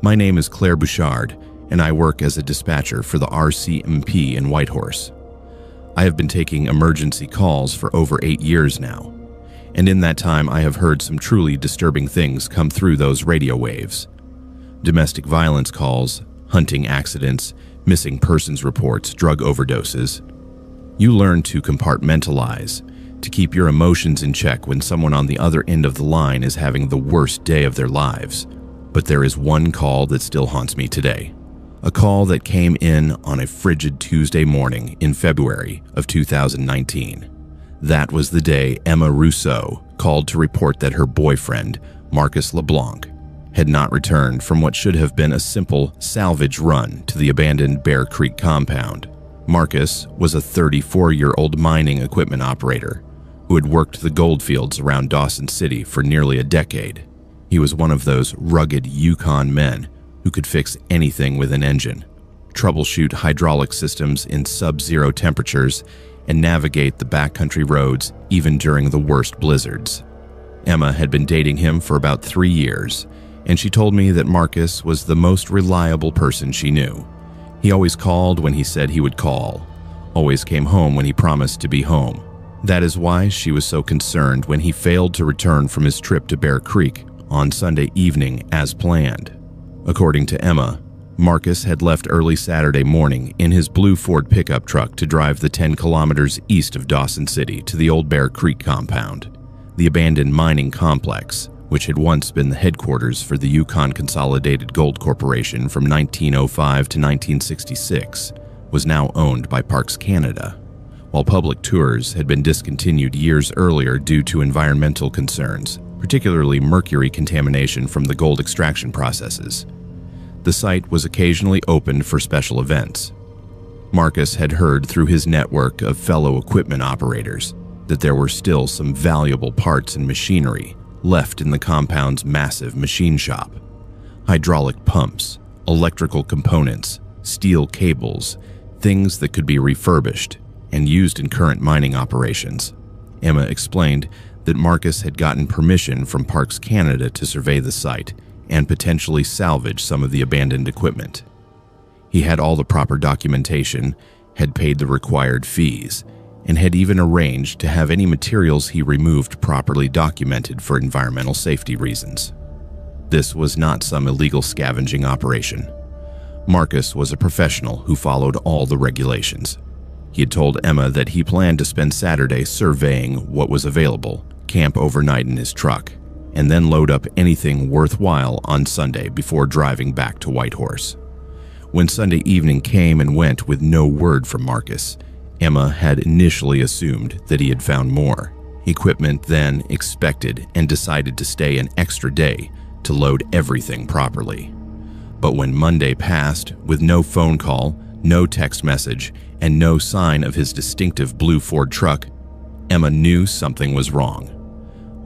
My name is Claire Bouchard, and I work as a dispatcher for the RCMP in Whitehorse. I have been taking emergency calls for over 8 years now, and in that time I have heard some truly disturbing things come through those radio waves. Domestic violence calls, hunting accidents, missing persons reports, drug overdoses. You learn to compartmentalize, to keep your emotions in check when someone on the other end of the line is having the worst day of their lives. But there is one call that still haunts me today. A call that came in on a frigid Tuesday morning in February of 2019. That was the day Emma Rousseau called to report that her boyfriend, Marcus LeBlanc, had not returned from what should have been a simple salvage run to the abandoned Bear Creek compound. Marcus was a 34-year-old mining equipment operator who had worked the goldfields around Dawson City for nearly a decade. He was one of those rugged Yukon men who could fix anything with an engine, troubleshoot hydraulic systems in sub-zero temperatures, and navigate the backcountry roads even during the worst blizzards. Emma had been dating him for about 3 years, and she told me that Marcus was the most reliable person she knew. He always called when he said he would call, always came home when he promised to be home. That is why she was so concerned when he failed to return from his trip to Bear Creek on Sunday evening as planned. According to Emma, Marcus had left early Saturday morning in his blue Ford pickup truck to drive the 10 kilometers east of Dawson City to the old Bear Creek compound. The abandoned mining complex, which had once been the headquarters for the Yukon Consolidated Gold Corporation from 1905 to 1966, was now owned by Parks Canada. While public tours had been discontinued years earlier due to environmental concerns, particularly mercury contamination from the gold extraction processes, the site was occasionally opened for special events. Marcus had heard through his network of fellow equipment operators that there were still some valuable parts and machinery left in the compound's massive machine shop. Hydraulic pumps, electrical components, steel cables, things that could be refurbished and used in current mining operations. Emma explained that Marcus had gotten permission from Parks Canada to survey the site and potentially salvage some of the abandoned equipment. He had all the proper documentation, had paid the required fees, and had even arranged to have any materials he removed properly documented for environmental safety reasons. This was not some illegal scavenging operation. Marcus was a professional who followed all the regulations. He had told Emma that he planned to spend Saturday surveying what was available, camp overnight in his truck, and then load up anything worthwhile on Sunday before driving back to Whitehorse. When Sunday evening came and went with no word from Marcus, Emma had initially assumed that he had found more equipment than expected and decided to stay an extra day to load everything properly. But when Monday passed with no phone call, no text message, and no sign of his distinctive blue Ford truck, Emma knew something was wrong.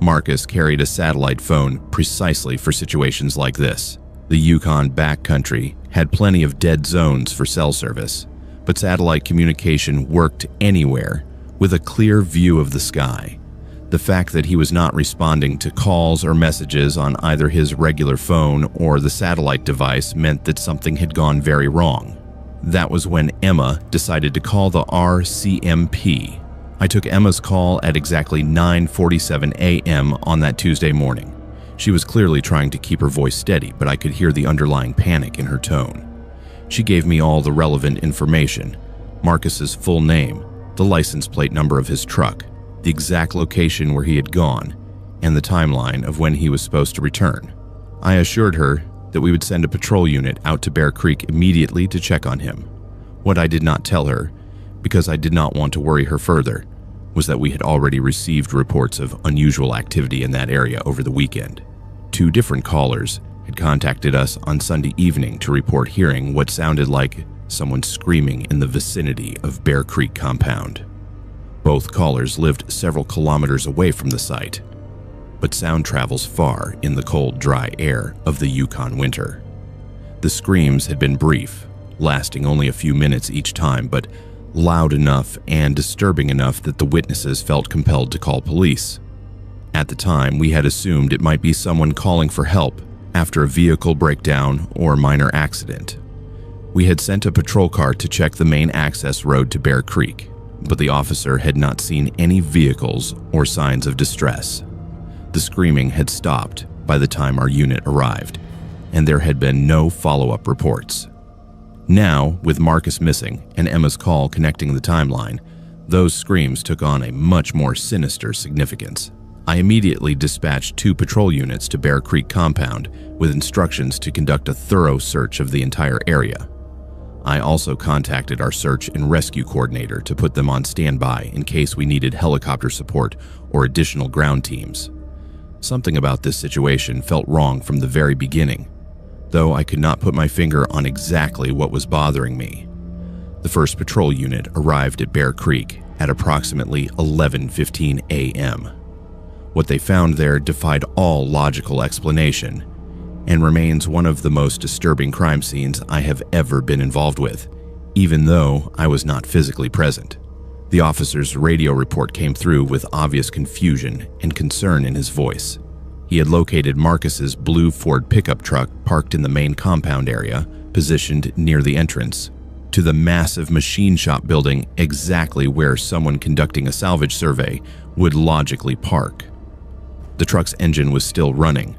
Marcus carried a satellite phone precisely for situations like this. The Yukon backcountry had plenty of dead zones for cell service, but satellite communication worked anywhere with a clear view of the sky. The fact that he was not responding to calls or messages on either his regular phone or the satellite device meant that something had gone very wrong. That was when Emma decided to call the RCMP. I took Emma's call at exactly 9:47 a.m. on that Tuesday morning. She was clearly trying to keep her voice steady, but I could hear the underlying panic in her tone. She gave me all the relevant information: Marcus's full name, the license plate number of his truck, the exact location where he had gone, and the timeline of when he was supposed to return. I assured her that we would send a patrol unit out to Bear Creek immediately to check on him. What I did not tell her, because I did not want to worry her further, was that we had already received reports of unusual activity in that area over the weekend. 2 different callers had contacted us on Sunday evening to report hearing what sounded like someone screaming in the vicinity of Bear Creek compound. Both callers lived several kilometers away from the site, but sound travels far in the cold, dry air of the Yukon winter. The screams had been brief, lasting only a few minutes each time, but loud enough and disturbing enough that the witnesses felt compelled to call police. At the time, we had assumed it might be someone calling for help after a vehicle breakdown or minor accident. We had sent a patrol car to check the main access road to Bear Creek, but the officer had not seen any vehicles or signs of distress. The screaming had stopped by the time our unit arrived, and there had been no follow-up reports. Now, with Marcus missing and Emma's call connecting the timeline, those screams took on a much more sinister significance. I immediately dispatched 2 patrol units to Bear Creek compound with instructions to conduct a thorough search of the entire area. I also contacted our search and rescue coordinator to put them on standby in case we needed helicopter support or additional ground teams. Something about this situation felt wrong from the very beginning, though I could not put my finger on exactly what was bothering me. The first patrol unit arrived at Bear Creek at approximately 11:15 a.m. What they found there defied all logical explanation and remains one of the most disturbing crime scenes I have ever been involved with, even though I was not physically present. The officer's radio report came through with obvious confusion and concern in his voice. He had located Marcus's blue Ford pickup truck parked in the main compound area, positioned near the entrance to the massive machine shop building, exactly where someone conducting a salvage survey would logically park. The truck's engine was still running.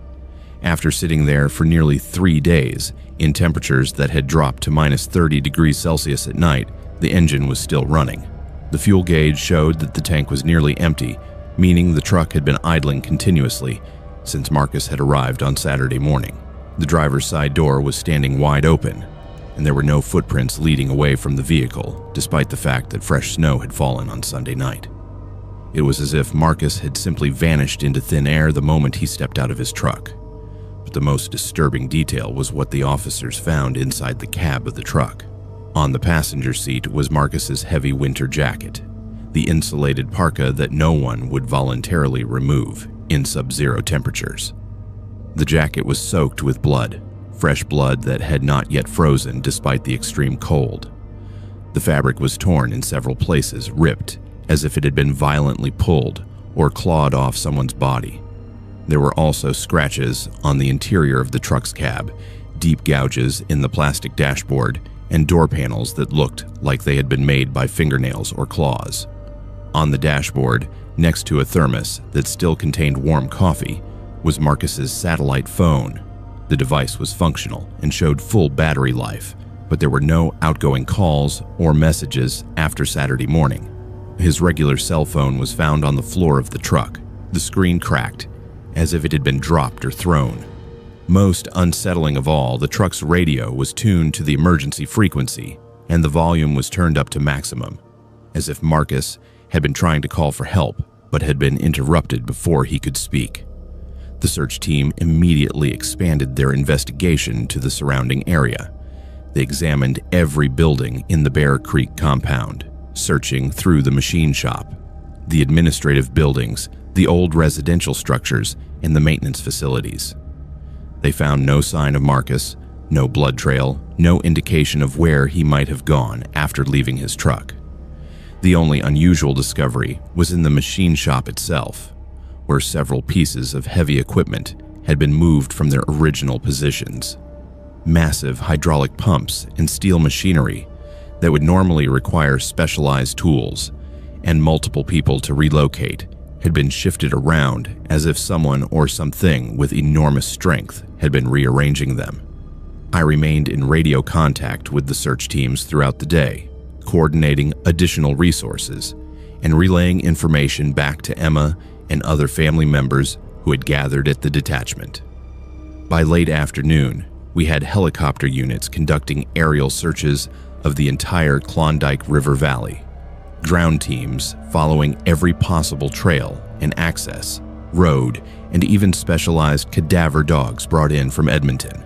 After sitting there for nearly 3 days, in temperatures that had dropped to minus 30 degrees Celsius at night, the engine was still running. The fuel gauge showed that the tank was nearly empty, meaning the truck had been idling continuously since Marcus had arrived on Saturday morning. The driver's side door was standing wide open, and there were no footprints leading away from the vehicle, despite the fact that fresh snow had fallen on Sunday night. It was as if Marcus had simply vanished into thin air the moment he stepped out of his truck. But the most disturbing detail was what the officers found inside the cab of the truck. On the passenger seat was Marcus's heavy winter jacket, the insulated parka that no one would voluntarily remove in sub-zero temperatures. The jacket was soaked with blood, fresh blood that had not yet frozen despite the extreme cold. The fabric was torn in several places, ripped, as if it had been violently pulled or clawed off someone's body. There were also scratches on the interior of the truck's cab, deep gouges in the plastic dashboard, and door panels that looked like they had been made by fingernails or claws. On the dashboard, next to a thermos that still contained warm coffee, was Marcus's satellite phone. The device was functional and showed full battery life, but there were no outgoing calls or messages after Saturday morning. His regular cell phone was found on the floor of the truck, the screen cracked, as if it had been dropped or thrown. Most unsettling of all, the truck's radio was tuned to the emergency frequency, and the volume was turned up to maximum, as if Marcus had been trying to call for help, but had been interrupted before he could speak. The search team immediately expanded their investigation to the surrounding area. They examined every building in the Bear Creek compound, searching through the machine shop, the administrative buildings, the old residential structures, and the maintenance facilities. They found no sign of Marcus, no blood trail, no indication of where he might have gone after leaving his truck. The only unusual discovery was in the machine shop itself, where several pieces of heavy equipment had been moved from their original positions. Massive hydraulic pumps and steel machinery that would normally require specialized tools and multiple people to relocate had been shifted around as if someone or something with enormous strength had been rearranging them. I remained in radio contact with the search teams throughout the day, coordinating additional resources and relaying information back to Emma and other family members who had gathered at the detachment. By late afternoon, we had helicopter units conducting aerial searches of the entire Klondike River Valley, ground teams following every possible trail and access, road, and even specialized cadaver dogs brought in from Edmonton.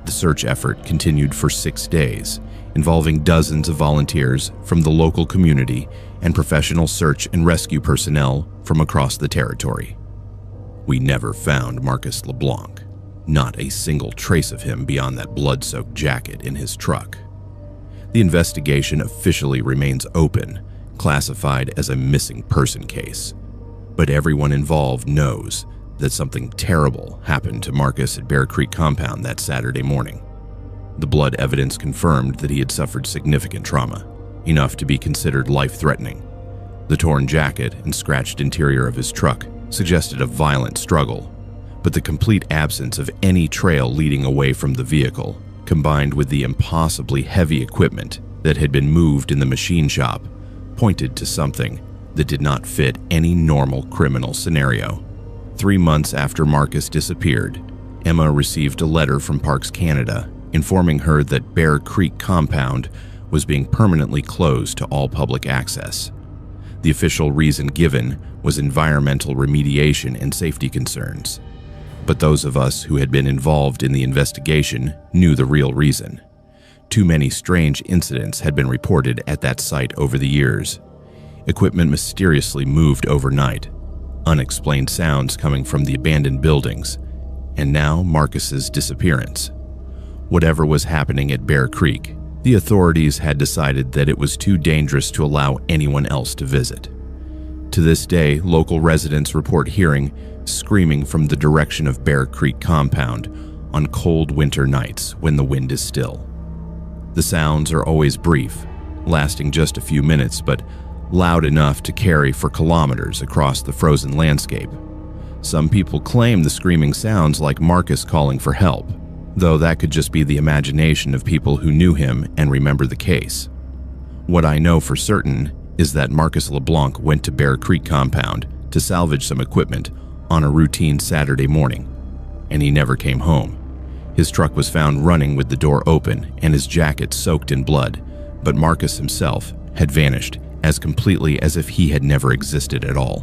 The search effort continued for 6 days, involving dozens of volunteers from the local community and professional search and rescue personnel from across the territory. We never found Marcus LeBlanc, not a single trace of him beyond that blood-soaked jacket in his truck. The investigation officially remains open, classified as a missing person case, but everyone involved knows that something terrible happened to Marcus at Bear Creek Compound that Saturday morning. The blood evidence confirmed that he had suffered significant trauma, enough to be considered life-threatening. The torn jacket and scratched interior of his truck suggested a violent struggle, but the complete absence of any trail leading away from the vehicle, combined with the impossibly heavy equipment that had been moved in the machine shop, pointed to something that did not fit any normal criminal scenario. 3 months after Marcus disappeared, Emma received a letter from Parks Canada informing her that Bear Creek Compound was being permanently closed to all public access. The official reason given was environmental remediation and safety concerns. But those of us who had been involved in the investigation knew the real reason. Too many strange incidents had been reported at that site over the years. Equipment mysteriously moved overnight, unexplained sounds coming from the abandoned buildings, and now Marcus's disappearance. Whatever was happening at Bear Creek, the authorities had decided that it was too dangerous to allow anyone else to visit. To this day, local residents report hearing screaming from the direction of Bear Creek Compound on cold winter nights when the wind is still. The sounds are always brief, lasting just a few minutes, but loud enough to carry for kilometers across the frozen landscape. Some people claim the screaming sounds like Marcus calling for help, though that could just be the imagination of people who knew him and remember the case. What I know for certain is that Marcus LeBlanc went to Bear Creek Compound to salvage some equipment on a routine Saturday morning, and he never came home. His truck was found running with the door open and his jacket soaked in blood, but Marcus himself had vanished as completely as if he had never existed at all.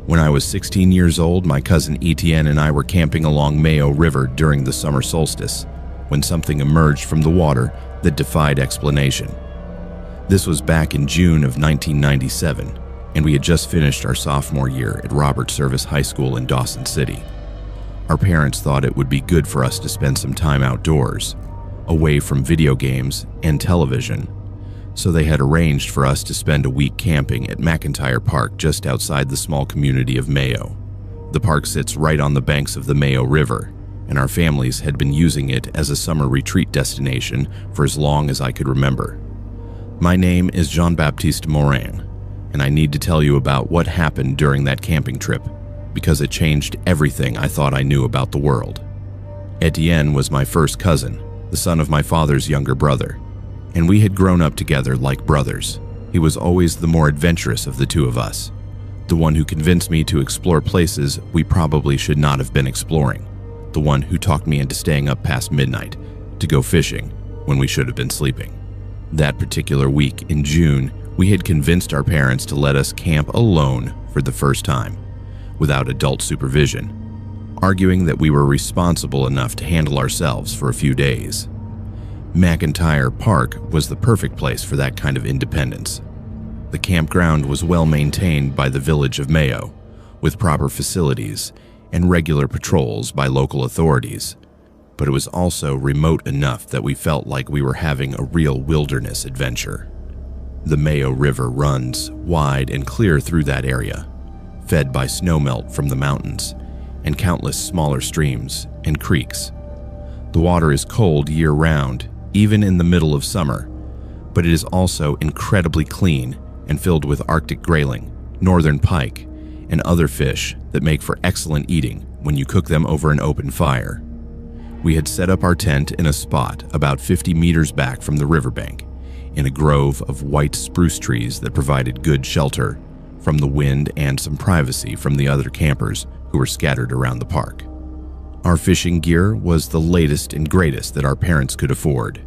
When I was 16 years old, my cousin Etienne and I were camping along Mayo River during the summer solstice when something emerged from the water that defied explanation. This was back in June of 1997, and we had just finished our sophomore year at Robert Service High School in Dawson City. Our parents thought it would be good for us to spend some time outdoors, away from video games and television, so they had arranged for us to spend a week camping at McIntyre Park just outside the small community of Mayo. The park sits right on the banks of the Mayo River, and our families had been using it as a summer retreat destination for as long as I could remember. My name is Jean-Baptiste Morin, and I need to tell you about what happened during that camping trip, because it changed everything I thought I knew about the world. Etienne was my first cousin, the son of my father's younger brother, and we had grown up together like brothers. He was always the more adventurous of the two of us, the one who convinced me to explore places we probably should not have been exploring, the one who talked me into staying up past midnight to go fishing when we should have been sleeping. That particular week in June, we had convinced our parents to let us camp alone for the first time, without adult supervision, arguing that we were responsible enough to handle ourselves for a few days. McIntyre Park was the perfect place for that kind of independence. The campground was well maintained by the village of Mayo, with proper facilities and regular patrols by local authorities, but it was also remote enough that we felt like we were having a real wilderness adventure. The Mayo River runs wide and clear through that area, fed by snowmelt from the mountains and countless smaller streams and creeks. The water is cold year-round, even in the middle of summer, but it is also incredibly clean and filled with Arctic grayling, northern pike, and other fish that make for excellent eating when you cook them over an open fire. We had set up our tent in a spot about 50 meters back from the riverbank, in a grove of white spruce trees that provided good shelter from the wind and some privacy from the other campers who were scattered around the park. Our fishing gear was the latest and greatest that our parents could afford.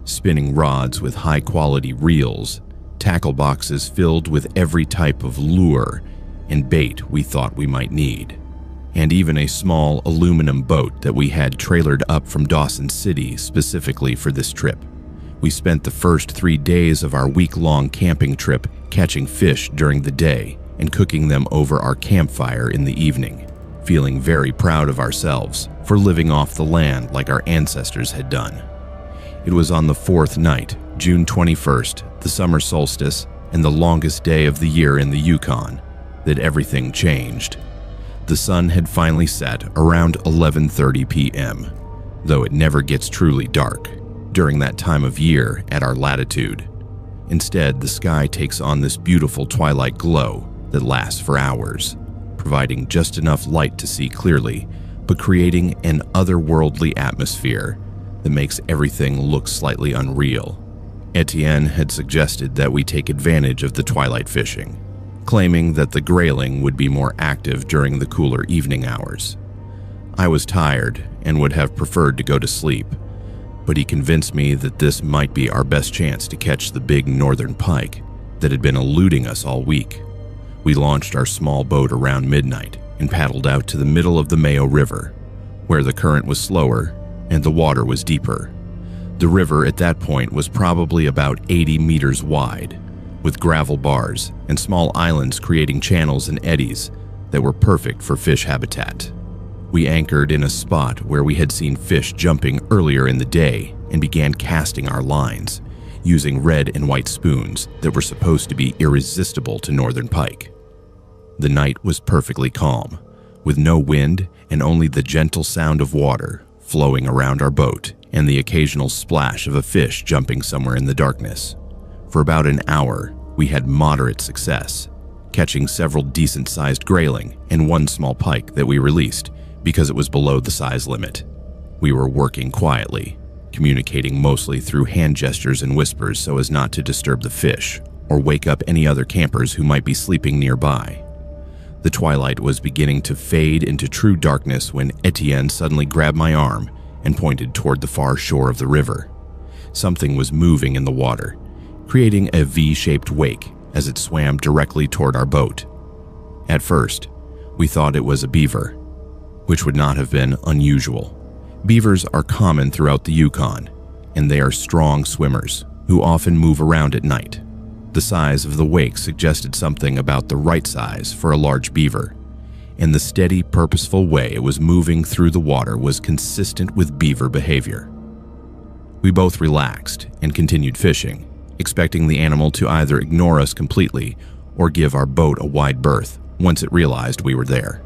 Spinning rods with high-quality reels, tackle boxes filled with every type of lure and bait we thought we might need, and even a small aluminum boat that we had trailered up from Dawson City specifically for this trip. We spent the first 3 days of our week-long camping trip catching fish during the day and cooking them over our campfire in the evening, feeling very proud of ourselves for living off the land like our ancestors had done. It was on the 4th night, June 21st, the summer solstice, and the longest day of the year in the Yukon, that everything changed. The sun had finally set around 11:30 p.m., though it never gets truly dark during that time of year at our latitude. Instead, the sky takes on this beautiful twilight glow that lasts for hours, providing just enough light to see clearly, but creating an otherworldly atmosphere that makes everything look slightly unreal. Etienne had suggested that we take advantage of the twilight fishing, claiming that the grayling would be more active during the cooler evening hours. I was tired and would have preferred to go to sleep, but he convinced me that this might be our best chance to catch the big northern pike that had been eluding us all week. We launched our small boat around midnight and paddled out to the middle of the Mayo River, where the current was slower and the water was deeper. The river at that point was probably about 80 meters wide, with gravel bars and small islands creating channels and eddies that were perfect for fish habitat. We anchored in a spot where we had seen fish jumping earlier in the day and began casting our lines, using red and white spoons that were supposed to be irresistible to northern pike. The night was perfectly calm, with no wind and only the gentle sound of water flowing around our boat and the occasional splash of a fish jumping somewhere in the darkness. For about an hour, we had moderate success, catching several decent-sized grayling and one small pike that we released because it was below the size limit. We were working quietly, communicating mostly through hand gestures and whispers so as not to disturb the fish or wake up any other campers who might be sleeping nearby. The twilight was beginning to fade into true darkness when Etienne suddenly grabbed my arm and pointed toward the far shore of the river. Something was moving in the water, creating a V-shaped wake as it swam directly toward our boat. At first, we thought it was a beaver, which would not have been unusual. Beavers are common throughout the Yukon, and they are strong swimmers who often move around at night. The size of the wake suggested something about the right size for a large beaver, and the steady, purposeful way it was moving through the water was consistent with beaver behavior. We both relaxed and continued fishing, expecting the animal to either ignore us completely or give our boat a wide berth once it realized we were there.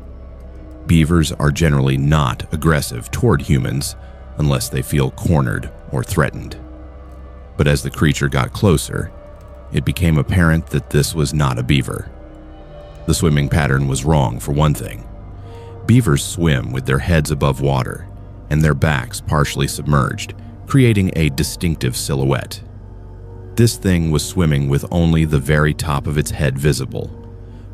Beavers are generally not aggressive toward humans unless they feel cornered or threatened. But as the creature got closer, it became apparent that this was not a beaver. The swimming pattern was wrong, for one thing. Beavers swim with their heads above water and their backs partially submerged, creating a distinctive silhouette. This thing was swimming with only the very top of its head visible,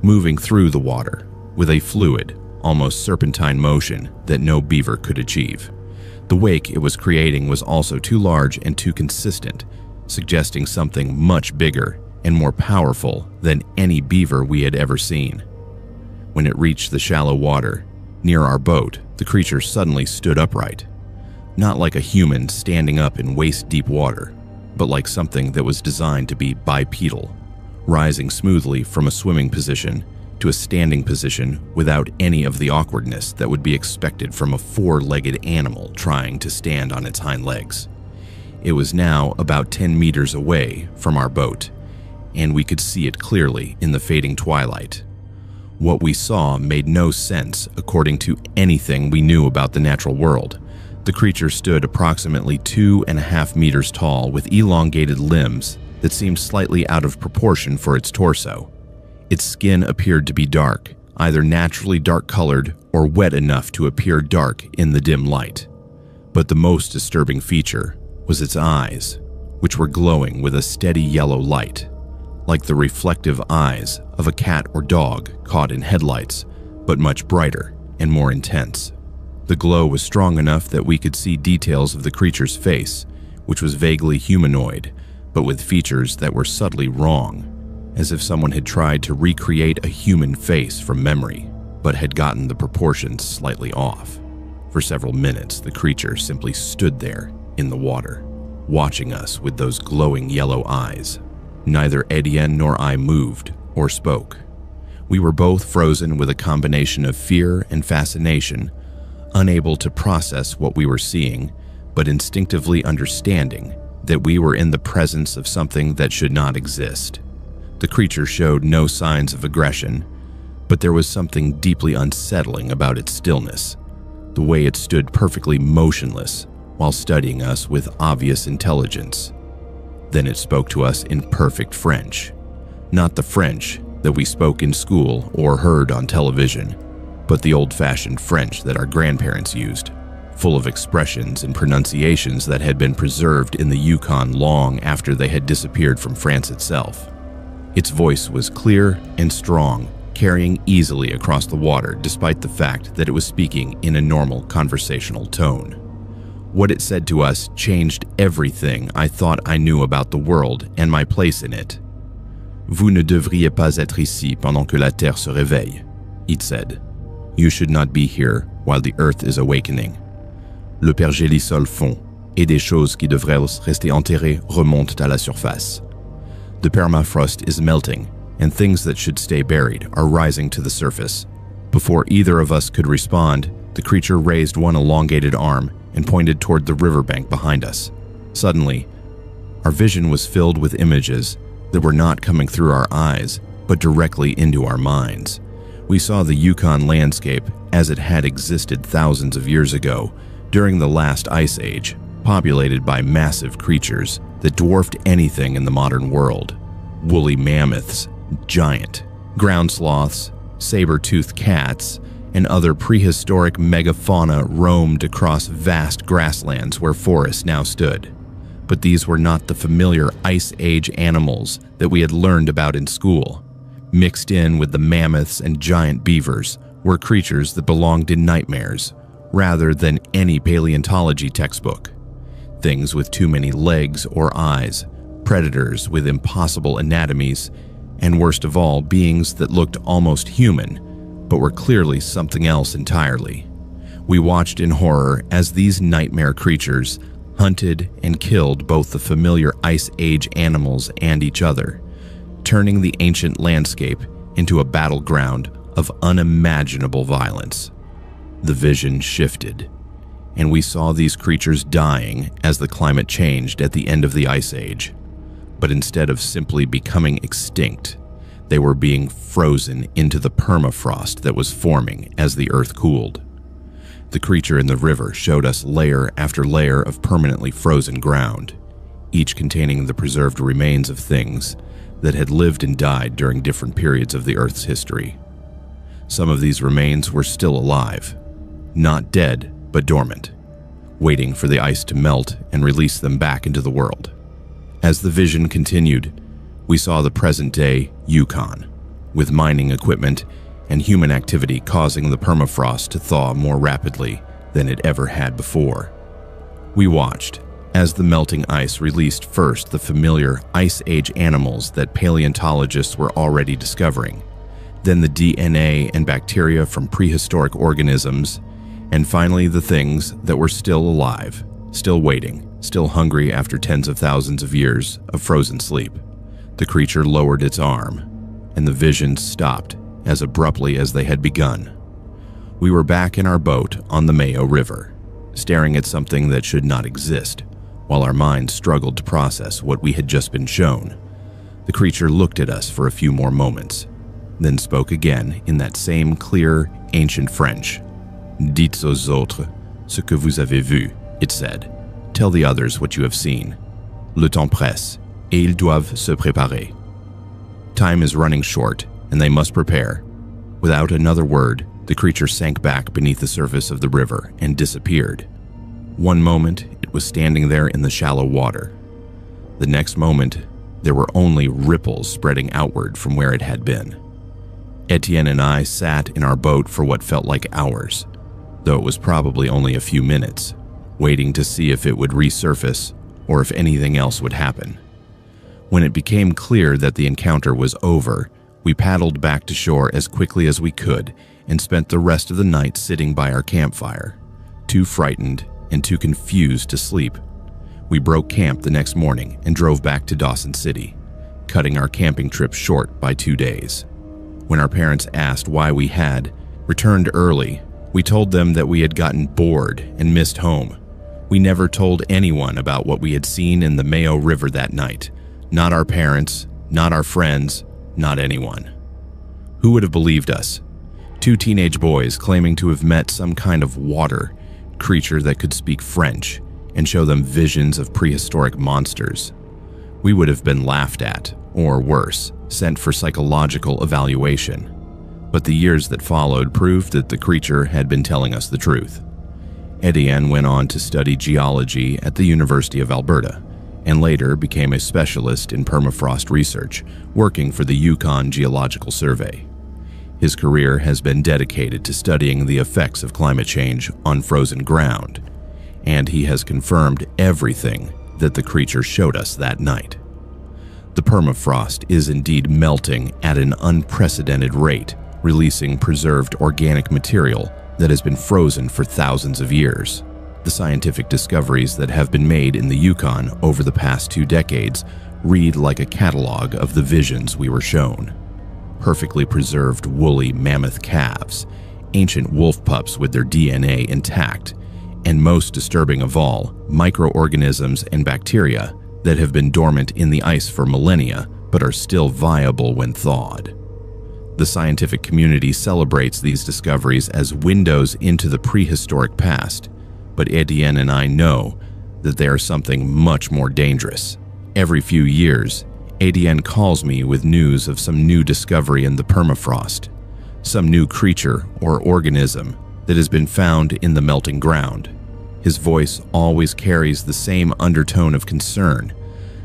moving through the water with a fluid, almost serpentine motion that no beaver could achieve. The wake it was creating was also too large and too consistent, suggesting something much bigger and more powerful than any beaver we had ever seen. When it reached the shallow water near our boat, the creature suddenly stood upright, not like a human standing up in waist-deep water, but like something that was designed to be bipedal, rising smoothly from a swimming position to a standing position without any of the awkwardness that would be expected from a four-legged animal trying to stand on its hind legs. It was now about 10 meters away from our boat, and we could see it clearly in the fading twilight. What we saw made no sense according to anything we knew about the natural world. The creature stood approximately 2.5 meters tall with elongated limbs that seemed slightly out of proportion for its torso. Its skin appeared to be dark, either naturally dark-colored or wet enough to appear dark in the dim light. But the most disturbing feature was its eyes, which were glowing with a steady yellow light, like the reflective eyes of a cat or dog caught in headlights, but much brighter and more intense. The glow was strong enough that we could see details of the creature's face, which was vaguely humanoid, but with features that were subtly wrong, as if someone had tried to recreate a human face from memory, but had gotten the proportions slightly off. For several minutes, the creature simply stood there in the water, watching us with those glowing yellow eyes. Neither Etienne nor I moved or spoke. We were both frozen with a combination of fear and fascination, unable to process what we were seeing, but instinctively understanding that we were in the presence of something that should not exist. The creature showed no signs of aggression, But there was something deeply unsettling about its stillness, the way it stood perfectly motionless while studying us with obvious intelligence. Then it spoke to us in perfect French, not the French that we spoke in school or heard on television, but the old-fashioned French that our grandparents used, full of expressions and pronunciations that had been preserved in the Yukon long after they had disappeared from France itself. Its voice was clear and strong, carrying easily across the water despite the fact that it was speaking in a normal conversational tone. What it said to us changed everything I thought I knew about the world and my place in it. Vous ne devriez pas être ici pendant que la terre se réveille, it said. You should not be here while the earth is awakening. Le pergélisol fond, et des choses qui devraient rester enterrées remontent à la surface. The permafrost is melting, and things that should stay buried are rising to the surface. Before either of us could respond, the creature raised one elongated arm and pointed toward the riverbank behind us. Suddenly, our vision was filled with images that were not coming through our eyes, but directly into our minds. We saw the Yukon landscape as it had existed thousands of years ago, during the last ice age, populated by massive creatures that dwarfed anything in the modern world. Woolly mammoths, giant, ground sloths, saber-toothed cats, and other prehistoric megafauna roamed across vast grasslands where forests now stood. But these were not the familiar Ice Age animals that we had learned about in school. Mixed in with the mammoths and giant beavers were creatures that belonged in nightmares, rather than any paleontology textbook. Things with too many legs or eyes, predators with impossible anatomies, and worst of all, beings that looked almost human, but were clearly something else entirely. We watched in horror as these nightmare creatures hunted and killed both the familiar Ice Age animals and each other, turning the ancient landscape into a battleground of unimaginable violence. The vision shifted, and we saw these creatures dying as the climate changed at the end of the Ice Age. But instead of simply becoming extinct, they were being frozen into the permafrost that was forming as the earth cooled. The creature in the river showed us layer after layer of permanently frozen ground, each containing the preserved remains of things that had lived and died during different periods of the Earth's history. Some of these remains were still alive, not dead, but dormant, waiting for the ice to melt and release them back into the world. As the vision continued, we saw the present-day Yukon, with mining equipment and human activity causing the permafrost to thaw more rapidly than it ever had before. We watched as the melting ice released first the familiar Ice Age animals that paleontologists were already discovering, then the DNA and bacteria from prehistoric organisms, and finally the things that were still alive, still waiting, still hungry after tens of thousands of years of frozen sleep. The creature lowered its arm, and the visions stopped as abruptly as they had begun. We were back in our boat on the Mayo River, staring at something that should not exist, while our minds struggled to process what we had just been shown. The creature looked at us for a few more moments, then spoke again in that same clear, ancient French. Dites aux autres ce que vous avez vu, it said. Tell the others what you have seen. Le temps presse, et ils doivent se préparer. Time is running short, and they must prepare. Without another word, the creature sank back beneath the surface of the river and disappeared. One moment, it was standing there in the shallow water. The next moment, there were only ripples spreading outward from where it had been. Etienne and I sat in our boat for what felt like hours, though it was probably only a few minutes, waiting to see if it would resurface or if anything else would happen. When it became clear that the encounter was over, we paddled back to shore as quickly as we could and spent the rest of the night sitting by our campfire, too frightened and too confused to sleep. We broke camp the next morning and drove back to Dawson City, cutting our camping trip short by 2 days. When our parents asked why we had returned early, we told them that we had gotten bored and missed home. We never told anyone about what we had seen in the Mayo River that night. Not our parents, not our friends, not anyone. Who would have believed us? Two teenage boys claiming to have met some kind of water creature that could speak French and show them visions of prehistoric monsters. We would have been laughed at, or worse, sent for psychological evaluation. But the years that followed proved that the creature had been telling us the truth. Etienne went on to study geology at the University of Alberta, and later became a specialist in permafrost research, working for the Yukon Geological Survey. His career has been dedicated to studying the effects of climate change on frozen ground, and he has confirmed everything that the creature showed us that night. The permafrost is indeed melting at an unprecedented rate, releasing preserved organic material that has been frozen for thousands of years. The scientific discoveries that have been made in the Yukon over the past 2 decades read like a catalog of the visions we were shown. Perfectly preserved woolly mammoth calves, ancient wolf pups with their DNA intact, and most disturbing of all, microorganisms and bacteria that have been dormant in the ice for millennia but are still viable when thawed. The scientific community celebrates these discoveries as windows into the prehistoric past, but Etienne and I know that they are something much more dangerous. Every few years, Etienne calls me with news of some new discovery in the permafrost, some new creature or organism that has been found in the melting ground. His voice always carries the same undertone of concern,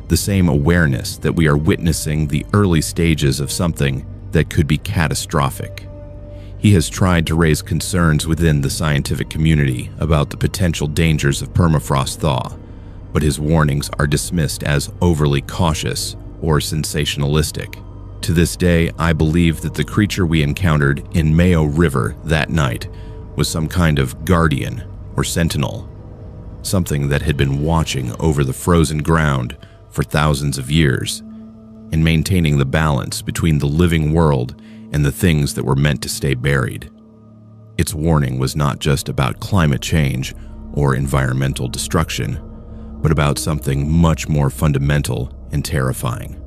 the same awareness that we are witnessing the early stages of something that could be catastrophic. He has tried to raise concerns within the scientific community about the potential dangers of permafrost thaw, but his warnings are dismissed as overly cautious or sensationalistic. To this day, I believe that the creature we encountered in Mayo River that night was some kind of guardian or sentinel, something that had been watching over the frozen ground for thousands of years and maintaining the balance between the living world and the things that were meant to stay buried. Its warning was not just about climate change or environmental destruction, but about something much more fundamental and terrifying.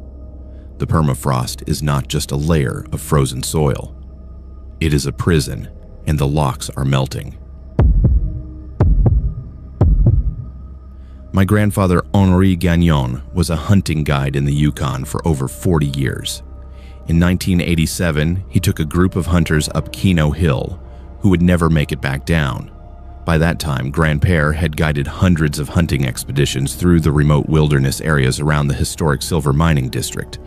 The permafrost is not just a layer of frozen soil. It is a prison, and the locks are melting. My grandfather Henri Gagnon was a hunting guide in the Yukon for over 40 years. In 1987, he took a group of hunters up Kino Hill who would never make it back down. By that time, Grandpère had guided hundreds of hunting expeditions through the remote wilderness areas around the historic silver mining district,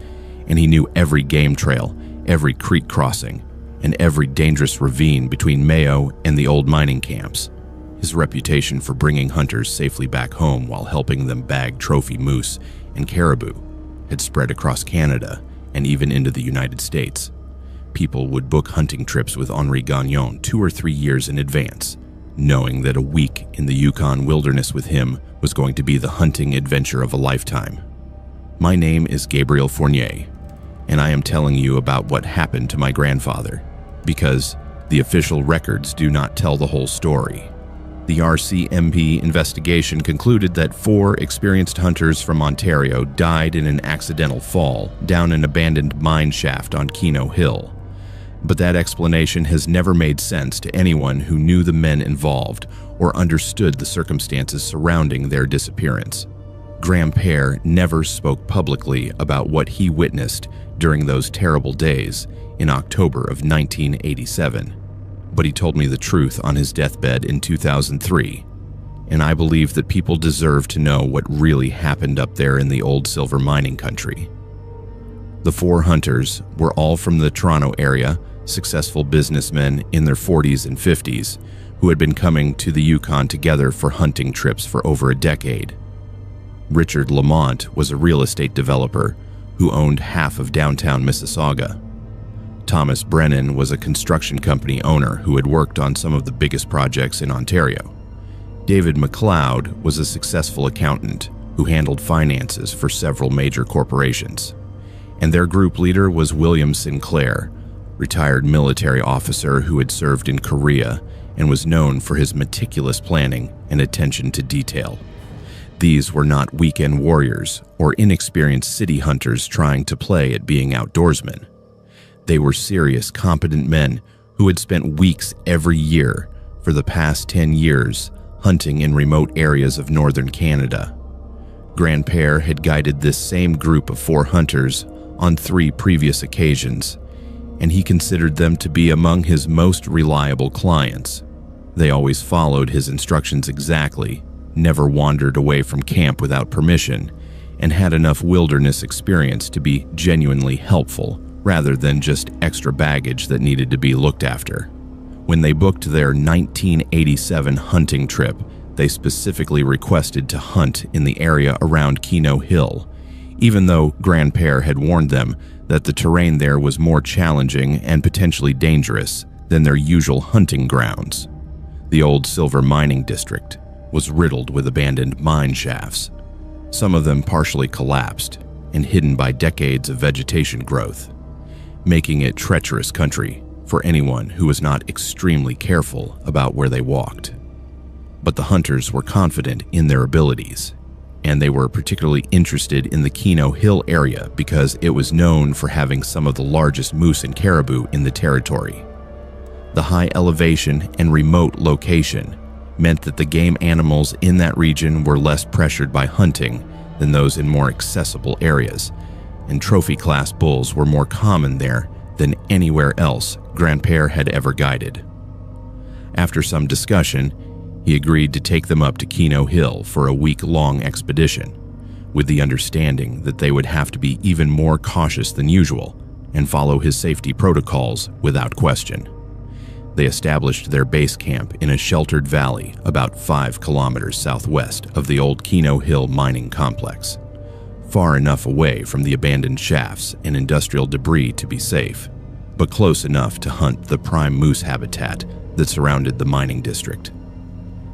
and he knew every game trail, every creek crossing, and every dangerous ravine between Mayo and the old mining camps. His reputation for bringing hunters safely back home while helping them bag trophy moose and caribou had spread across Canada and even into the United States. People would book hunting trips with Henri Gagnon 2 or 3 years in advance, knowing that a week in the Yukon wilderness with him was going to be the hunting adventure of a lifetime. My name is Gabriel Fournier, and I am telling you about what happened to my grandfather, because the official records do not tell the whole story. The RCMP investigation concluded that 4 experienced hunters from Ontario died in an accidental fall down an abandoned mine shaft on Kino Hill. But that explanation has never made sense to anyone who knew the men involved or understood the circumstances surrounding their disappearance. Grandpère never spoke publicly about what he witnessed during those terrible days in October of 1987. But he told me the truth on his deathbed in 2003, and I believe that people deserve to know what really happened up there in the old silver mining country. The 4 hunters were all from the Toronto area, successful businessmen in their 40s and 50s who had been coming to the Yukon together for hunting trips for over a decade. Richard Lamont was a real estate developer who owned half of downtown Mississauga. Thomas Brennan was a construction company owner who had worked on some of the biggest projects in Ontario. David McLeod was a successful accountant who handled finances for several major corporations. And their group leader was William Sinclair, retired military officer who had served in Korea and was known for his meticulous planning and attention to detail. These were not weekend warriors or inexperienced city hunters trying to play at being outdoorsmen. They were serious, competent men who had spent weeks every year for the past 10 years hunting in remote areas of northern Canada. Grandpère had guided this same group of 4 hunters on 3 previous occasions, and he considered them to be among his most reliable clients. They always followed his instructions exactly, never wandered away from camp without permission, and had enough wilderness experience to be genuinely helpful rather than just extra baggage that needed to be looked after. When they booked their 1987 hunting trip, they specifically requested to hunt in the area around Kino Hill, even though Grandpère had warned them that the terrain there was more challenging and potentially dangerous than their usual hunting grounds. The old silver mining district was riddled with abandoned mine shafts, some of them partially collapsed and hidden by decades of vegetation growth, making it treacherous country for anyone who was not extremely careful about where they walked. But the hunters were confident in their abilities, and they were particularly interested in the Kino Hill area because it was known for having some of the largest moose and caribou in the territory. The high elevation and remote location meant that the game animals in that region were less pressured by hunting than those in more accessible areas, and trophy-class bulls were more common there than anywhere else Grandpère had ever guided. After some discussion, he agreed to take them up to Kino Hill for a week-long expedition, with the understanding that they would have to be even more cautious than usual and follow his safety protocols without question. They established their base camp in a sheltered valley about 5 kilometers southwest of the old Kino Hill mining complex, far enough away from the abandoned shafts and industrial debris to be safe, but close enough to hunt the prime moose habitat that surrounded the mining district.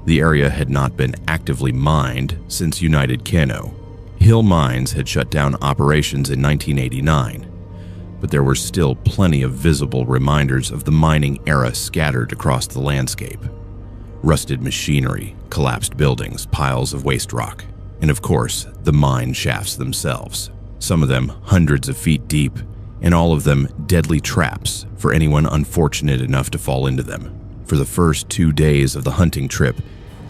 The area had not been actively mined since United Kino. Hill Mines had shut down operations in 1989, but there were still plenty of visible reminders of the mining era scattered across the landscape. Rusted machinery, collapsed buildings, piles of waste rock, and of course, the mine shafts themselves, some of them hundreds of feet deep, and all of them deadly traps for anyone unfortunate enough to fall into them. For the first 2 days of the hunting trip,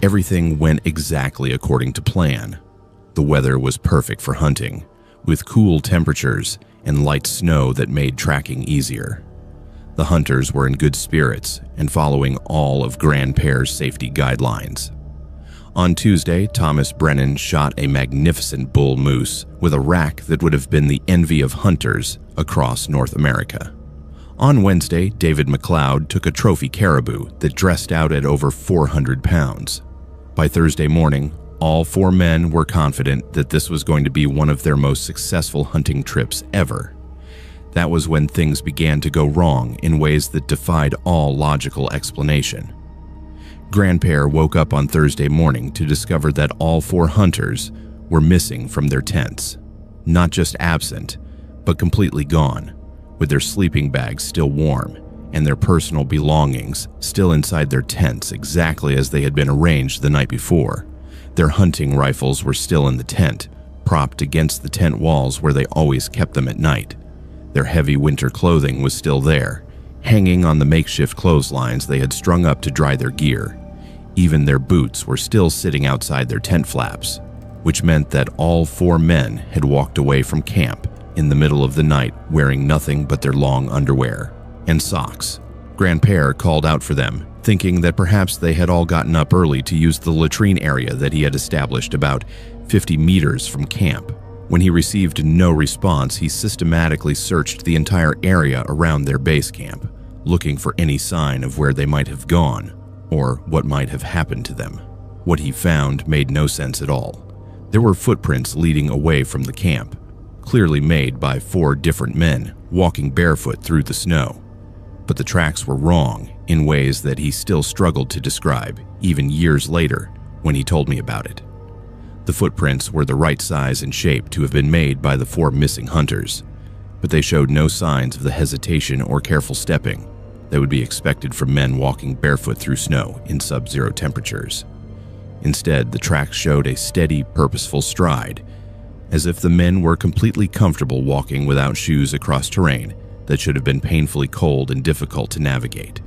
everything went exactly according to plan. The weather was perfect for hunting, with cool temperatures and light snow that made tracking easier. The hunters were in good spirits and following all of Grandpère's safety guidelines. On Tuesday, Thomas Brennan shot a magnificent bull moose with a rack that would have been the envy of hunters across North America. On Wednesday, David McLeod took a trophy caribou that dressed out at over 400 pounds. By Thursday morning, all 4 men were confident that this was going to be one of their most successful hunting trips ever. That was when things began to go wrong in ways that defied all logical explanation. Grandpère woke up on Thursday morning to discover that all 4 hunters were missing from their tents. Not just absent, but completely gone, with their sleeping bags still warm and their personal belongings still inside their tents exactly as they had been arranged the night before. Their hunting rifles were still in the tent, propped against the tent walls where they always kept them at night. Their heavy winter clothing was still there, hanging on the makeshift clotheslines they had strung up to dry their gear. Even their boots were still sitting outside their tent flaps, which meant that all 4 men had walked away from camp in the middle of the night wearing nothing but their long underwear and socks. Grandpère called out for them, thinking that perhaps they had all gotten up early to use the latrine area that he had established about 50 meters from camp. When he received no response, he systematically searched the entire area around their base camp, looking for any sign of where they might have gone or what might have happened to them. What he found made no sense at all. There were footprints leading away from the camp, clearly made by 4 different men walking barefoot through the snow. But the tracks were wrong in ways that he still struggled to describe, even years later when he told me about it. The footprints were the right size and shape to have been made by the 4 missing hunters, but they showed no signs of the hesitation or careful stepping that would be expected from men walking barefoot through snow in sub-zero temperatures. Instead, the tracks showed a steady, purposeful stride, as if the men were completely comfortable walking without shoes across terrain that should have been painfully cold and difficult to navigate.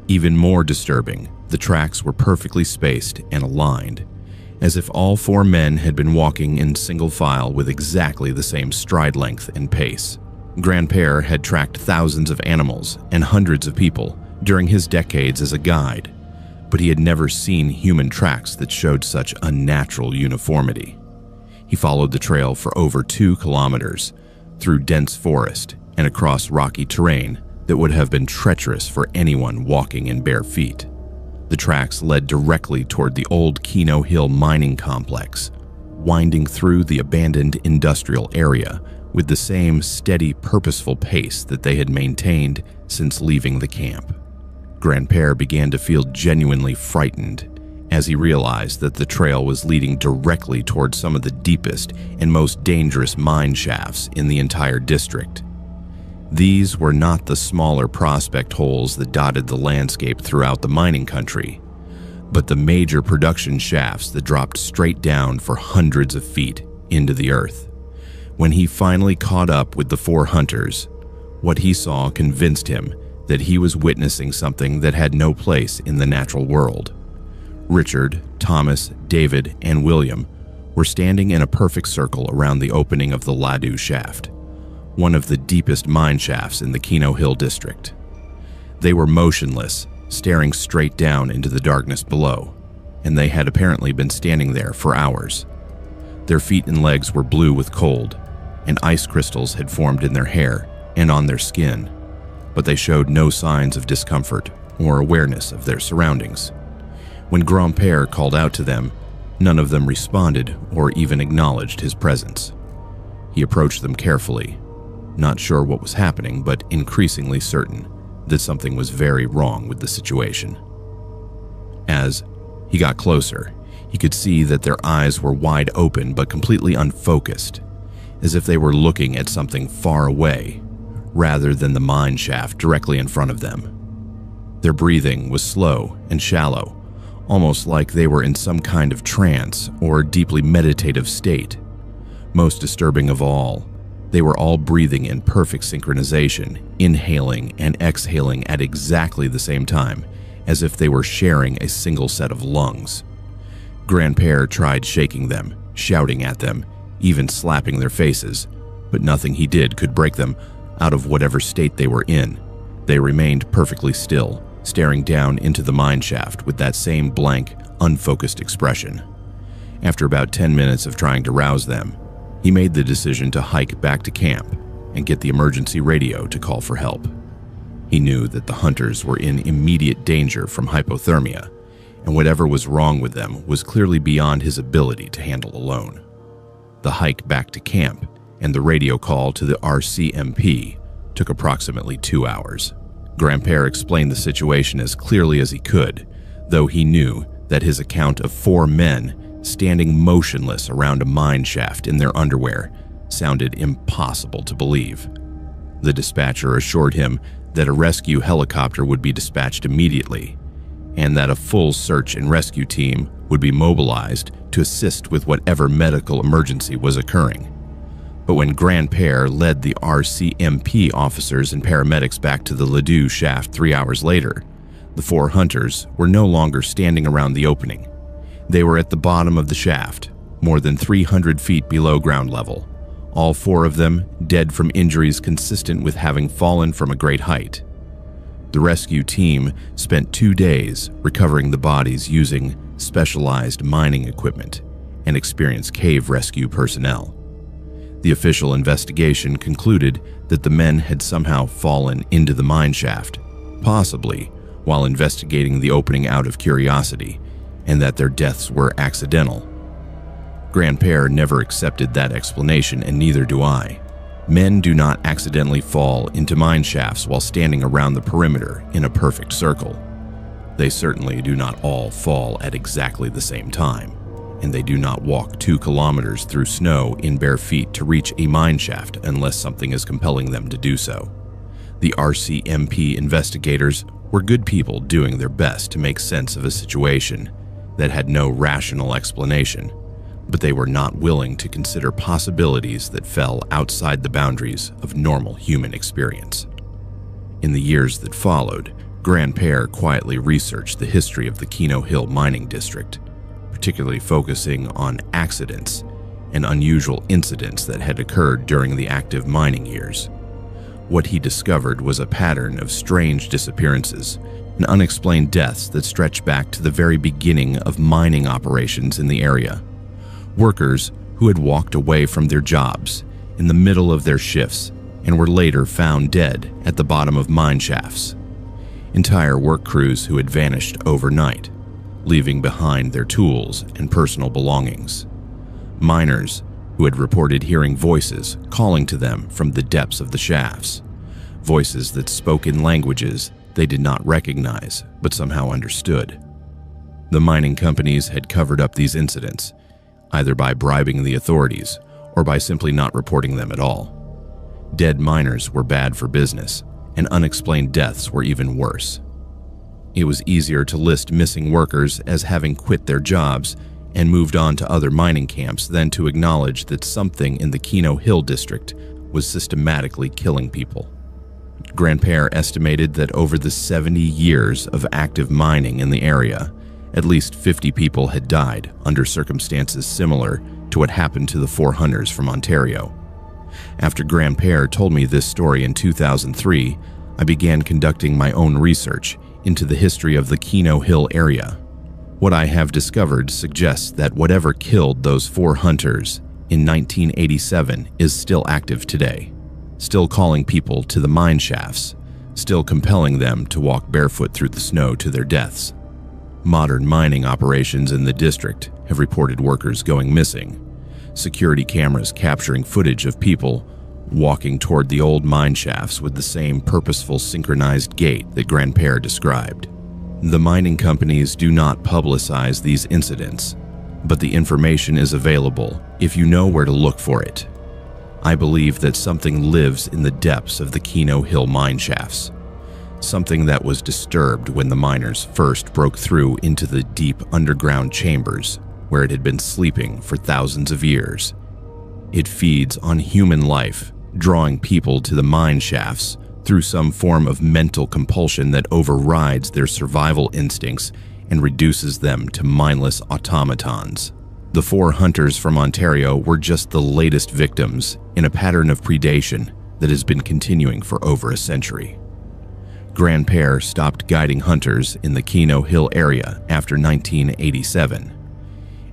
Even more disturbing, the tracks were perfectly spaced and aligned, as if all 4 men had been walking in single file with exactly the same stride length and pace. Grandpère had tracked thousands of animals and hundreds of people during his decades as a guide, but he had never seen human tracks that showed such unnatural uniformity. He followed the trail for over 2 kilometers, through dense forest and across rocky terrain that would have been treacherous for anyone walking in bare feet. The tracks led directly toward the old Kino Hill mining complex, winding through the abandoned industrial area with the same steady, purposeful pace that they had maintained since leaving the camp. Grandpère began to feel genuinely frightened as he realized that the trail was leading directly toward some of the deepest and most dangerous mine shafts in the entire district. These were not the smaller prospect holes that dotted the landscape throughout the mining country, but the major production shafts that dropped straight down for hundreds of feet into the earth. When he finally caught up with the 4 hunters, what he saw convinced him that he was witnessing something that had no place in the natural world. Richard, Thomas, David, and William were standing in a perfect circle around the opening of the Ladue shaft, one of the deepest mine shafts in the Kino Hill district. They were motionless, staring straight down into the darkness below, and they had apparently been standing there for hours. Their feet and legs were blue with cold, and ice crystals had formed in their hair and on their skin, but they showed no signs of discomfort or awareness of their surroundings. When Grandpère called out to them, none of them responded or even acknowledged his presence. He approached them carefully, not sure what was happening, but increasingly certain that something was very wrong with the situation. As he got closer, he could see that their eyes were wide open but completely unfocused, as if they were looking at something far away, rather than the mine shaft directly in front of them. Their breathing was slow and shallow, almost like they were in some kind of trance or deeply meditative state. Most disturbing of all, they were all breathing in perfect synchronization, inhaling and exhaling at exactly the same time, as if they were sharing a single set of lungs. Grandpère tried shaking them, shouting at them, even slapping their faces, but nothing he did could break them out of whatever state they were in. They remained perfectly still, staring down into the mine shaft with that same blank, unfocused expression. After about 10 minutes of trying to rouse them, he made the decision to hike back to camp and get the emergency radio to call for help. He knew that the hunters were in immediate danger from hypothermia, and whatever was wrong with them was clearly beyond his ability to handle alone. The hike back to camp and the radio call to the RCMP took approximately 2 hours. Grandpère explained the situation as clearly as he could, though he knew that his account of 4 men standing motionless around a mine shaft in their underwear sounded impossible to believe. The dispatcher assured him that a rescue helicopter would be dispatched immediately, and that a full search and rescue team would be mobilized to assist with whatever medical emergency was occurring. But when Grandpère led the RCMP officers and paramedics back to the Ladue shaft 3 hours later, the 4 hunters were no longer standing around the opening. They were at the bottom of the shaft, more than 300 feet below ground level, all 4 of them dead from injuries consistent with having fallen from a great height. The rescue team spent 2 days recovering the bodies using specialized mining equipment and experienced cave rescue personnel. The official investigation concluded that the men had somehow fallen into the mine shaft, possibly while investigating the opening out of curiosity, and that their deaths were accidental. Grandpère never accepted that explanation, and neither do I. Men do not accidentally fall into mine shafts while standing around the perimeter in a perfect circle. They certainly do not all fall at exactly the same time, and they do not walk 2 kilometers through snow in bare feet to reach a mine shaft unless something is compelling them to do so. The RCMP investigators were good people doing their best to make sense of a situation that had no rational explanation, but they were not willing to consider possibilities that fell outside the boundaries of normal human experience. In the years that followed, Grandpere quietly researched the history of the Kino Hill mining district, particularly focusing on accidents and unusual incidents that had occurred during the active mining years. What he discovered was a pattern of strange disappearances and unexplained deaths that stretched back to the very beginning of mining operations in the area. Workers who had walked away from their jobs in the middle of their shifts and were later found dead at the bottom of mine shafts. Entire work crews who had vanished overnight, leaving behind their tools and personal belongings. Miners who had reported hearing voices calling to them from the depths of the shafts, voices that spoke in languages they did not recognize but somehow understood. The mining companies had covered up these incidents, either by bribing the authorities or by simply not reporting them at all. Dead miners were bad for business, and unexplained deaths were even worse. It was easier to list missing workers as having quit their jobs and moved on to other mining camps than to acknowledge that something in the Kino Hill district was systematically killing people. Grandpere estimated that over the 70 years of active mining in the area, at least 50 people had died under circumstances similar to what happened to the 4 hunters from Ontario. After Grandpere told me this story in 2003, I began conducting my own research into the history of the Kino Hill area. What I have discovered suggests that whatever killed those 4 hunters in 1987 is still active today, still calling people to the mine shafts, still compelling them to walk barefoot through the snow to their deaths. Modern mining operations in the district have reported workers going missing, security cameras capturing footage of people walking toward the old mine shafts with the same purposeful synchronized gait that Grandpere described. The mining companies do not publicize these incidents, but the information is available if you know where to look for it. I believe that something lives in the depths of the Kino Hill mine shafts, something that was disturbed when the miners first broke through into the deep underground chambers where it had been sleeping for thousands of years. It feeds on human life, drawing people to the mine shafts through some form of mental compulsion that overrides their survival instincts and reduces them to mindless automatons. The 4 hunters from Ontario were just the latest victims in a pattern of predation that has been continuing for over a century. Grandpere stopped guiding hunters in the Kino Hill area after 1987,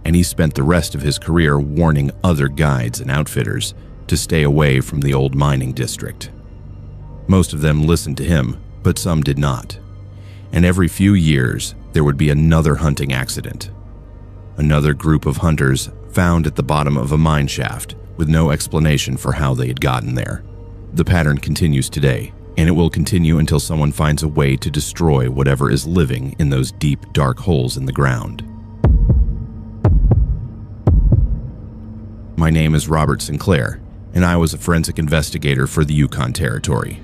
and he spent the rest of his career warning other guides and outfitters to stay away from the old mining district. Most of them listened to him, but some did not. And every few years, there would be another hunting accident. Another group of hunters found at the bottom of a mine shaft with no explanation for how they had gotten there. The pattern continues today, and it will continue until someone finds a way to destroy whatever is living in those deep, dark holes in the ground. My name is Robert Sinclair, and I was a forensic investigator for the Yukon Territory.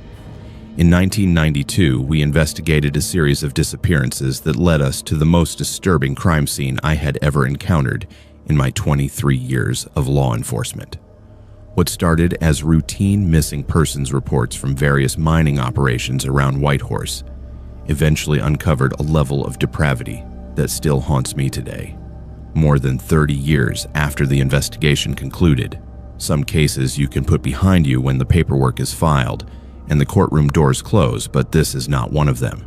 In 1992, we investigated a series of disappearances that led us to the most disturbing crime scene I had ever encountered in my 23 years of law enforcement. What started as routine missing persons reports from various mining operations around Whitehorse eventually uncovered a level of depravity that still haunts me today. More than 30 years after the investigation concluded, some cases you can put behind you when the paperwork is filed and the courtroom doors close, but this is not one of them.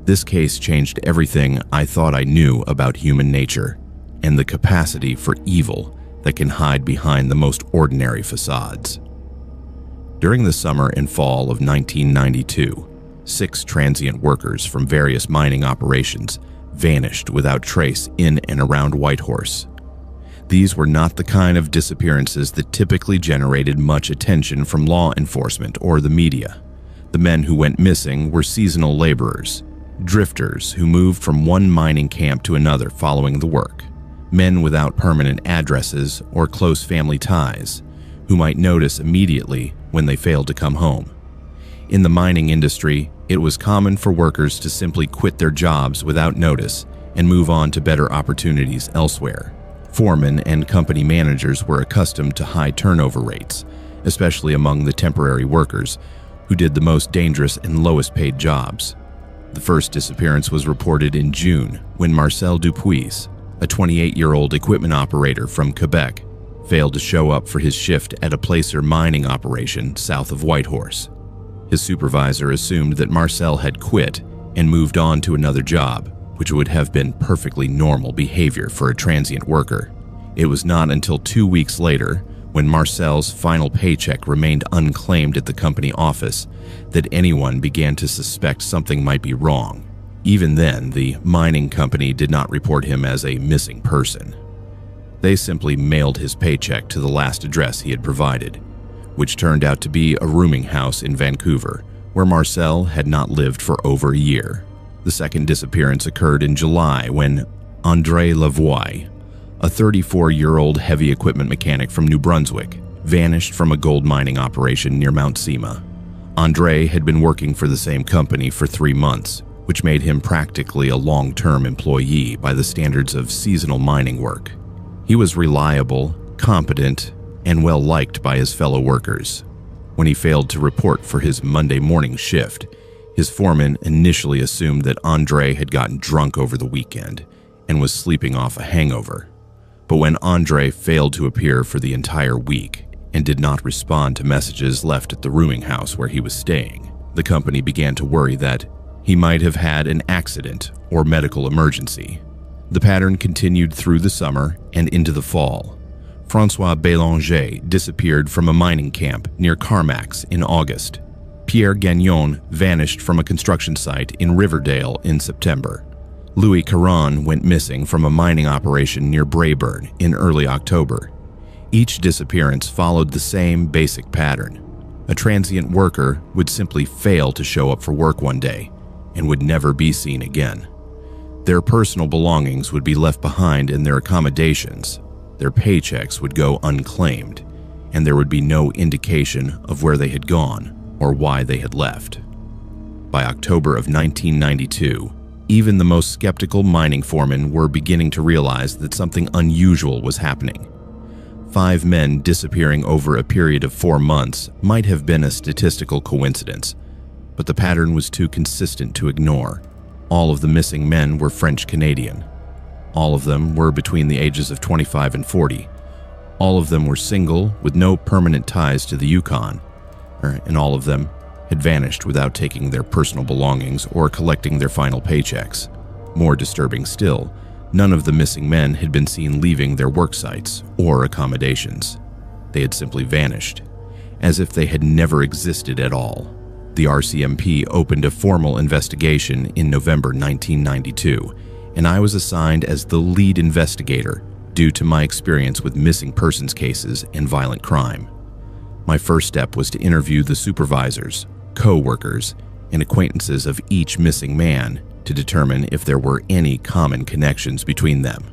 This case changed everything I thought I knew about human nature and the capacity for evil that can hide behind the most ordinary facades. During the summer and fall of 1992, 6 transient workers from various mining operations vanished without trace in and around Whitehorse. These were not the kind of disappearances that typically generated much attention from law enforcement or the media. The men who went missing were seasonal laborers, drifters who moved from one mining camp to another following the work, men without permanent addresses or close family ties, who might notice immediately when they failed to come home. In the mining industry, it was common for workers to simply quit their jobs without notice and move on to better opportunities elsewhere. Foremen and company managers were accustomed to high turnover rates, especially among the temporary workers, who did the most dangerous and lowest paid jobs. The first disappearance was reported in June when Marcel Dupuis, a 28-year-old equipment operator from Quebec, failed to show up for his shift at a placer mining operation south of Whitehorse. His supervisor assumed that Marcel had quit and moved on to another job, which would have been perfectly normal behavior for a transient worker. It was not until 2 weeks later, when Marcel's final paycheck remained unclaimed at the company office, that anyone began to suspect something might be wrong. Even then, the mining company did not report him as a missing person. They simply mailed his paycheck to the last address he had provided, which turned out to be a rooming house in Vancouver, where Marcel had not lived for over a year. The second disappearance occurred in July when André Lavoie, a 34-year-old heavy equipment mechanic from New Brunswick, vanished from a gold mining operation near Mount Sima. André had been working for the same company for 3 months, which made him practically a long-term employee by the standards of seasonal mining work. He was reliable, competent, and well-liked by his fellow workers. When he failed to report for his Monday morning shift, his foreman initially assumed that André had gotten drunk over the weekend and was sleeping off a hangover. But when André failed to appear for the entire week and did not respond to messages left at the rooming house where he was staying, the company began to worry that he might have had an accident or medical emergency. The pattern continued through the summer and into the fall. François Bélanger disappeared from a mining camp near Carmax in August. Pierre Gagnon vanished from a construction site in Riverdale in September. Louis Caron went missing from a mining operation near Braeburn in early October. Each disappearance followed the same basic pattern. A transient worker would simply fail to show up for work one day and would never be seen again. Their personal belongings would be left behind in their accommodations, their paychecks would go unclaimed, and there would be no indication of where they had gone or why they had left. By October of 1992, even the most skeptical mining foremen were beginning to realize that something unusual was happening. 5 men disappearing over a period of 4 months might have been a statistical coincidence, but the pattern was too consistent to ignore. All of the missing men were French-Canadian. All of them were between the ages of 25 and 40. All of them were single with no permanent ties to the Yukon, and all of them had vanished without taking their personal belongings or collecting their final paychecks. More disturbing still, none of the missing men had been seen leaving their work sites or accommodations. They had simply vanished, as if they had never existed at all. The RCMP opened a formal investigation in November 1992, and I was assigned as the lead investigator due to my experience with missing persons cases and violent crime. My first step was to interview the supervisors, co-workers, and acquaintances of each missing man to determine if there were any common connections between them.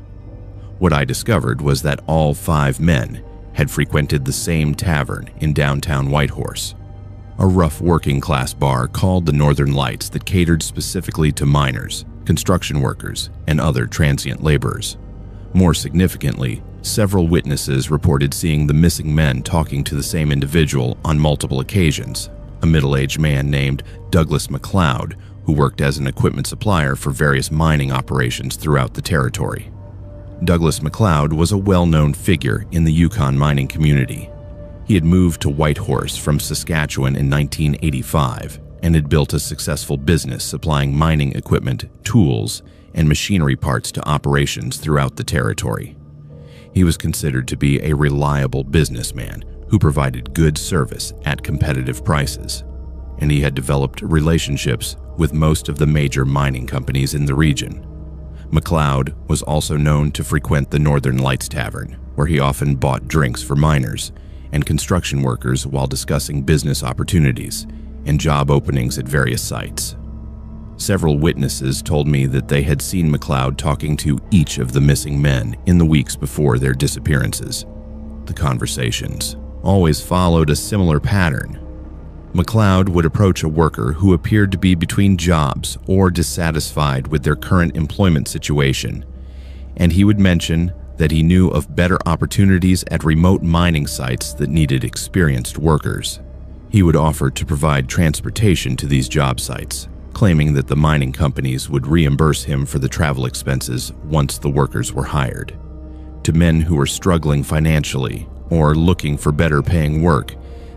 What I discovered was that all 5 men had frequented the same tavern in downtown Whitehorse, a rough working-class bar called the Northern Lights that catered specifically to miners, construction workers, and other transient laborers. More significantly, several witnesses reported seeing the missing men talking to the same individual on multiple occasions, a middle-aged man named Douglas MacLeod, who worked as an equipment supplier for various mining operations throughout the territory. Douglas MacLeod was a well-known figure in the Yukon mining community. He had moved to Whitehorse from Saskatchewan in 1985 and had built a successful business supplying mining equipment, tools, and machinery parts to operations throughout the territory. He was considered to be a reliable businessman who provided good service at competitive prices, and he had developed relationships with most of the major mining companies in the region. MacLeod was also known to frequent the Northern Lights Tavern, where he often bought drinks for miners and construction workers while discussing business opportunities and job openings at various sites. Several witnesses told me that they had seen MacLeod talking to each of the missing men in the weeks before their disappearances. The conversations always followed a similar pattern. MacLeod would approach a worker who appeared to be between jobs or dissatisfied with their current employment situation, and he would mention that he knew of better opportunities at remote mining sites that needed experienced workers. He would offer to provide transportation to these job sites, claiming that the mining companies would reimburse him for the travel expenses once the workers were hired. To men who were struggling financially or looking for better paying work,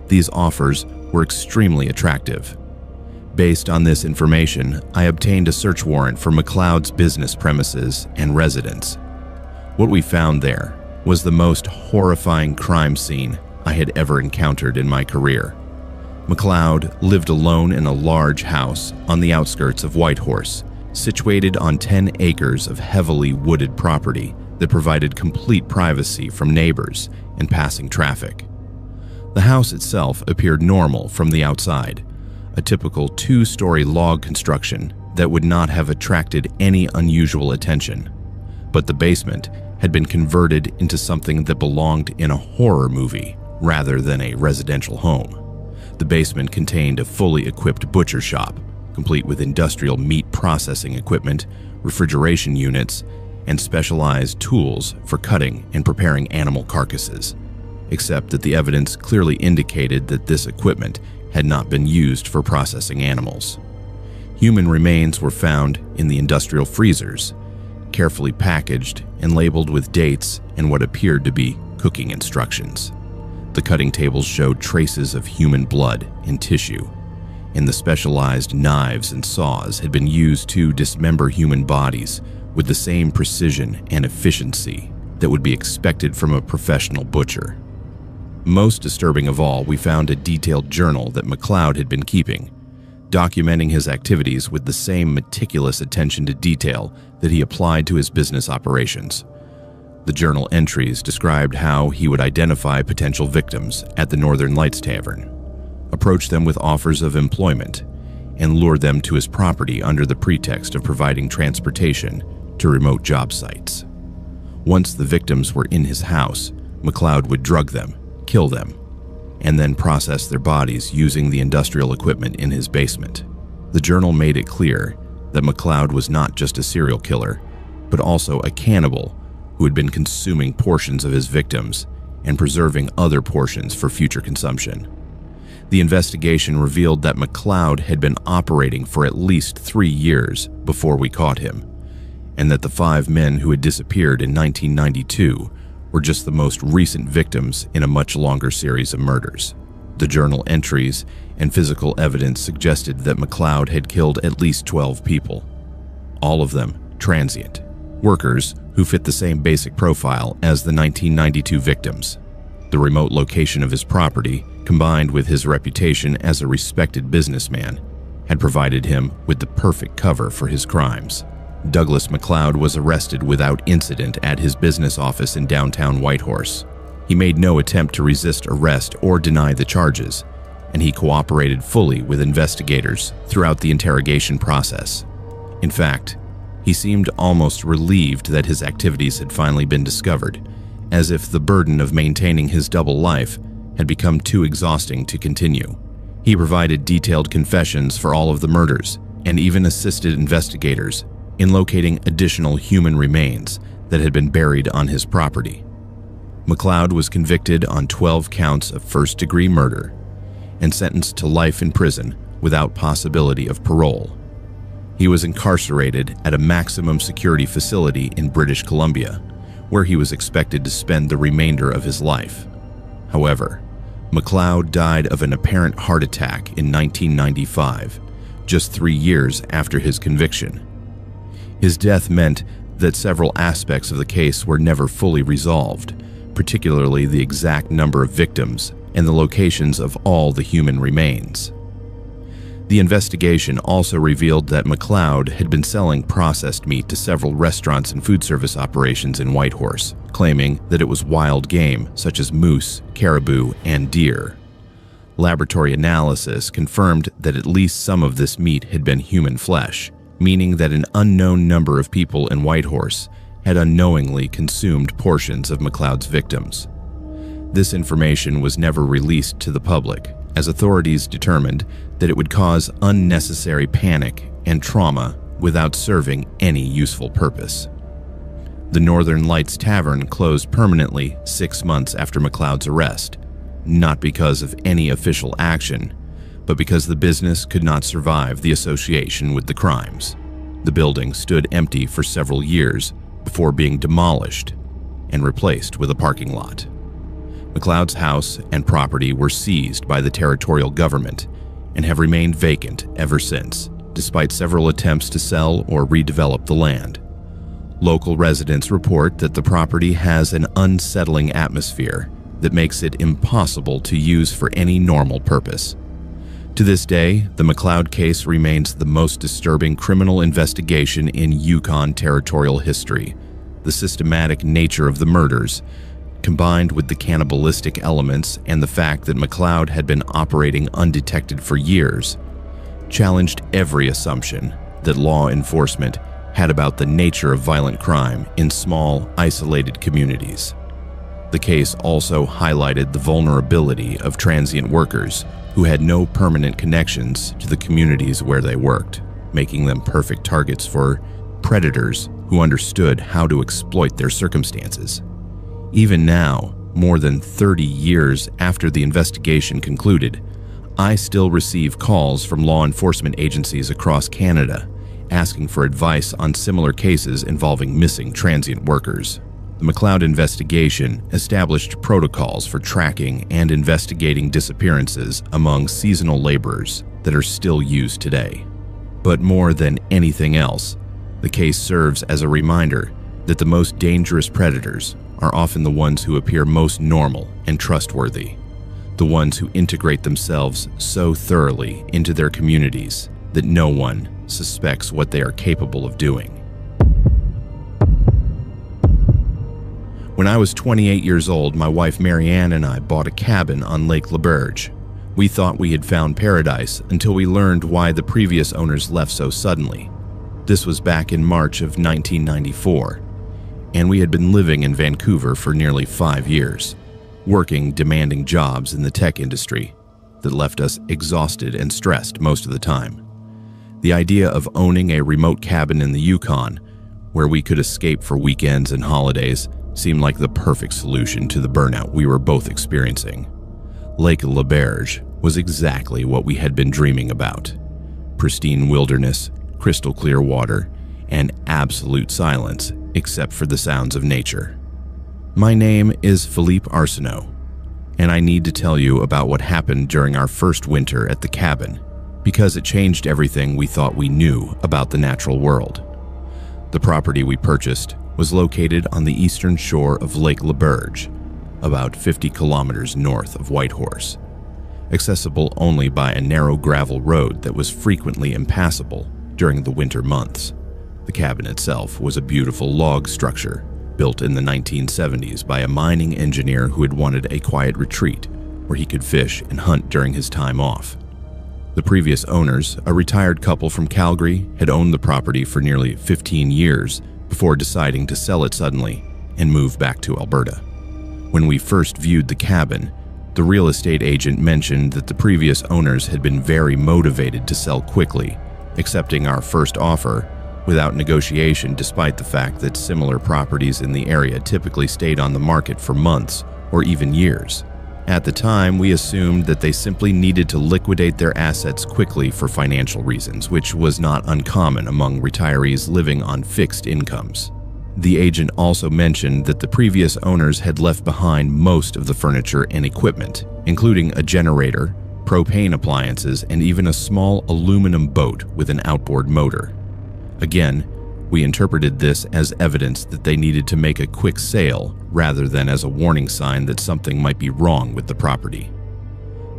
these offers were extremely attractive. Based on this information, I obtained a search warrant for McLeod's business premises and residence. What we found there was the most horrifying crime scene I had ever encountered in my career. McLeod lived alone in a large house on the outskirts of Whitehorse, situated on 10 acres of heavily wooded property that provided complete privacy from neighbors and passing traffic. The house itself appeared normal from the outside, a typical 2-story log construction that would not have attracted any unusual attention. But the basement had been converted into something that belonged in a horror movie rather than a residential home. The basement contained a fully equipped butcher shop, complete with industrial meat processing equipment, refrigeration units, and specialized tools for cutting and preparing animal carcasses, except that the evidence clearly indicated that this equipment had not been used for processing animals. Human remains were found in the industrial freezers, carefully packaged and labeled with dates and what appeared to be cooking instructions. The cutting tables showed traces of human blood and tissue, and the specialized knives and saws had been used to dismember human bodies with the same precision and efficiency that would be expected from a professional butcher. Most disturbing of all, we found a detailed journal that McLeod had been keeping, documenting his activities with the same meticulous attention to detail that he applied to his business operations. The journal entries described how he would identify potential victims at the Northern Lights Tavern, approach them with offers of employment, and lure them to his property under the pretext of providing transportation to remote job sites. Once the victims were in his house, McLeod would drug them, kill them, and then process their bodies using the industrial equipment in his basement. The journal made it clear that McLeod was not just a serial killer, but also a cannibal who had been consuming portions of his victims and preserving other portions for future consumption. The investigation revealed that McLeod had been operating for at least 3 years before we caught him, and that the 5 men who had disappeared in 1992 were just the most recent victims in a much longer series of murders. The journal entries and physical evidence suggested that McLeod had killed at least 12 people, all of them transient, workers who fit the same basic profile as the 1992 victims. The remote location of his property, combined with his reputation as a respected businessman, had provided him with the perfect cover for his crimes. Douglas McLeod was arrested without incident at his business office in downtown Whitehorse. He made no attempt to resist arrest or deny the charges, and he cooperated fully with investigators throughout the interrogation process. In fact, he seemed almost relieved that his activities had finally been discovered, as if the burden of maintaining his double life had become too exhausting to continue. He provided detailed confessions for all of the murders and even assisted investigators in locating additional human remains that had been buried on his property. McLeod was convicted on 12 counts of first-degree murder and sentenced to life in prison without possibility of parole. He was incarcerated at a maximum security facility in British Columbia, where he was expected to spend the remainder of his life. However, McLeod died of an apparent heart attack in 1995, just 3 years after his conviction. His death meant that several aspects of the case were never fully resolved, particularly the exact number of victims and the locations of all the human remains. The investigation also revealed that McLeod had been selling processed meat to several restaurants and food service operations in Whitehorse, claiming that it was wild game such as moose, caribou, and deer. Laboratory analysis confirmed that at least some of this meat had been human flesh, meaning that an unknown number of people in Whitehorse had unknowingly consumed portions of McLeod's victims. This information was never released to the public, as authorities determined that it would cause unnecessary panic and trauma without serving any useful purpose. The Northern Lights Tavern closed permanently 6 months after McLeod's arrest, not because of any official action, but because the business could not survive the association with the crimes. The building stood empty for several years before being demolished and replaced with a parking lot. McLeod's house and property were seized by the territorial government and have remained vacant ever since, despite several attempts to sell or redevelop the land. Local residents report that the property has an unsettling atmosphere that makes it impossible to use for any normal purpose. To this day, the McLeod case remains the most disturbing criminal investigation in Yukon territorial history. The systematic nature of the murders, combined with the cannibalistic elements and the fact that McLeod had been operating undetected for years, challenged every assumption that law enforcement had about the nature of violent crime in small, isolated communities. The case also highlighted the vulnerability of transient workers who had no permanent connections to the communities where they worked, making them perfect targets for predators who understood how to exploit their circumstances. Even now, more than 30 years after the investigation concluded, I still receive calls from law enforcement agencies across Canada asking for advice on similar cases involving missing transient workers. The McLeod investigation established protocols for tracking and investigating disappearances among seasonal laborers that are still used today. But more than anything else, the case serves as a reminder that the most dangerous predators are often the ones who appear most normal and trustworthy, the ones who integrate themselves so thoroughly into their communities that no one suspects what they are capable of doing. When I was 28 years old, my wife Marianne and I bought a cabin on Lake Leurge. We thought we had found paradise until we learned why the previous owners left so suddenly. This was back in March of 1994, and we had been living in Vancouver for nearly 5 years, working demanding jobs in the tech industry that left us exhausted and stressed most of the time. The idea of owning a remote cabin in the Yukon, where we could escape for weekends and holidays, seemed like the perfect solution to the burnout we were both experiencing. Lake Leurge was exactly what we had been dreaming about. Pristine wilderness, crystal clear water, and absolute silence except for the sounds of nature. My name is Philippe Arsenault, and I need to tell you about what happened during our first winter at the cabin, because it changed everything we thought we knew about the natural world. The property we purchased was located on the eastern shore of Lake Leurge, about 50 kilometers north of Whitehorse, accessible only by a narrow gravel road that was frequently impassable during the winter months. The cabin itself was a beautiful log structure built in the 1970s by a mining engineer who had wanted a quiet retreat where he could fish and hunt during his time off. The previous owners, a retired couple from Calgary, had owned the property for nearly 15 years before deciding to sell it suddenly and move back to Alberta. When we first viewed the cabin, the real estate agent mentioned that the previous owners had been very motivated to sell quickly, accepting our first offer without negotiation, despite the fact that similar properties in the area typically stayed on the market for months or even years. At the time, we assumed that they simply needed to liquidate their assets quickly for financial reasons, which was not uncommon among retirees living on fixed incomes. The agent also mentioned that the previous owners had left behind most of the furniture and equipment, including a generator, propane appliances, and even a small aluminum boat with an outboard motor. Again, we interpreted this as evidence that they needed to make a quick sale rather than as a warning sign that something might be wrong with the property.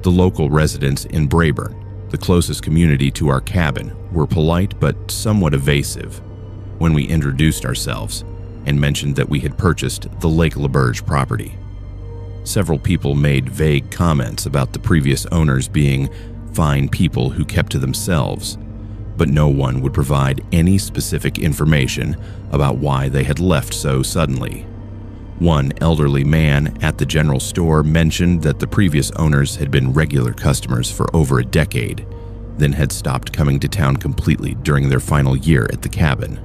The local residents in Braeburn, the closest community to our cabin, were polite but somewhat evasive when we introduced ourselves and mentioned that we had purchased the Lake Leurge property. Several people made vague comments about the previous owners being fine people who kept to themselves, but no one would provide any specific information about why they had left so suddenly. One elderly man at the general store mentioned that the previous owners had been regular customers for over a decade, then had stopped coming to town completely during their final year at the cabin.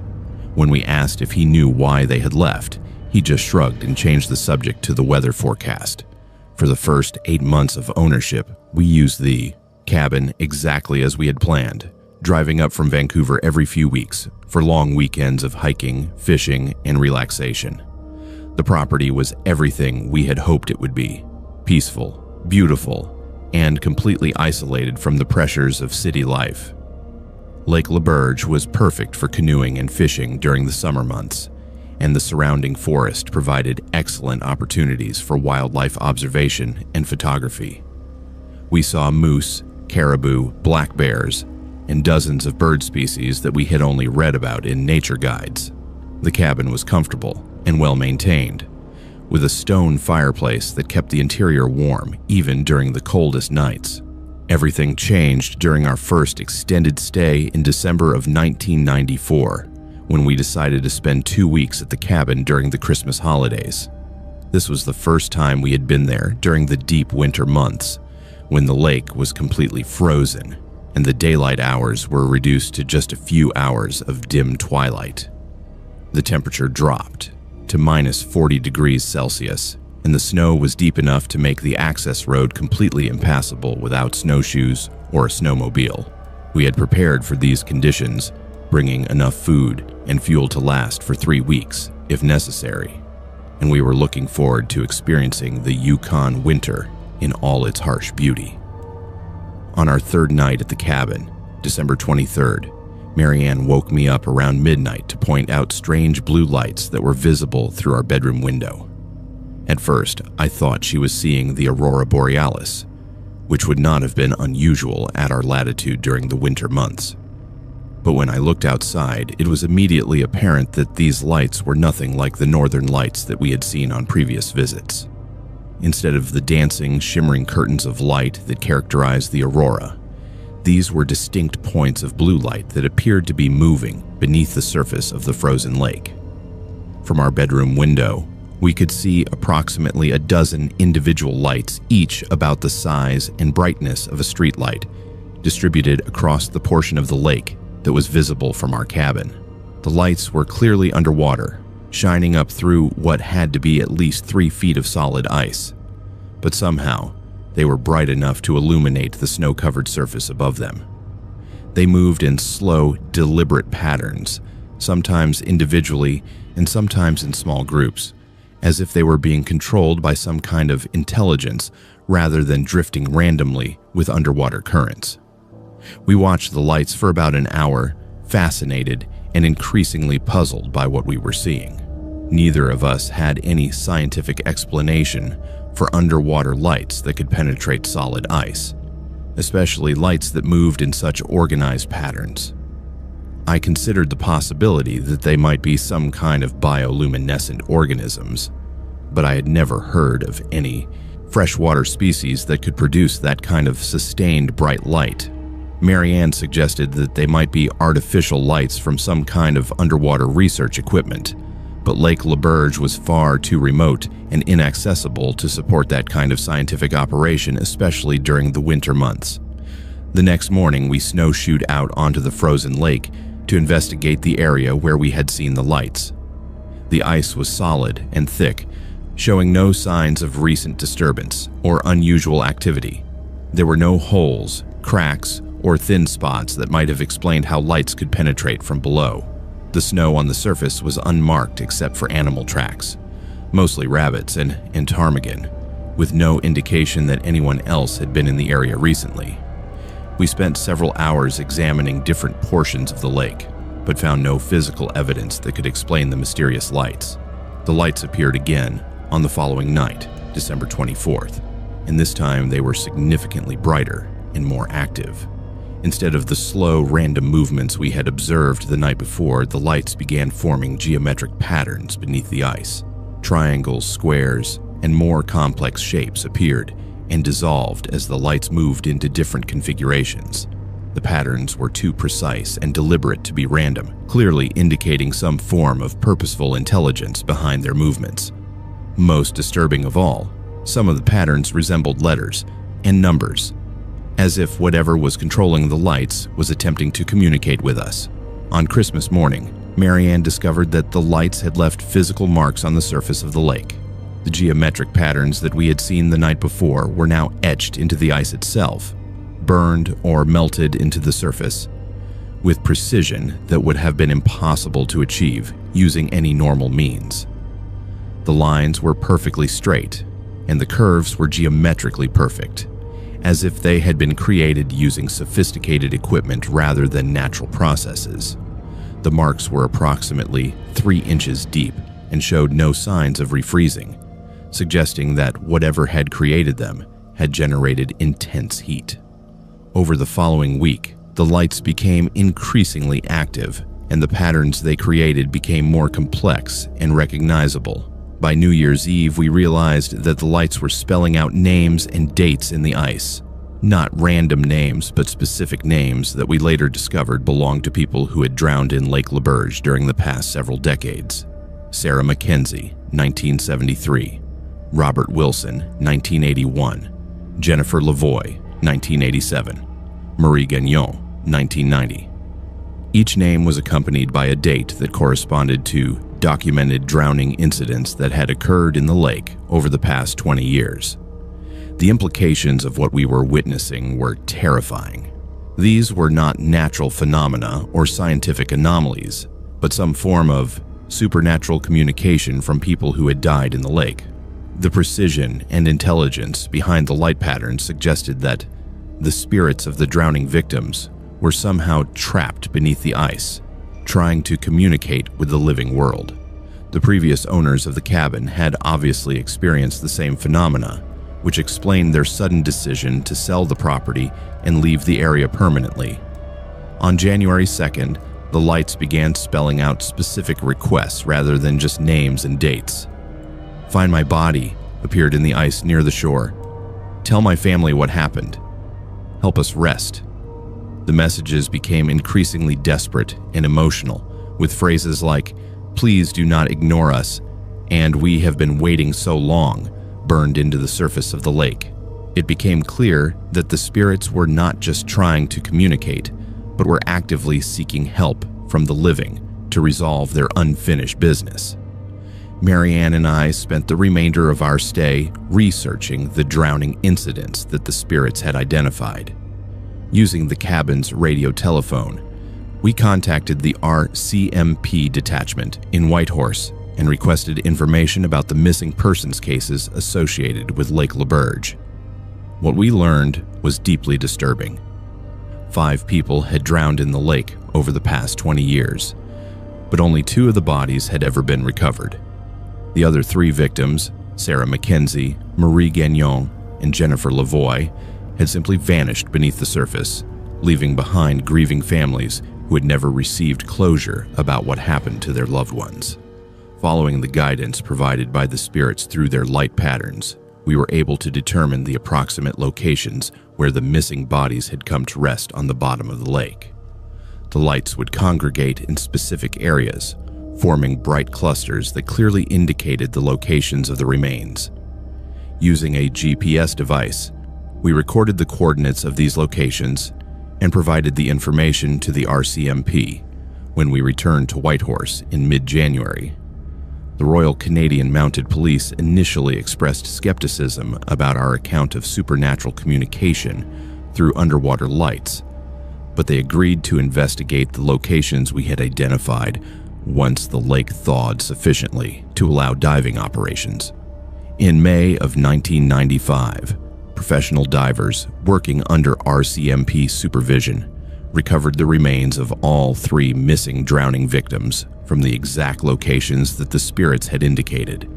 When we asked if he knew why they had left, he just shrugged and changed the subject to the weather forecast. For the first 8 months of ownership, we used the cabin exactly as we had planned, driving up from Vancouver every few weeks for long weekends of hiking, fishing, and relaxation. The property was everything we had hoped it would be: peaceful, beautiful, and completely isolated from the pressures of city life. Lake Leurge was perfect for canoeing and fishing during the summer months, and the surrounding forest provided excellent opportunities for wildlife observation and photography. We saw moose, caribou, black bears, and dozens of bird species that we had only read about in nature guides. The cabin was comfortable and well maintained, with a stone fireplace that kept the interior warm even during the coldest nights. Everything changed during our first extended stay in December of 1994, when we decided to spend 2 weeks at the cabin during the Christmas holidays. This was the first time we had been there during the deep winter months, when the lake was completely frozen and the daylight hours were reduced to just a few hours of dim twilight. The temperature dropped to minus 40 degrees Celsius, and the snow was deep enough to make the access road completely impassable without snowshoes or a snowmobile. We had prepared for these conditions, bringing enough food and fuel to last for 3 weeks, if necessary, and we were looking forward to experiencing the Yukon winter in all its harsh beauty. On our third night at the cabin, December 23rd, Marianne woke me up around midnight to point out strange blue lights that were visible through our bedroom window. At first, I thought she was seeing the aurora borealis, which would not have been unusual at our latitude during the winter months. But when I looked outside, it was immediately apparent that these lights were nothing like the northern lights that we had seen on previous visits. Instead of the dancing, shimmering curtains of light that characterized the aurora, these were distinct points of blue light that appeared to be moving beneath the surface of the frozen lake. From our bedroom window, we could see approximately a dozen individual lights, each about the size and brightness of a streetlight, distributed across the portion of the lake that was visible from our cabin. The lights were clearly underwater, shining up through what had to be at least 3 feet of solid ice, but somehow they were bright enough to illuminate the snow-covered surface above them. They moved in slow, deliberate patterns, sometimes individually and sometimes in small groups, as if they were being controlled by some kind of intelligence rather than drifting randomly with underwater currents. We watched the lights for about an hour, fascinated and increasingly puzzled by what we were seeing. Neither of us had any scientific explanation for underwater lights that could penetrate solid ice, especially lights that moved in such organized patterns. I considered the possibility that they might be some kind of bioluminescent organisms, but I had never heard of any freshwater species that could produce that kind of sustained bright light. Marianne suggested that they might be artificial lights from some kind of underwater research equipment, but Lake Leurge was far too remote and inaccessible to support that kind of scientific operation, especially during the winter months. The next morning, we snowshoed out onto the frozen lake to investigate the area where we had seen the lights. The ice was solid and thick, showing no signs of recent disturbance or unusual activity. There were no holes, cracks, or thin spots that might have explained how lights could penetrate from below. The snow on the surface was unmarked except for animal tracks, mostly rabbits and ptarmigan, with no indication that anyone else had been in the area recently. We spent several hours examining different portions of the lake, but found no physical evidence that could explain the mysterious lights. The lights appeared again on the following night, December 24th, and this time they were significantly brighter and more active. Instead of the slow, random movements we had observed the night before, the lights began forming geometric patterns beneath the ice. Triangles, squares, and more complex shapes appeared and dissolved as the lights moved into different configurations. The patterns were too precise and deliberate to be random, clearly indicating some form of purposeful intelligence behind their movements. Most disturbing of all, some of the patterns resembled letters and numbers, as if whatever was controlling the lights was attempting to communicate with us. On Christmas morning, Marianne discovered that the lights had left physical marks on the surface of the lake. The geometric patterns that we had seen the night before were now etched into the ice itself, burned or melted into the surface, with precision that would have been impossible to achieve using any normal means. The lines were perfectly straight, and the curves were geometrically perfect, as if they had been created using sophisticated equipment rather than natural processes. The marks were approximately 3 inches deep and showed no signs of refreezing, suggesting that whatever had created them had generated intense heat. Over the following week, the lights became increasingly active, and the patterns they created became more complex and recognizable. By New Year's Eve, we realized that the lights were spelling out names and dates in the ice. Not random names, but specific names that we later discovered belonged to people who had drowned in Lake Leurge during the past several decades. Sarah Mackenzie, 1973. Robert Wilson, 1981. Jennifer Lavoie, 1987. Marie Gagnon, 1990. Each name was accompanied by a date that corresponded to documented drowning incidents that had occurred in the lake over the past 20 years. The implications of what we were witnessing were terrifying. These were not natural phenomena or scientific anomalies, but some form of supernatural communication from people who had died in the lake. The precision and intelligence behind the light patterns suggested that the spirits of the drowning victims were somehow trapped beneath the ice, trying to communicate with the living world. The previous owners of the cabin had obviously experienced the same phenomena, which explained their sudden decision to sell the property and leave the area permanently. On January 2nd, the lights began spelling out specific requests rather than just names and dates. "Find my body," appeared in the ice near the shore. "Tell my family what happened. Help us rest." The messages became increasingly desperate and emotional, with phrases like, "Please do not ignore us," and "We have been waiting so long," burned into the surface of the lake. It became clear that the spirits were not just trying to communicate, but were actively seeking help from the living to resolve their unfinished business. Marianne and I spent the remainder of our stay researching the drowning incidents that the spirits had identified. Using the cabin's radio telephone, we contacted the RCMP detachment in Whitehorse and requested information about the missing persons cases associated with Lake Leurge. What we learned was deeply disturbing. 5 people had drowned in the lake over the past 20 years, but only 2 of the bodies had ever been recovered. The other 3 victims, Sarah Mackenzie, Marie Gagnon, and Jennifer Lavoie, had simply vanished beneath the surface, leaving behind grieving families who had never received closure about what happened to their loved ones. Following the guidance provided by the spirits through their light patterns, we were able to determine the approximate locations where the missing bodies had come to rest on the bottom of the lake. The lights would congregate in specific areas, forming bright clusters that clearly indicated the locations of the remains. Using a GPS device, we recorded the coordinates of these locations and provided the information to the RCMP when we returned to Whitehorse in mid-January. The Royal Canadian Mounted Police initially expressed skepticism about our account of supernatural communication through underwater lights, but they agreed to investigate the locations we had identified once the lake thawed sufficiently to allow diving operations. In May of 1995, professional divers working under RCMP supervision recovered the remains of all 3 missing drowning victims from the exact locations that the spirits had indicated.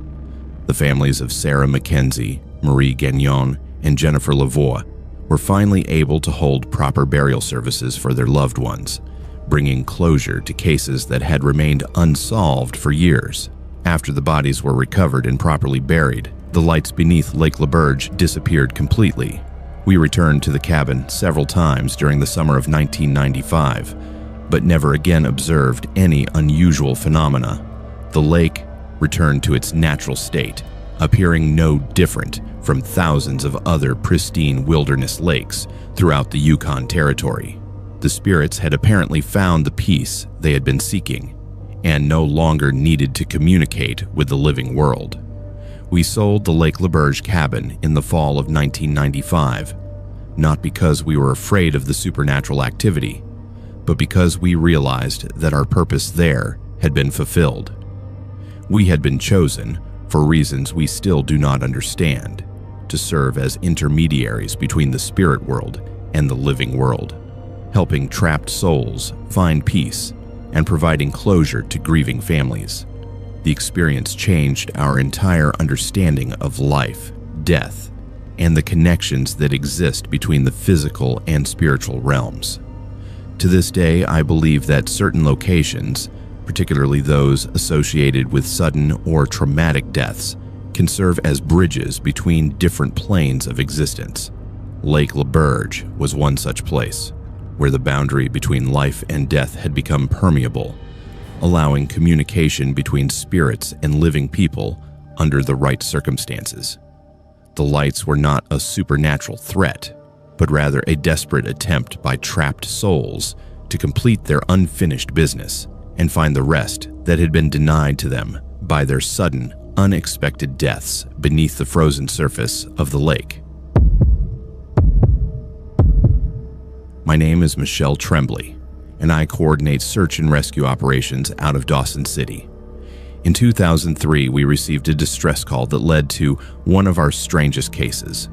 The families of Sarah Mackenzie, Marie Gagnon, and Jennifer Lavoie were finally able to hold proper burial services for their loved ones, bringing closure to cases that had remained unsolved for years. After the bodies were recovered and properly buried, the lights beneath Lake Leurge disappeared completely. We returned to the cabin several times during the summer of 1995, but never again observed any unusual phenomena. The lake returned to its natural state, appearing no different from thousands of other pristine wilderness lakes throughout the Yukon Territory. The spirits had apparently found the peace they had been seeking, and no longer needed to communicate with the living world. We sold the Lake Leurge cabin in the fall of 1995, not because we were afraid of the supernatural activity, but because we realized that our purpose there had been fulfilled. We had been chosen, for reasons we still do not understand, to serve as intermediaries between the spirit world and the living world, helping trapped souls find peace and providing closure to grieving families. The experience changed our entire understanding of life, death, and the connections that exist between the physical and spiritual realms. To this day, I believe that certain locations, particularly those associated with sudden or traumatic deaths, can serve as bridges between different planes of existence. Lake Leurge was one such place, where the boundary between life and death had become permeable, allowing communication between spirits and living people under the right circumstances. The lights were not a supernatural threat, but rather a desperate attempt by trapped souls to complete their unfinished business and find the rest that had been denied to them by their sudden, unexpected deaths beneath the frozen surface of the lake. My name is Michelle Tremblay, and I coordinate search and rescue operations out of Dawson City. In 2003, we received a distress call that led to one of our strangest cases.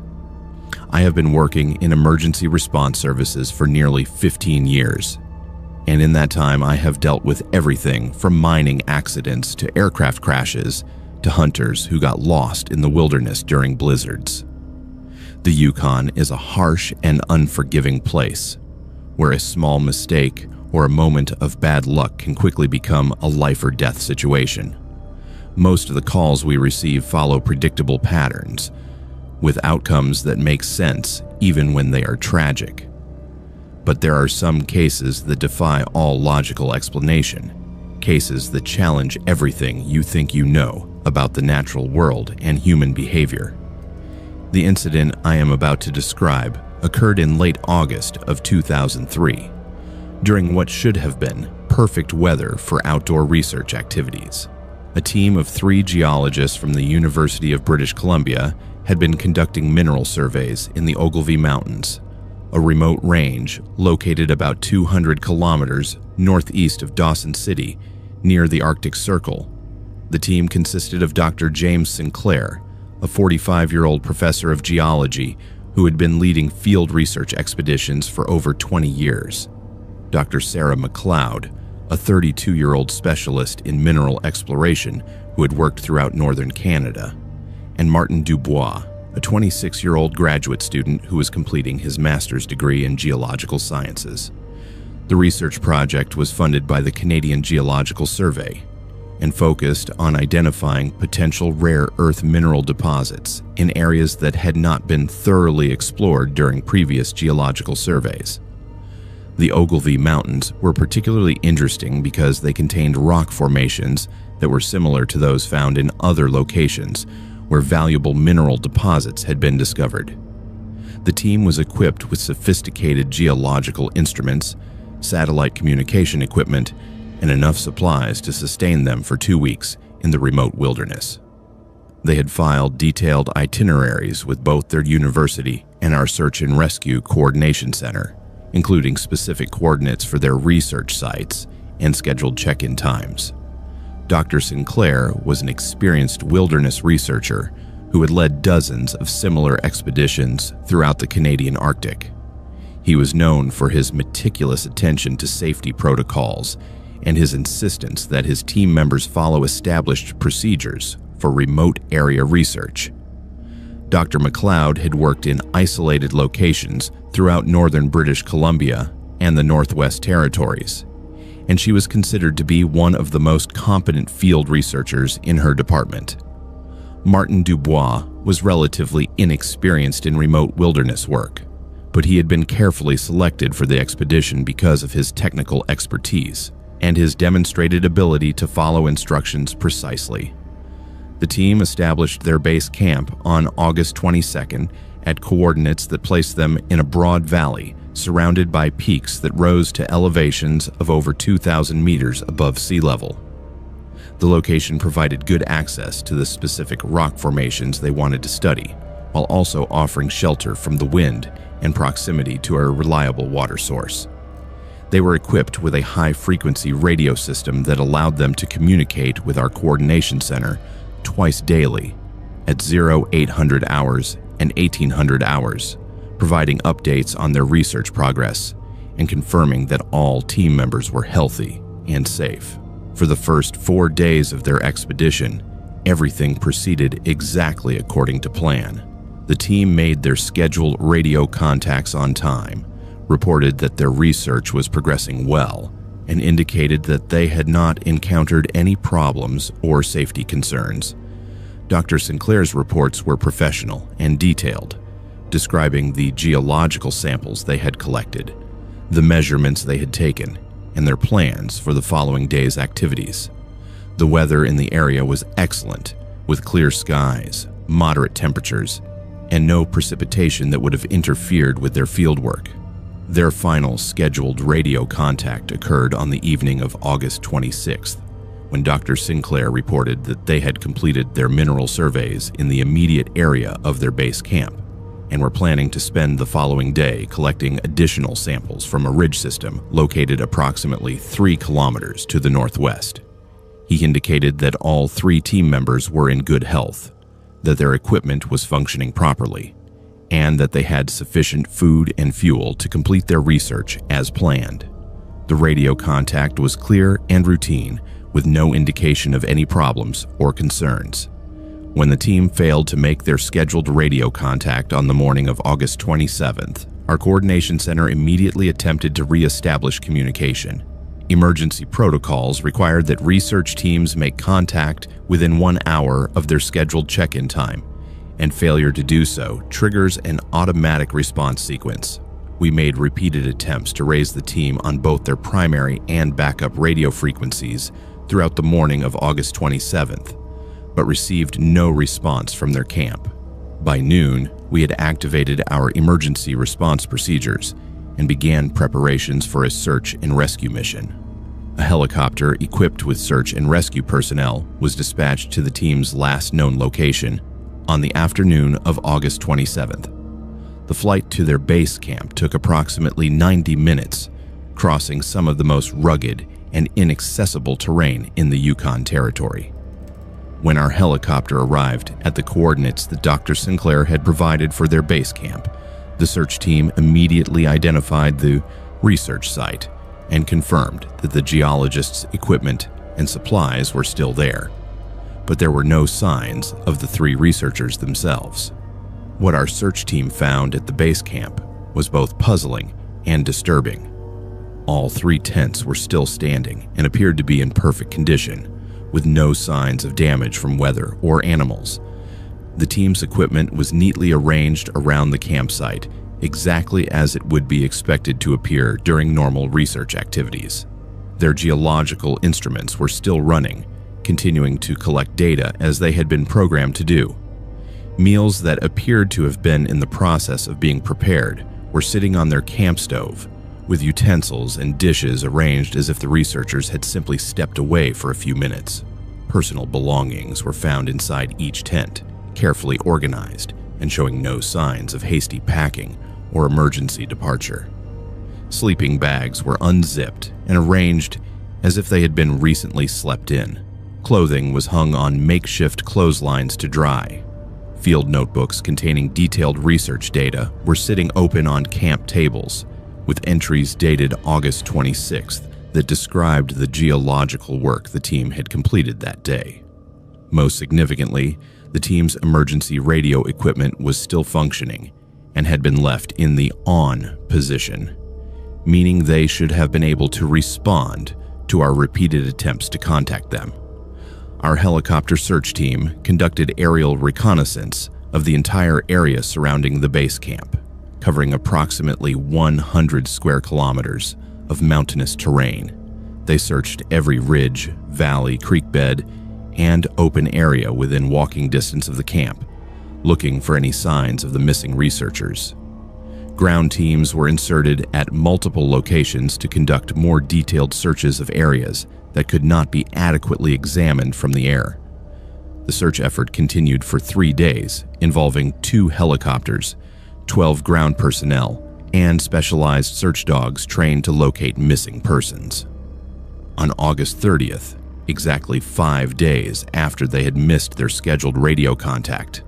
I have been working in emergency response services for nearly 15 years, and in that time I have dealt with everything from mining accidents to aircraft crashes to hunters who got lost in the wilderness during blizzards. The Yukon is a harsh and unforgiving place, where a small mistake or a moment of bad luck can quickly become a life or death situation. Most of the calls we receive follow predictable patterns, with outcomes that make sense even when they are tragic. But there are some cases that defy all logical explanation, cases that challenge everything you think you know about the natural world and human behavior. The incident I am about to describe occurred in late August of 2003, during what should have been perfect weather for outdoor research activities. A team of 3 geologists from the University of British Columbia had been conducting mineral surveys in the Ogilvie Mountains, a remote range located about 200 kilometers northeast of Dawson City, near the Arctic Circle. The team consisted of Dr. James Sinclair, a 45-year-old professor of geology who had been leading field research expeditions for over 20 years, Dr. Sarah McLeod, a 32-year-old specialist in mineral exploration who had worked throughout northern Canada, and Martin Dubois, a 26-year-old graduate student who was completing his master's degree in geological sciences. The research project was funded by the Canadian Geological Survey and focused on identifying potential rare earth mineral deposits in areas that had not been thoroughly explored during previous geological surveys. The Ogilvie Mountains were particularly interesting because they contained rock formations that were similar to those found in other locations where valuable mineral deposits had been discovered. The team was equipped with sophisticated geological instruments, satellite communication equipment, and enough supplies to sustain them for 2 weeks in the remote wilderness. They had filed detailed itineraries with both their university and our search and rescue coordination center, including specific coordinates for their research sites and scheduled check-in times. Dr. Sinclair was an experienced wilderness researcher who had led dozens of similar expeditions throughout the Canadian Arctic. He was known for his meticulous attention to safety protocols and his insistence that his team members follow established procedures for remote area research. Dr. McLeod had worked in isolated locations throughout northern British Columbia and the Northwest Territories, and she was considered to be one of the most competent field researchers in her department. Martin Dubois was relatively inexperienced in remote wilderness work, but he had been carefully selected for the expedition because of his technical expertise and his demonstrated ability to follow instructions precisely. The team established their base camp on August 22nd at coordinates that placed them in a broad valley surrounded by peaks that rose to elevations of over 2,000 meters above sea level. The location provided good access to the specific rock formations they wanted to study, while also offering shelter from the wind and proximity to a reliable water source. They were equipped with a high-frequency radio system that allowed them to communicate with our coordination center twice daily at 0800 hours and 1800 hours, providing updates on their research progress and confirming that all team members were healthy and safe. For the first 4 days of their expedition, everything proceeded exactly according to plan. The team made their scheduled radio contacts on time, reported that their research was progressing well, and indicated that they had not encountered any problems or safety concerns. Dr. Sinclair's reports were professional and detailed, describing the geological samples they had collected, the measurements they had taken, and their plans for the following day's activities. The weather in the area was excellent, with clear skies, moderate temperatures, and no precipitation that would have interfered with their fieldwork. Their final scheduled radio contact occurred on the evening of August 26th, when Dr. Sinclair reported that they had completed their mineral surveys in the immediate area of their base camp and were planning to spend the following day collecting additional samples from a ridge system located approximately 3 kilometers to the northwest. He indicated that all 3 team members were in good health, that their equipment was functioning properly, and that they had sufficient food and fuel to complete their research as planned. The radio contact was clear and routine, with no indication of any problems or concerns. When the team failed to make their scheduled radio contact on the morning of August 27th, our coordination center immediately attempted to re-establish communication. Emergency protocols required that research teams make contact within 1 hour of their scheduled check-in time, and failure to do so triggers an automatic response sequence. We made repeated attempts to raise the team on both their primary and backup radio frequencies throughout the morning of August 27th, but received no response from their camp. By noon, we had activated our emergency response procedures and began preparations for a search and rescue mission. A helicopter equipped with search and rescue personnel was dispatched to the team's last known location on the afternoon of August 27th. The flight to their base camp took approximately 90 minutes, crossing some of the most rugged and inaccessible terrain in the Yukon Territory. When our helicopter arrived at the coordinates that Dr. Sinclair had provided for their base camp, the search team immediately identified the research site and confirmed that the geologists' equipment and supplies were still there, but there were no signs of the 3 researchers themselves. What our search team found at the base camp was both puzzling and disturbing. All 3 tents were still standing and appeared to be in perfect condition, with no signs of damage from weather or animals. The team's equipment was neatly arranged around the campsite, exactly as it would be expected to appear during normal research activities. Their geological instruments were still running, continuing to collect data as they had been programmed to do. Meals that appeared to have been in the process of being prepared were sitting on their camp stove, with utensils and dishes arranged as if the researchers had simply stepped away for a few minutes. Personal belongings were found inside each tent, carefully organized and showing no signs of hasty packing or emergency departure. Sleeping bags were unzipped and arranged as if they had been recently slept in. Clothing was hung on makeshift clotheslines to dry. Field notebooks containing detailed research data were sitting open on camp tables, with entries dated August 26th that described the geological work the team had completed that day. Most significantly, the team's emergency radio equipment was still functioning and had been left in the on position, meaning they should have been able to respond to our repeated attempts to contact them. Our helicopter search team conducted aerial reconnaissance of the entire area surrounding the base camp, covering approximately 100 square kilometers of mountainous terrain. They searched every ridge, valley, creek bed, and open area within walking distance of the camp, looking for any signs of the missing researchers. Ground teams were inserted at multiple locations to conduct more detailed searches of areas that could not be adequately examined from the air. The search effort continued for 3 days, involving 2 helicopters, 12 ground personnel, and specialized search dogs trained to locate missing persons. On August 30th, exactly 5 days after they had missed their scheduled radio contact,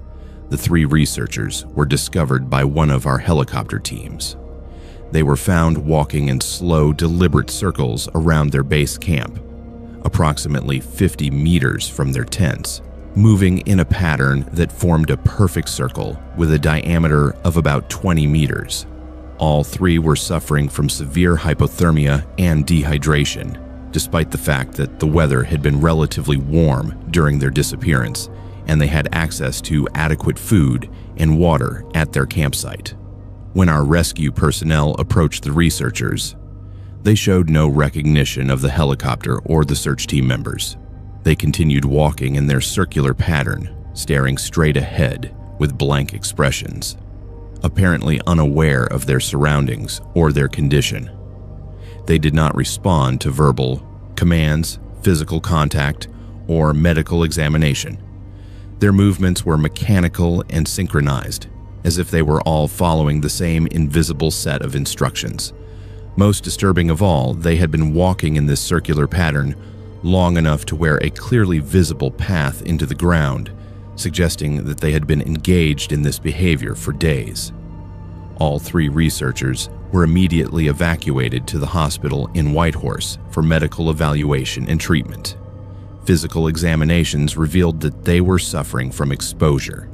the 3 researchers were discovered by one of our helicopter teams. They were found walking in slow, deliberate circles around their base camp, approximately 50 meters from their tents, moving in a pattern that formed a perfect circle with a diameter of about 20 meters. All 3 were suffering from severe hypothermia and dehydration, despite the fact that the weather had been relatively warm during their disappearance and they had access to adequate food and water at their campsite. When our rescue personnel approached the researchers, they showed no recognition of the helicopter or the search team members. They continued walking in their circular pattern, staring straight ahead with blank expressions, apparently unaware of their surroundings or their condition. They did not respond to verbal commands, physical contact, or medical examination. Their movements were mechanical and synchronized, as if they were all following the same invisible set of instructions. Most disturbing of all, they had been walking in this circular pattern long enough to where a clearly visible path into the ground, suggesting that they had been engaged in this behavior for days. All 3 researchers were immediately evacuated to the hospital in Whitehorse for medical evaluation and treatment. Physical examinations revealed that they were suffering from exposure,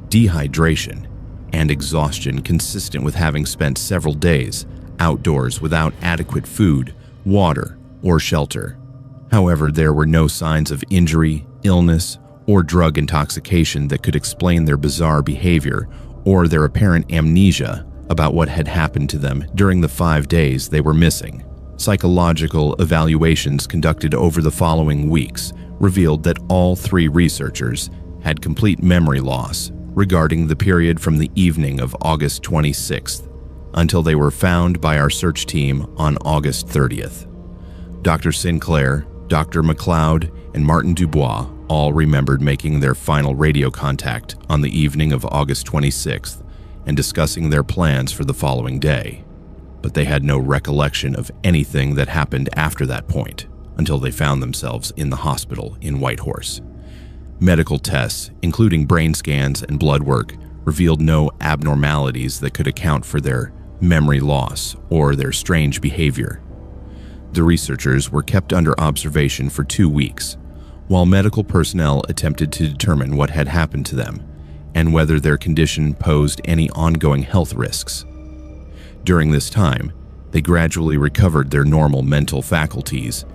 dehydration, and exhaustion consistent with having spent several days outdoors without adequate food, water, or shelter. However, there were no signs of injury, illness, or drug intoxication that could explain their bizarre behavior or their apparent amnesia about what had happened to them during the 5 days they were missing. Psychological evaluations conducted over the following weeks revealed that all 3 researchers had complete memory loss regarding the period from the evening of August 26th until they were found by our search team on August 30th. Dr. Sinclair, Dr. McLeod, and Martin Dubois all remembered making their final radio contact on the evening of August 26th and discussing their plans for the following day, but they had no recollection of anything that happened after that point until they found themselves in the hospital in Whitehorse. Medical tests, including brain scans and blood work, revealed no abnormalities that could account for their memory loss or their strange behavior. The researchers were kept under observation for 2 weeks, while medical personnel attempted to determine what had happened to them and whether their condition posed any ongoing health risks. During this time, they gradually recovered their normal mental faculties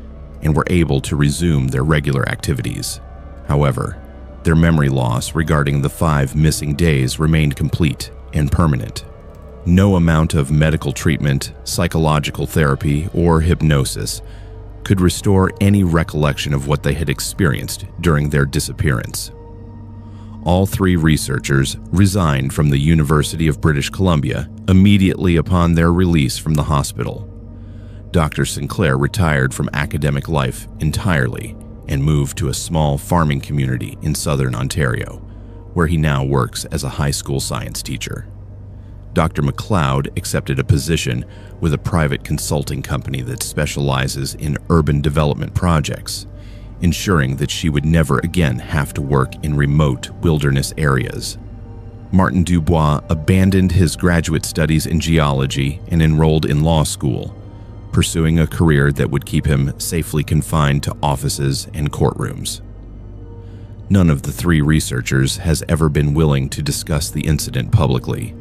and were able to resume their regular activities. However, their memory loss regarding the 5 missing days remained complete and permanent. No amount of medical treatment, psychological therapy, or hypnosis could restore any recollection of what they had experienced during their disappearance. All 3 researchers resigned from the University of British Columbia immediately upon their release from the hospital. Dr. Sinclair retired from academic life entirely and moved to a small farming community in southern Ontario, where he now works as a high school science teacher. Dr. McLeod accepted a position with a private consulting company that specializes in urban development projects, ensuring that she would never again have to work in remote wilderness areas. Martin Dubois abandoned his graduate studies in geology and enrolled in law school, pursuing a career that would keep him safely confined to offices and courtrooms. None of the 3 researchers has ever been willing to discuss the incident publicly,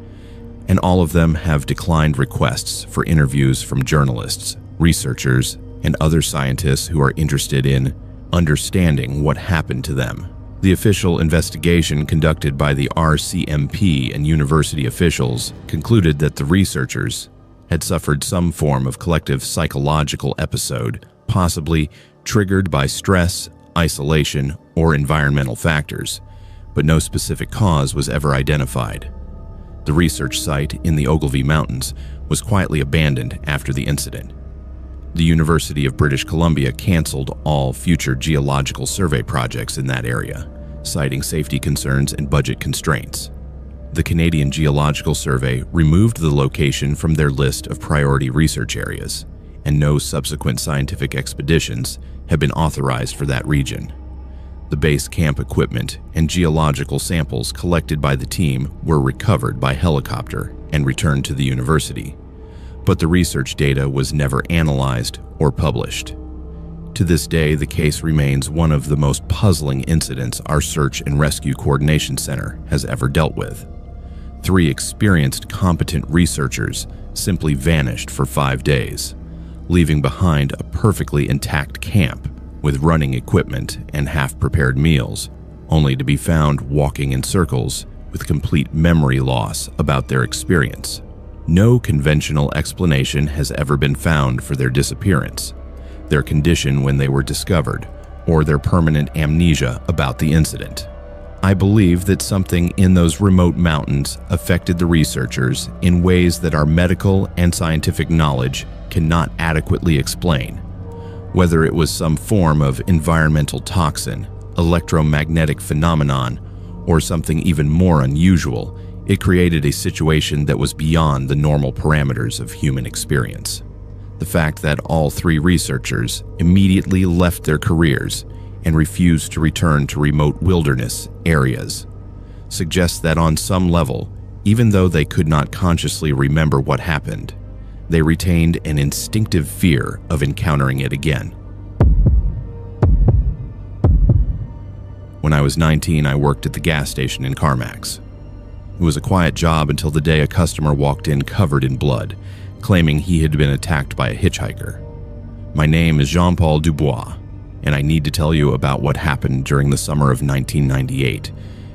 and all of them have declined requests for interviews from journalists, researchers, and other scientists who are interested in understanding what happened to them. The official investigation conducted by the RCMP and university officials concluded that the researchers had suffered some form of collective psychological episode, possibly triggered by stress, isolation, or environmental factors, but no specific cause was ever identified. The research site in the Ogilvy Mountains was quietly abandoned after the incident. The University of British Columbia canceled all future geological survey projects in that area, citing safety concerns and budget constraints. The Canadian Geological Survey removed the location from their list of priority research areas, and no subsequent scientific expeditions have been authorized for that region. The base camp equipment and geological samples collected by the team were recovered by helicopter and returned to the university, but the research data was never analyzed or published. To this day, the case remains one of the most puzzling incidents our Search and Rescue Coordination Center has ever dealt with. 3 experienced, competent researchers simply vanished for 5 days, leaving behind a perfectly intact camp with running equipment and half-prepared meals, only to be found walking in circles with complete memory loss about their experience. No conventional explanation has ever been found for their disappearance, their condition when they were discovered, or their permanent amnesia about the incident. I believe that something in those remote mountains affected the researchers in ways that our medical and scientific knowledge cannot adequately explain. Whether it was some form of environmental toxin, electromagnetic phenomenon, or something even more unusual, it created a situation that was beyond the normal parameters of human experience. The fact that all 3 researchers immediately left their careers and refused to return to remote wilderness areas suggests that on some level, even though they could not consciously remember what happened, they retained an instinctive fear of encountering it again. When I was 19, I worked at the gas station in Carmax. It was a quiet job until the day a customer walked in covered in blood, claiming he had been attacked by a hitchhiker. My name is Jean-Paul Dubois, and I need to tell you about what happened during the summer of 1998,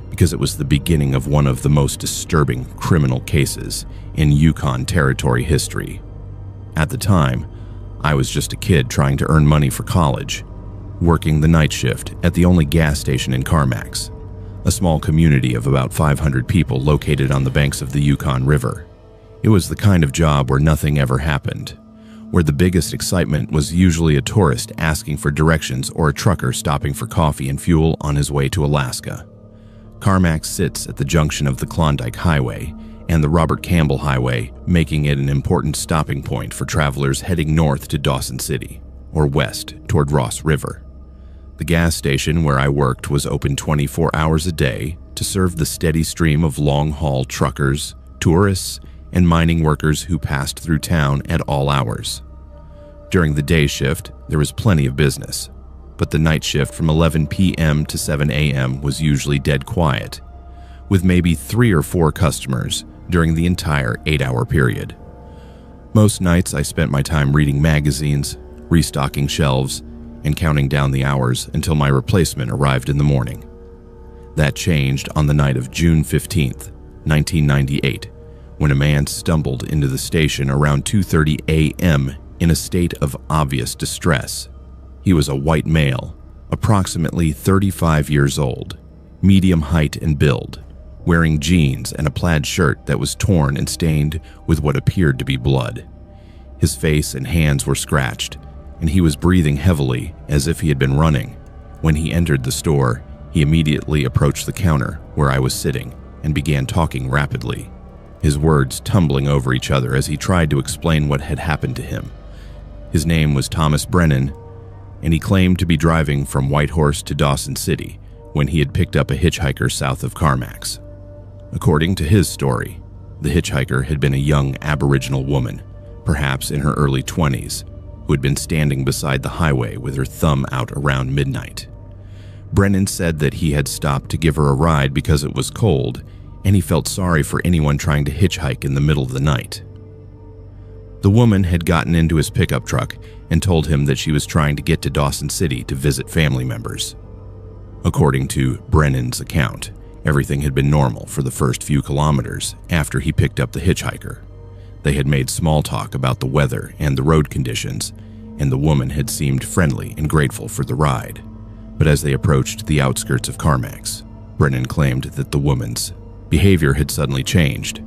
because it was the beginning of one of the most disturbing criminal cases in Yukon Territory history. At the time, I was just a kid trying to earn money for college, working the night shift at the only gas station in Carmax, a small community of about 500 people located on the banks of the Yukon River. It was the kind of job where nothing ever happened, where the biggest excitement was usually a tourist asking for directions or a trucker stopping for coffee and fuel on his way to Alaska. Carmax sits at the junction of the Klondike Highway and the Robert Campbell Highway, making it an important stopping point for travelers heading north to Dawson City or west toward Ross River. The gas station where I worked was open 24 hours a day to serve the steady stream of long-haul truckers, tourists, and mining workers who passed through town at all hours. During the day shift, there was plenty of business, but the night shift from 11 p.m. to 7 a.m. was usually dead quiet, with maybe 3 or 4 customers during the entire 8-hour period. Most nights I spent my time reading magazines, restocking shelves, and counting down the hours until my replacement arrived in the morning. That changed on the night of June 15th, 1998, when a man stumbled into the station around 2:30 a.m. in a state of obvious distress. He was a white male, approximately 35 years old, medium height and build, wearing jeans and a plaid shirt that was torn and stained with what appeared to be blood. His face and hands were scratched, and he was breathing heavily as if he had been running. When he entered the store, he immediately approached the counter where I was sitting and began talking rapidly, his words tumbling over each other as he tried to explain what had happened to him. His name was Thomas Brennan, and he claimed to be driving from Whitehorse to Dawson City when he had picked up a hitchhiker south of Carmax. According to his story, the hitchhiker had been a young Aboriginal woman, perhaps in her early 20s, who had been standing beside the highway with her thumb out around midnight. Brennan said that he had stopped to give her a ride because it was cold, and he felt sorry for anyone trying to hitchhike in the middle of the night. The woman had gotten into his pickup truck and told him that she was trying to get to Dawson City to visit family members. According to Brennan's account, everything had been normal for the first few kilometers after he picked up the hitchhiker. They had made small talk about the weather and the road conditions, and the woman had seemed friendly and grateful for the ride. But as they approached the outskirts of Carmax, Brennan claimed that the woman's behavior had suddenly changed.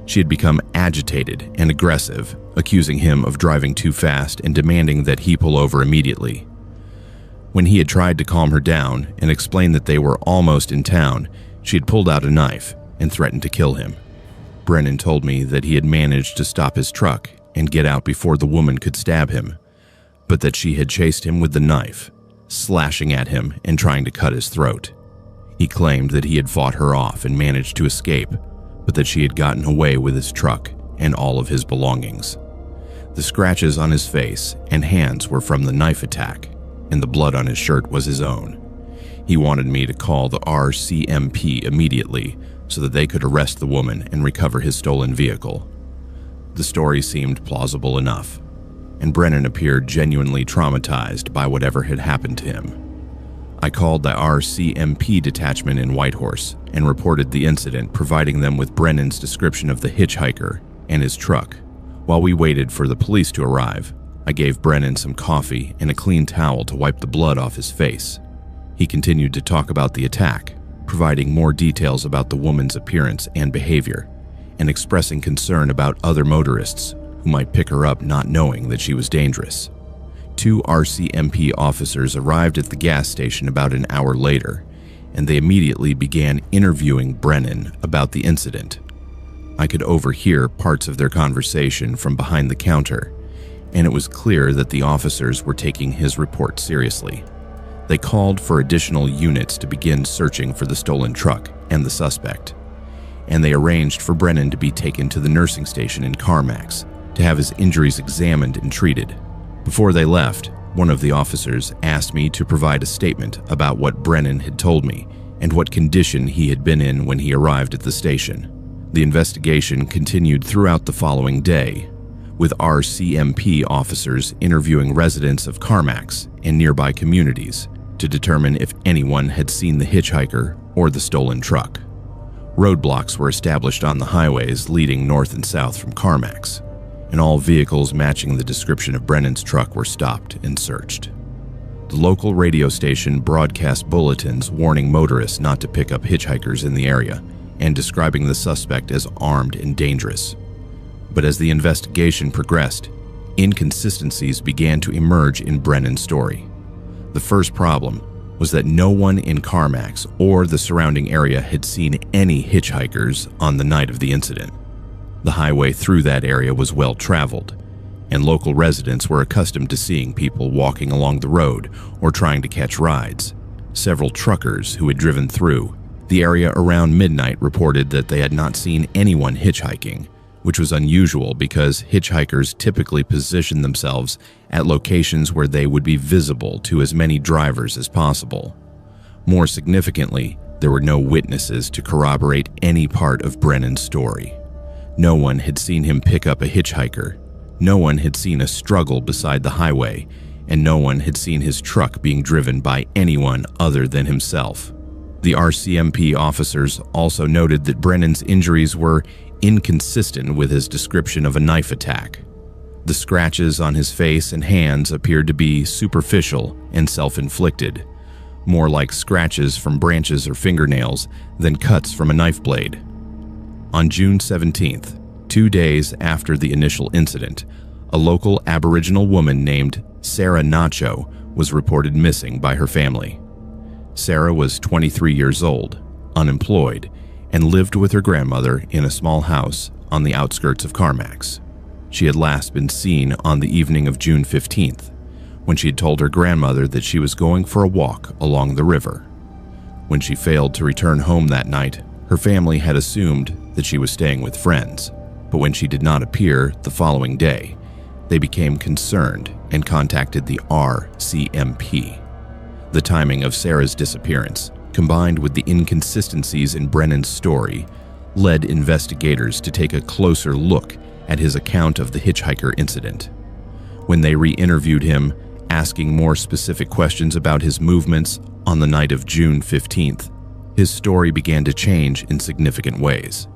She had become agitated and aggressive, accusing him of driving too fast and demanding that he pull over immediately. When he had tried to calm her down and explain that they were almost in town, she had pulled out a knife and threatened to kill him. Brennan told me that he had managed to stop his truck and get out before the woman could stab him, but that she had chased him with the knife, slashing at him and trying to cut his throat. He claimed that he had fought her off and managed to escape, but that she had gotten away with his truck and all of his belongings. The scratches on his face and hands were from the knife attack, and the blood on his shirt was his own. He wanted me to call the RCMP immediately so that they could arrest the woman and recover his stolen vehicle. The story seemed plausible enough, and Brennan appeared genuinely traumatized by whatever had happened to him. I called the RCMP detachment in Whitehorse and reported the incident, providing them with Brennan's description of the hitchhiker and his truck. While we waited for the police to arrive, I gave Brennan some coffee and a clean towel to wipe the blood off his face. He continued to talk about the attack, providing more details about the woman's appearance and behavior, and expressing concern about other motorists who might pick her up not knowing that she was dangerous. 2 RCMP officers arrived at the gas station about an hour later, and they immediately began interviewing Brennan about the incident. I could overhear parts of their conversation from behind the counter, and it was clear that the officers were taking his report seriously. They called for additional units to begin searching for the stolen truck and the suspect, and they arranged for Brennan to be taken to the nursing station in Carmax to have his injuries examined and treated. Before they left, one of the officers asked me to provide a statement about what Brennan had told me and what condition he had been in when he arrived at the station. The investigation continued throughout the following day, with RCMP officers interviewing residents of Carmax and nearby communities to determine if anyone had seen the hitchhiker or the stolen truck. Roadblocks were established on the highways leading north and south from Carmax, and all vehicles matching the description of Brennan's truck were stopped and searched. The local radio station broadcast bulletins warning motorists not to pick up hitchhikers in the area and describing the suspect as armed and dangerous. But as the investigation progressed, inconsistencies began to emerge in Brennan's story. The first problem was that no one in Carmax or the surrounding area had seen any hitchhikers on the night of the incident. The highway through that area was well traveled, and local residents were accustomed to seeing people walking along the road or trying to catch rides. Several truckers who had driven through the area around midnight reported that they had not seen anyone hitchhiking, which was unusual because hitchhikers typically position themselves at locations where they would be visible to as many drivers as possible. More significantly, there were no witnesses to corroborate any part of Brennan's story. No one had seen him pick up a hitchhiker, no one had seen a struggle beside the highway, and no one had seen his truck being driven by anyone other than himself. The RCMP officers also noted that Brennan's injuries were inconsistent with his description of a knife attack. The scratches on his face and hands appeared to be superficial and self-inflicted, more like scratches from branches or fingernails than cuts from a knife blade. On June 17th, 2 days after the initial incident, a local Aboriginal woman named Sarah Nacho was reported missing by her family. Sarah was 23 years old, unemployed, and lived with her grandmother in a small house on the outskirts of Carmax. She had last been seen on the evening of June 15th, when she had told her grandmother that she was going for a walk along the river. When she failed to return home that night, her family had assumed that she was staying with friends, but when she did not appear the following day, they became concerned and contacted the RCMP. The timing of Sarah's disappearance, combined with the inconsistencies in Brennan's story, led investigators to take a closer look at his account of the hitchhiker incident. When they re-interviewed him, asking more specific questions about his movements on the night of June 15th, his story began to change in significant ways.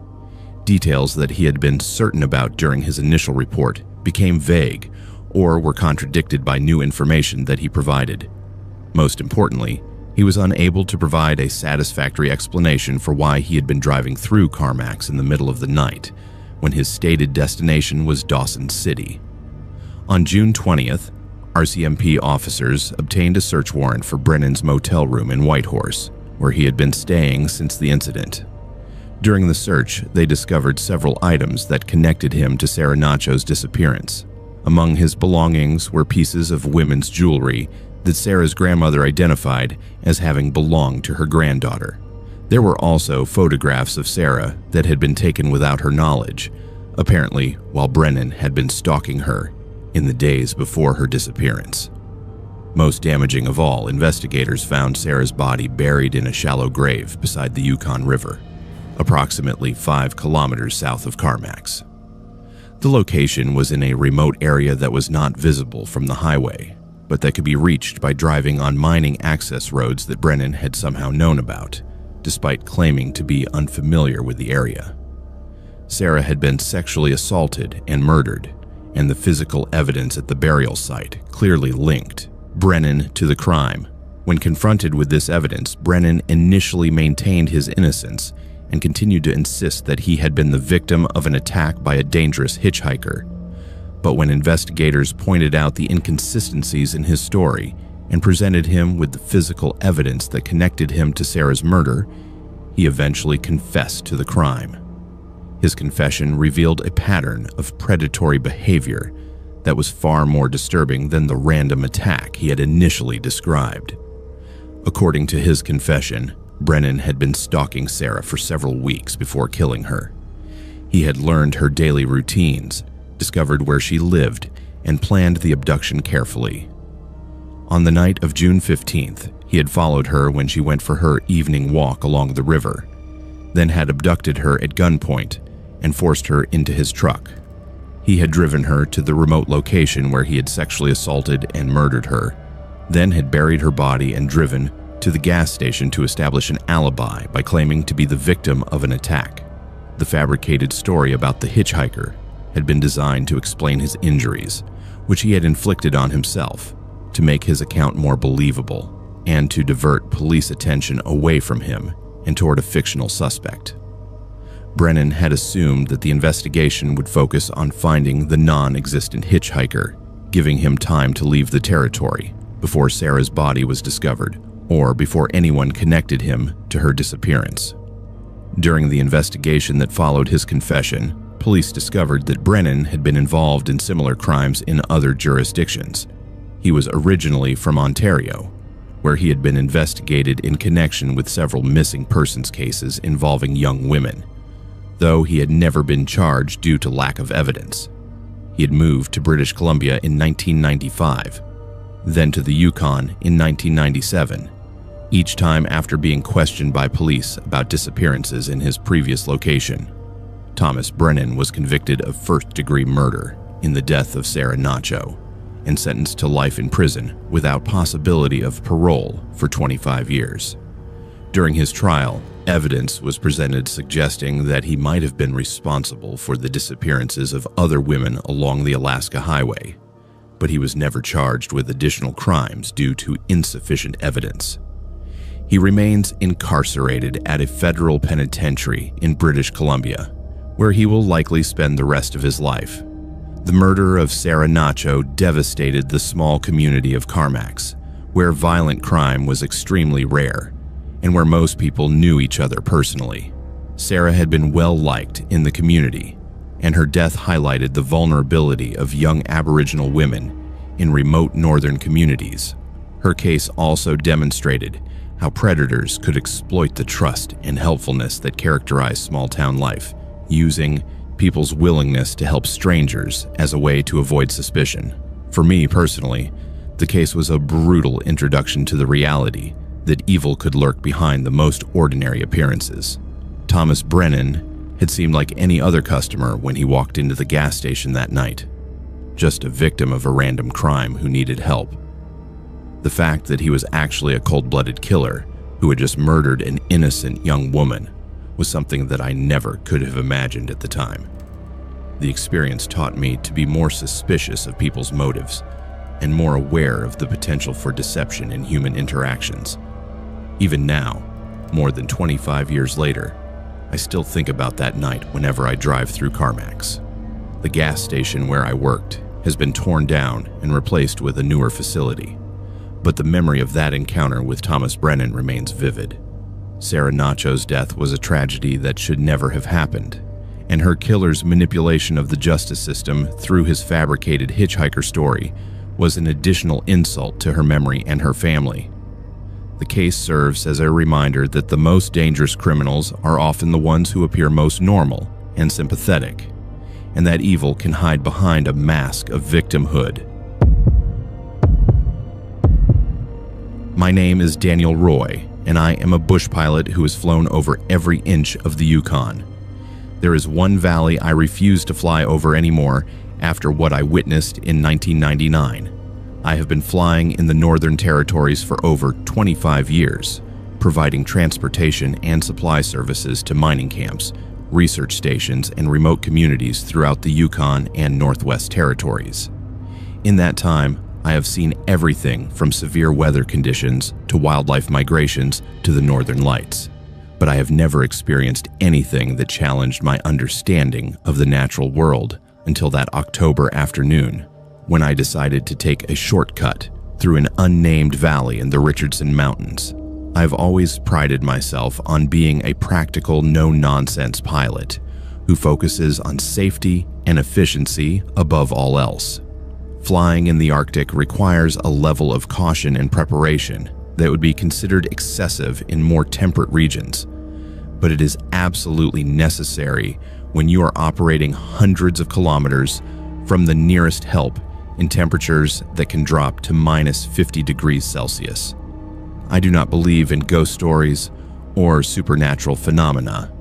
Details that he had been certain about during his initial report became vague or were contradicted by new information that he provided. Most importantly, he was unable to provide a satisfactory explanation for why he had been driving through Carmax in the middle of the night, when his stated destination was Dawson City. On June 20th, RCMP officers obtained a search warrant for Brennan's motel room in Whitehorse, where he had been staying since the incident. During the search, they discovered several items that connected him to Sarah Nacho's disappearance. Among his belongings were pieces of women's jewelry that Sarah's grandmother identified as having belonged to her granddaughter. There were also photographs of Sarah that had been taken without her knowledge, apparently while Brennan had been stalking her in the days before her disappearance. Most damaging of all, investigators found Sarah's body buried in a shallow grave beside the Yukon River, approximately 5 kilometers south of Carmax. The location was in a remote area that was not visible from the highway, but that could be reached by driving on mining access roads that Brennan had somehow known about, despite claiming to be unfamiliar with the area. Sarah had been sexually assaulted and murdered, and the physical evidence at the burial site clearly linked Brennan to the crime. When confronted with this evidence, Brennan initially maintained his innocence and continued to insist that he had been the victim of an attack by a dangerous hitchhiker. But when investigators pointed out the inconsistencies in his story and presented him with the physical evidence that connected him to Sarah's murder, he eventually confessed to the crime. His confession revealed a pattern of predatory behavior that was far more disturbing than the random attack he had initially described. According to his confession, Brennan had been stalking Sarah for several weeks before killing her. He had learned her daily routines, discovered where she lived, and planned the abduction carefully. On the night of June 15th, he had followed her when she went for her evening walk along the river, then had abducted her at gunpoint and forced her into his truck. He had driven her to the remote location where he had sexually assaulted and murdered her, then had buried her body and driven to the gas station to establish an alibi by claiming to be the victim of an attack. The fabricated story about the hitchhiker had been designed to explain his injuries, which he had inflicted on himself, to make his account more believable and to divert police attention away from him and toward a fictional suspect. Brennan had assumed that the investigation would focus on finding the non-existent hitchhiker, giving him time to leave the territory before Sarah's body was discovered or before anyone connected him to her disappearance. During the investigation that followed his confession, police discovered that Brennan had been involved in similar crimes in other jurisdictions. He was originally from Ontario, where he had been investigated in connection with several missing persons cases involving young women, though he had never been charged due to lack of evidence. He had moved to British Columbia in 1995, then to the Yukon in 1997, each time after being questioned by police about disappearances in his previous location. Thomas Brennan was convicted of first-degree murder in the death of Sarah Nacho and sentenced to life in prison without possibility of parole for 25 years. During his trial, evidence was presented suggesting that he might have been responsible for the disappearances of other women along the Alaska Highway, but he was never charged with additional crimes due to insufficient evidence. He remains incarcerated at a federal penitentiary in British Columbia, where he will likely spend the rest of his life. The murder of Sarah Nacho devastated the small community of Carmax, where violent crime was extremely rare, and where most people knew each other personally. Sarah had been well liked in the community, and her death highlighted the vulnerability of young Aboriginal women in remote northern communities. Her case also demonstrated how predators could exploit the trust and helpfulness that characterize small-town life, using people's willingness to help strangers as a way to avoid suspicion. For me personally, the case was a brutal introduction to the reality that evil could lurk behind the most ordinary appearances. Thomas Brennan had seemed like any other customer when he walked into the gas station that night, just a victim of a random crime who needed help. The fact that he was actually a cold-blooded killer who had just murdered an innocent young woman was something that I never could have imagined at the time. The experience taught me to be more suspicious of people's motives and more aware of the potential for deception in human interactions. Even now, more than 25 years later, I still think about that night whenever I drive through Carmax. The gas station where I worked has been torn down and replaced with a newer facility, but the memory of that encounter with Thomas Brennan remains vivid. Sarah Nacho's death was a tragedy that should never have happened, and her killer's manipulation of the justice system through his fabricated hitchhiker story was an additional insult to her memory and her family. The case serves as a reminder that the most dangerous criminals are often the ones who appear most normal and sympathetic, and that evil can hide behind a mask of victimhood. My name is Daniel Roy, and I am a bush pilot who has flown over every inch of the Yukon. There is one valley I refuse to fly over anymore after what I witnessed in 1999. I have been flying in the Northern Territories for over 25 years, providing transportation and supply services to mining camps, research stations, and remote communities throughout the Yukon and Northwest Territories. In that time, I have seen everything from severe weather conditions to wildlife migrations to the Northern Lights, but I have never experienced anything that challenged my understanding of the natural world until that October afternoon, when I decided to take a shortcut through an unnamed valley in the Richardson Mountains. I've always prided myself on being a practical, no-nonsense pilot who focuses on safety and efficiency above all else. Flying in the Arctic requires a level of caution and preparation that would be considered excessive in more temperate regions, but it is absolutely necessary when you are operating hundreds of kilometers from the nearest help in temperatures that can drop to minus 50 degrees Celsius. I do not believe in ghost stories or supernatural phenomena,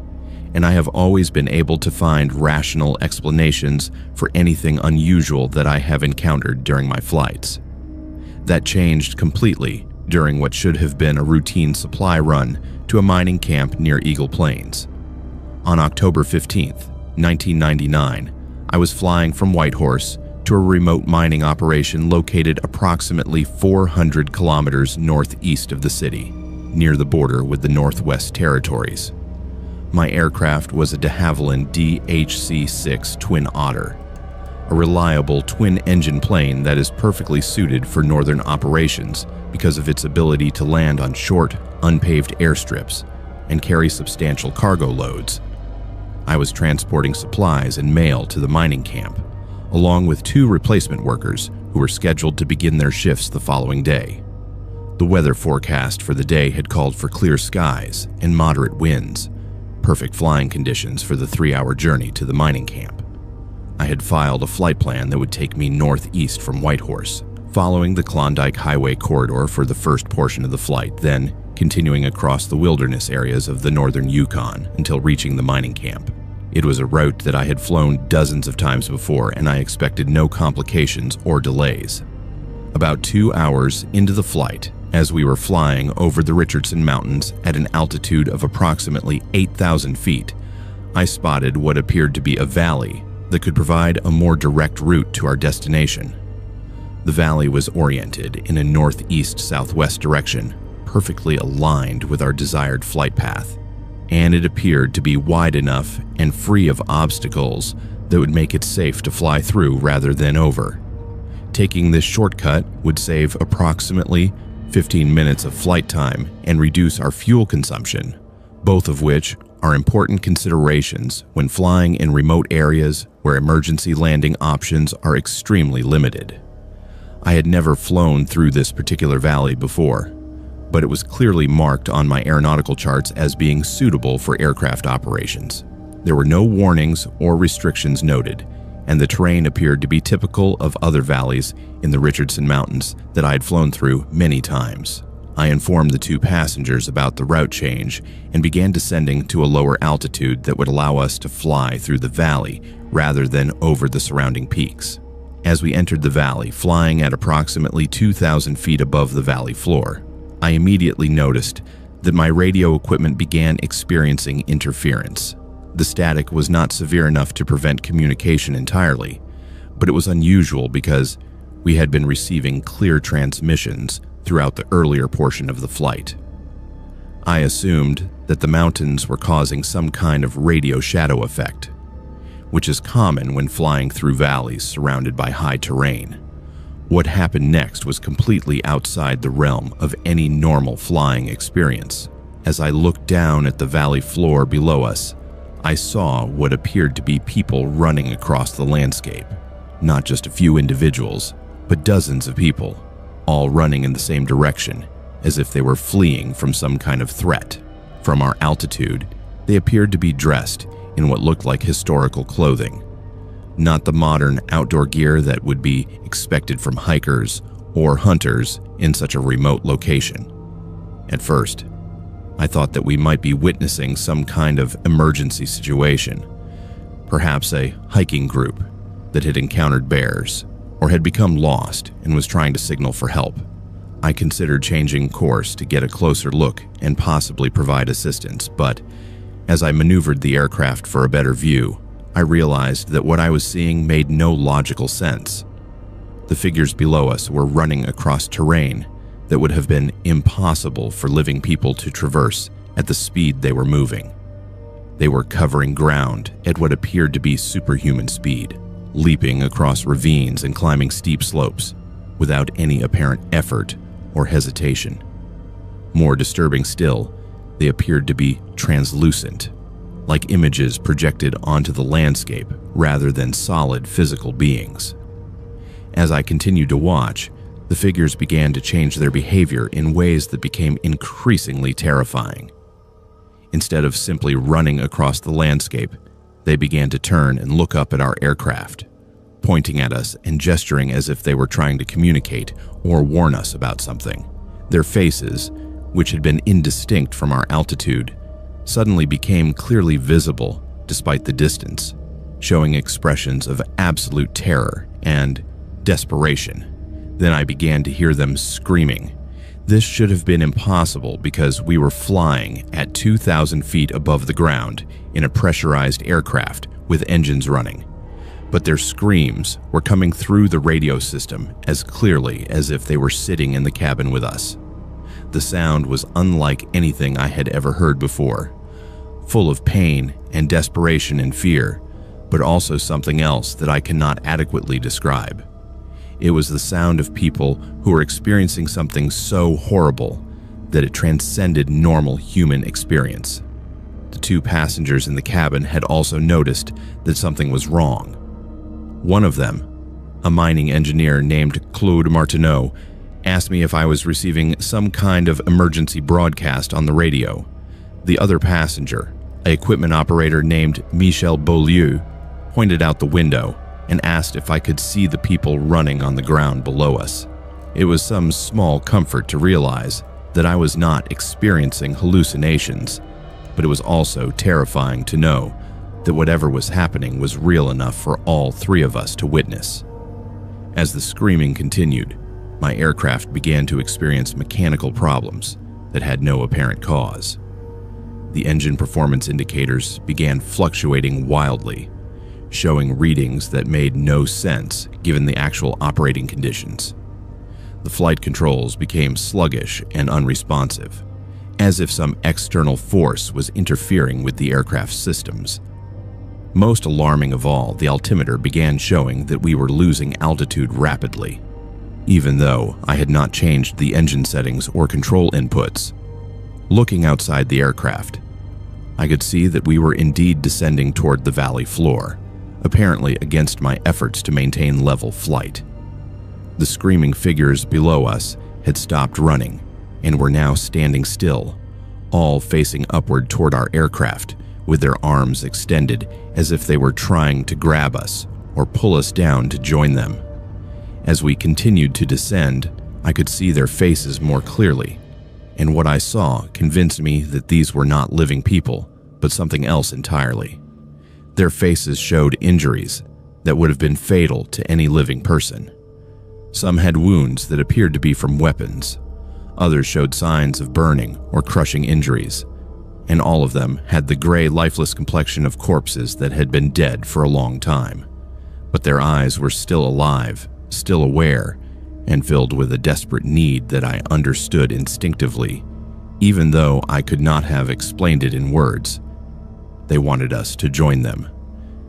and I have always been able to find rational explanations for anything unusual that I have encountered during my flights. That changed completely during what should have been a routine supply run to a mining camp near Eagle Plains. On October 15th, 1999, I was flying from Whitehorse to a remote mining operation located approximately 400 kilometers northeast of the city, near the border with the Northwest Territories. My aircraft was a de Havilland DHC-6 Twin Otter, a reliable twin-engine plane that is perfectly suited for northern operations because of its ability to land on short, unpaved airstrips and carry substantial cargo loads. I was transporting supplies and mail to the mining camp, along with 2 replacement workers who were scheduled to begin their shifts the following day. The weather forecast for the day had called for clear skies and moderate winds, perfect flying conditions for the 3-hour journey to the mining camp. I had filed a flight plan that would take me northeast from Whitehorse, following the Klondike Highway corridor for the first portion of the flight, then continuing across the wilderness areas of the northern Yukon until reaching the mining camp. It was a route that I had flown dozens of times before, and I expected no complications or delays. About 2 hours into the flight, as we were flying over the Richardson Mountains at an altitude of approximately 8,000 feet, I spotted what appeared to be a valley that could provide a more direct route to our destination. The valley was oriented in a northeast-southwest direction, perfectly aligned with our desired flight path, and it appeared to be wide enough and free of obstacles that would make it safe to fly through rather than over. Taking this shortcut would save approximately 15 minutes of flight time and reduce our fuel consumption, both of which are important considerations when flying in remote areas where emergency landing options are extremely limited. I had never flown through this particular valley before, but it was clearly marked on my aeronautical charts as being suitable for aircraft operations. There were no warnings or restrictions noted, and the terrain appeared to be typical of other valleys in the Richardson Mountains that I had flown through many times. I informed the 2 passengers about the route change and began descending to a lower altitude that would allow us to fly through the valley rather than over the surrounding peaks. As we entered the valley, flying at approximately 2,000 feet above the valley floor, I immediately noticed that my radio equipment began experiencing interference. The static was not severe enough to prevent communication entirely, but it was unusual because we had been receiving clear transmissions throughout the earlier portion of the flight. I assumed that the mountains were causing some kind of radio shadow effect, which is common when flying through valleys surrounded by high terrain. What happened next was completely outside the realm of any normal flying experience. As I looked down at the valley floor below us, I saw what appeared to be people running across the landscape. Not just a few individuals, but dozens of people, all running in the same direction, as if they were fleeing from some kind of threat. From our altitude, they appeared to be dressed in what looked like historical clothing, not the modern outdoor gear that would be expected from hikers or hunters in such a remote location. At first, I thought that we might be witnessing some kind of emergency situation, perhaps a hiking group that had encountered bears or had become lost and was trying to signal for help. I considered changing course to get a closer look and possibly provide assistance, but as I maneuvered the aircraft for a better view, I realized that what I was seeing made no logical sense. The figures below us were running across terrain that would have been impossible for living people to traverse at the speed they were moving. They were covering ground at what appeared to be superhuman speed, leaping across ravines and climbing steep slopes without any apparent effort or hesitation. More disturbing still, they appeared to be translucent, like images projected onto the landscape rather than solid physical beings. As I continued to watch, the figures began to change their behavior in ways that became increasingly terrifying. Instead of simply running across the landscape, they began to turn and look up at our aircraft, pointing at us and gesturing as if they were trying to communicate or warn us about something. Their faces, which had been indistinct from our altitude, suddenly became clearly visible despite the distance, showing expressions of absolute terror and desperation. Then I began to hear them screaming. This should have been impossible because we were flying at 2,000 feet above the ground in a pressurized aircraft with engines running. But their screams were coming through the radio system as clearly as if they were sitting in the cabin with us. The sound was unlike anything I had ever heard before, full of pain and desperation and fear, but also something else that I cannot adequately describe. It was the sound of people who were experiencing something so horrible that it transcended normal human experience. The two passengers in the cabin had also noticed that something was wrong. One of them, a mining engineer named Claude Martineau, asked me if I was receiving some kind of emergency broadcast on the radio. The other passenger, an equipment operator named Michel Beaulieu, pointed out the window and asked if I could see the people running on the ground below us. It was some small comfort to realize that I was not experiencing hallucinations, but it was also terrifying to know that whatever was happening was real enough for all three of us to witness. As the screaming continued, my aircraft began to experience mechanical problems that had no apparent cause. The engine performance indicators began fluctuating wildly, showing readings that made no sense given the actual operating conditions. The flight controls became sluggish and unresponsive, as if some external force was interfering with the aircraft's systems. Most alarming of all, the altimeter began showing that we were losing altitude rapidly, even though I had not changed the engine settings or control inputs. Looking outside the aircraft, I could see that we were indeed descending toward the valley floor, apparently against my efforts to maintain level flight. The screaming figures below us had stopped running and were now standing still, all facing upward toward our aircraft with their arms extended as if they were trying to grab us or pull us down to join them. As we continued to descend, I could see their faces more clearly, and what I saw convinced me that these were not living people, but something else entirely. Their faces showed injuries that would have been fatal to any living person. Some had wounds that appeared to be from weapons. Others showed signs of burning or crushing injuries, and all of them had the gray, lifeless complexion of corpses that had been dead for a long time. But their eyes were still alive, still aware, and filled with a desperate need that I understood instinctively, even though I could not have explained it in words. They wanted us to join them,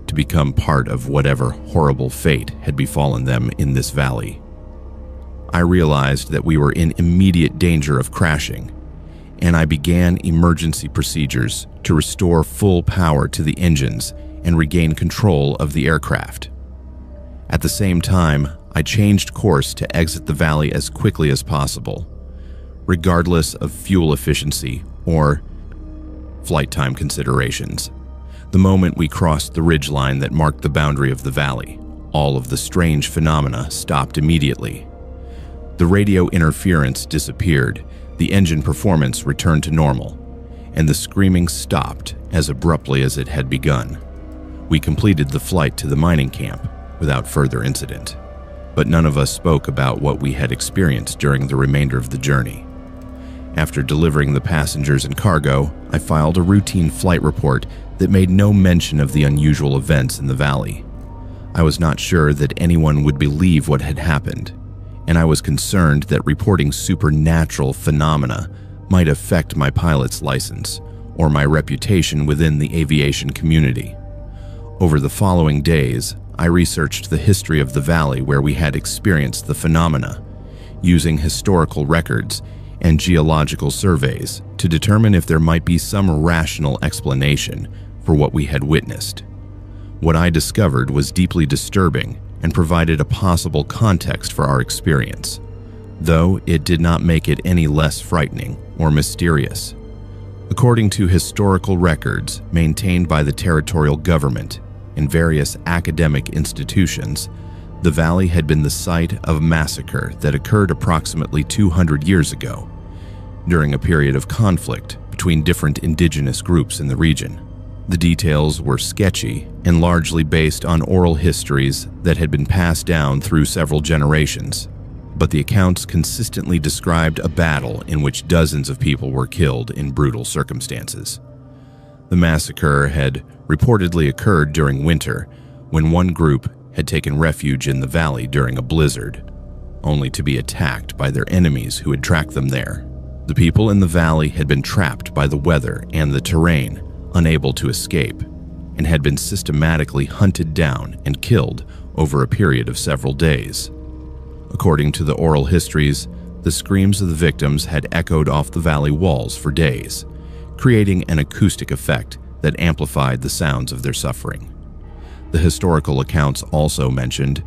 to become part of whatever horrible fate had befallen them in this valley. I realized that we were in immediate danger of crashing, and I began emergency procedures to restore full power to the engines and regain control of the aircraft. At the same time, I changed course to exit the valley as quickly as possible, regardless of fuel efficiency or flight time considerations. The moment we crossed the ridgeline that marked the boundary of the valley, all of the strange phenomena stopped immediately. The radio interference disappeared, the engine performance returned to normal, and the screaming stopped as abruptly as it had begun. We completed the flight to the mining camp without further incident, but none of us spoke about what we had experienced during the remainder of the journey. After delivering the passengers and cargo, I filed a routine flight report that made no mention of the unusual events in the valley. I was not sure that anyone would believe what had happened, and I was concerned that reporting supernatural phenomena might affect my pilot's license or my reputation within the aviation community. Over the following days, I researched the history of the valley where we had experienced the phenomena, using historical records and geological surveys to determine if there might be some rational explanation for what we had witnessed. What I discovered was deeply disturbing and provided a possible context for our experience, though it did not make it any less frightening or mysterious. According to historical records maintained by the territorial government and various academic institutions, the valley had been the site of a massacre that occurred approximately 200 years ago, during a period of conflict between different indigenous groups in the region. The details were sketchy and largely based on oral histories that had been passed down through several generations, but the accounts consistently described a battle in which dozens of people were killed in brutal circumstances. The massacre had reportedly occurred during winter, when one group had taken refuge in the valley during a blizzard, only to be attacked by their enemies who had tracked them there. The people in the valley had been trapped by the weather and the terrain, unable to escape, and had been systematically hunted down and killed over a period of several days. According to the oral histories, the screams of the victims had echoed off the valley walls for days, creating an acoustic effect that amplified the sounds of their suffering. The historical accounts also mentioned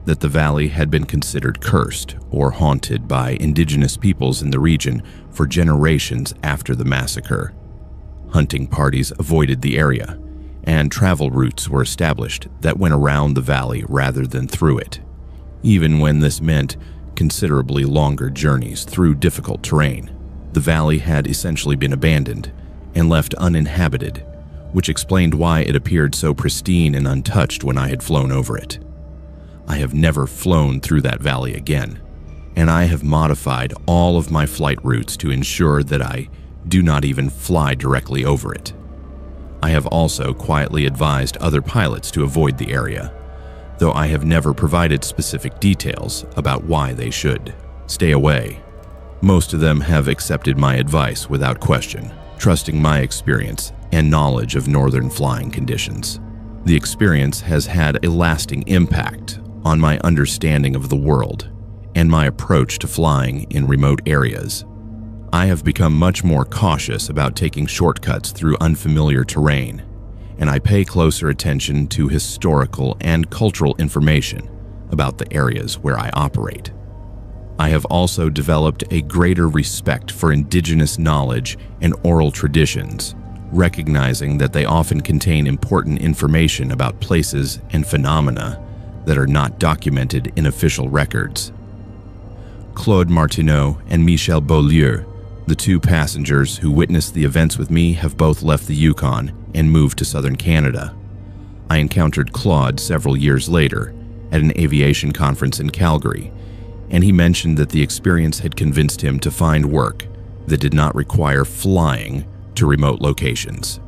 that the valley had been considered cursed or haunted by indigenous peoples in the region for generations after the massacre. Hunting parties avoided the area, and travel routes were established that went around the valley rather than through it, even when this meant considerably longer journeys through difficult terrain. The valley had essentially been abandoned and left uninhabited, which explained why it appeared so pristine and untouched when I had flown over it. I have never flown through that valley again, and I have modified all of my flight routes to ensure that I do not even fly directly over it. I have also quietly advised other pilots to avoid the area, though I have never provided specific details about why they should stay away. Most of them have accepted my advice without question, trusting my experience and knowledge of northern flying conditions. The experience has had a lasting impact on my understanding of the world and my approach to flying in remote areas. I have become much more cautious about taking shortcuts through unfamiliar terrain, and I pay closer attention to historical and cultural information about the areas where I operate. I have also developed a greater respect for indigenous knowledge and oral traditions, recognizing that they often contain important information about places and phenomena that are not documented in official records. Claude Martineau and Michel Beaulieu, the two passengers who witnessed the events with me, have both left the Yukon and moved to southern Canada. I encountered Claude several years later at an aviation conference in Calgary, and he mentioned that the experience had convinced him to find work that did not require flying to remote locations.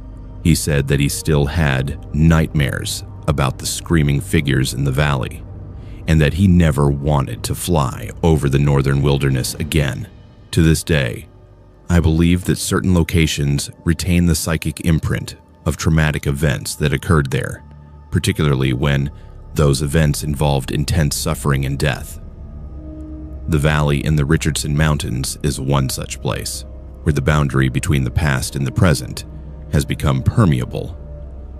He said that he still had nightmares about the screaming figures in the valley, and that he never wanted to fly over the northern wilderness again. To this day, I believe that certain locations retain the psychic imprint of traumatic events that occurred there, particularly when those events involved intense suffering and death. The valley in the Richardson Mountains is one such place, where the boundary between the past and the present has become permeable,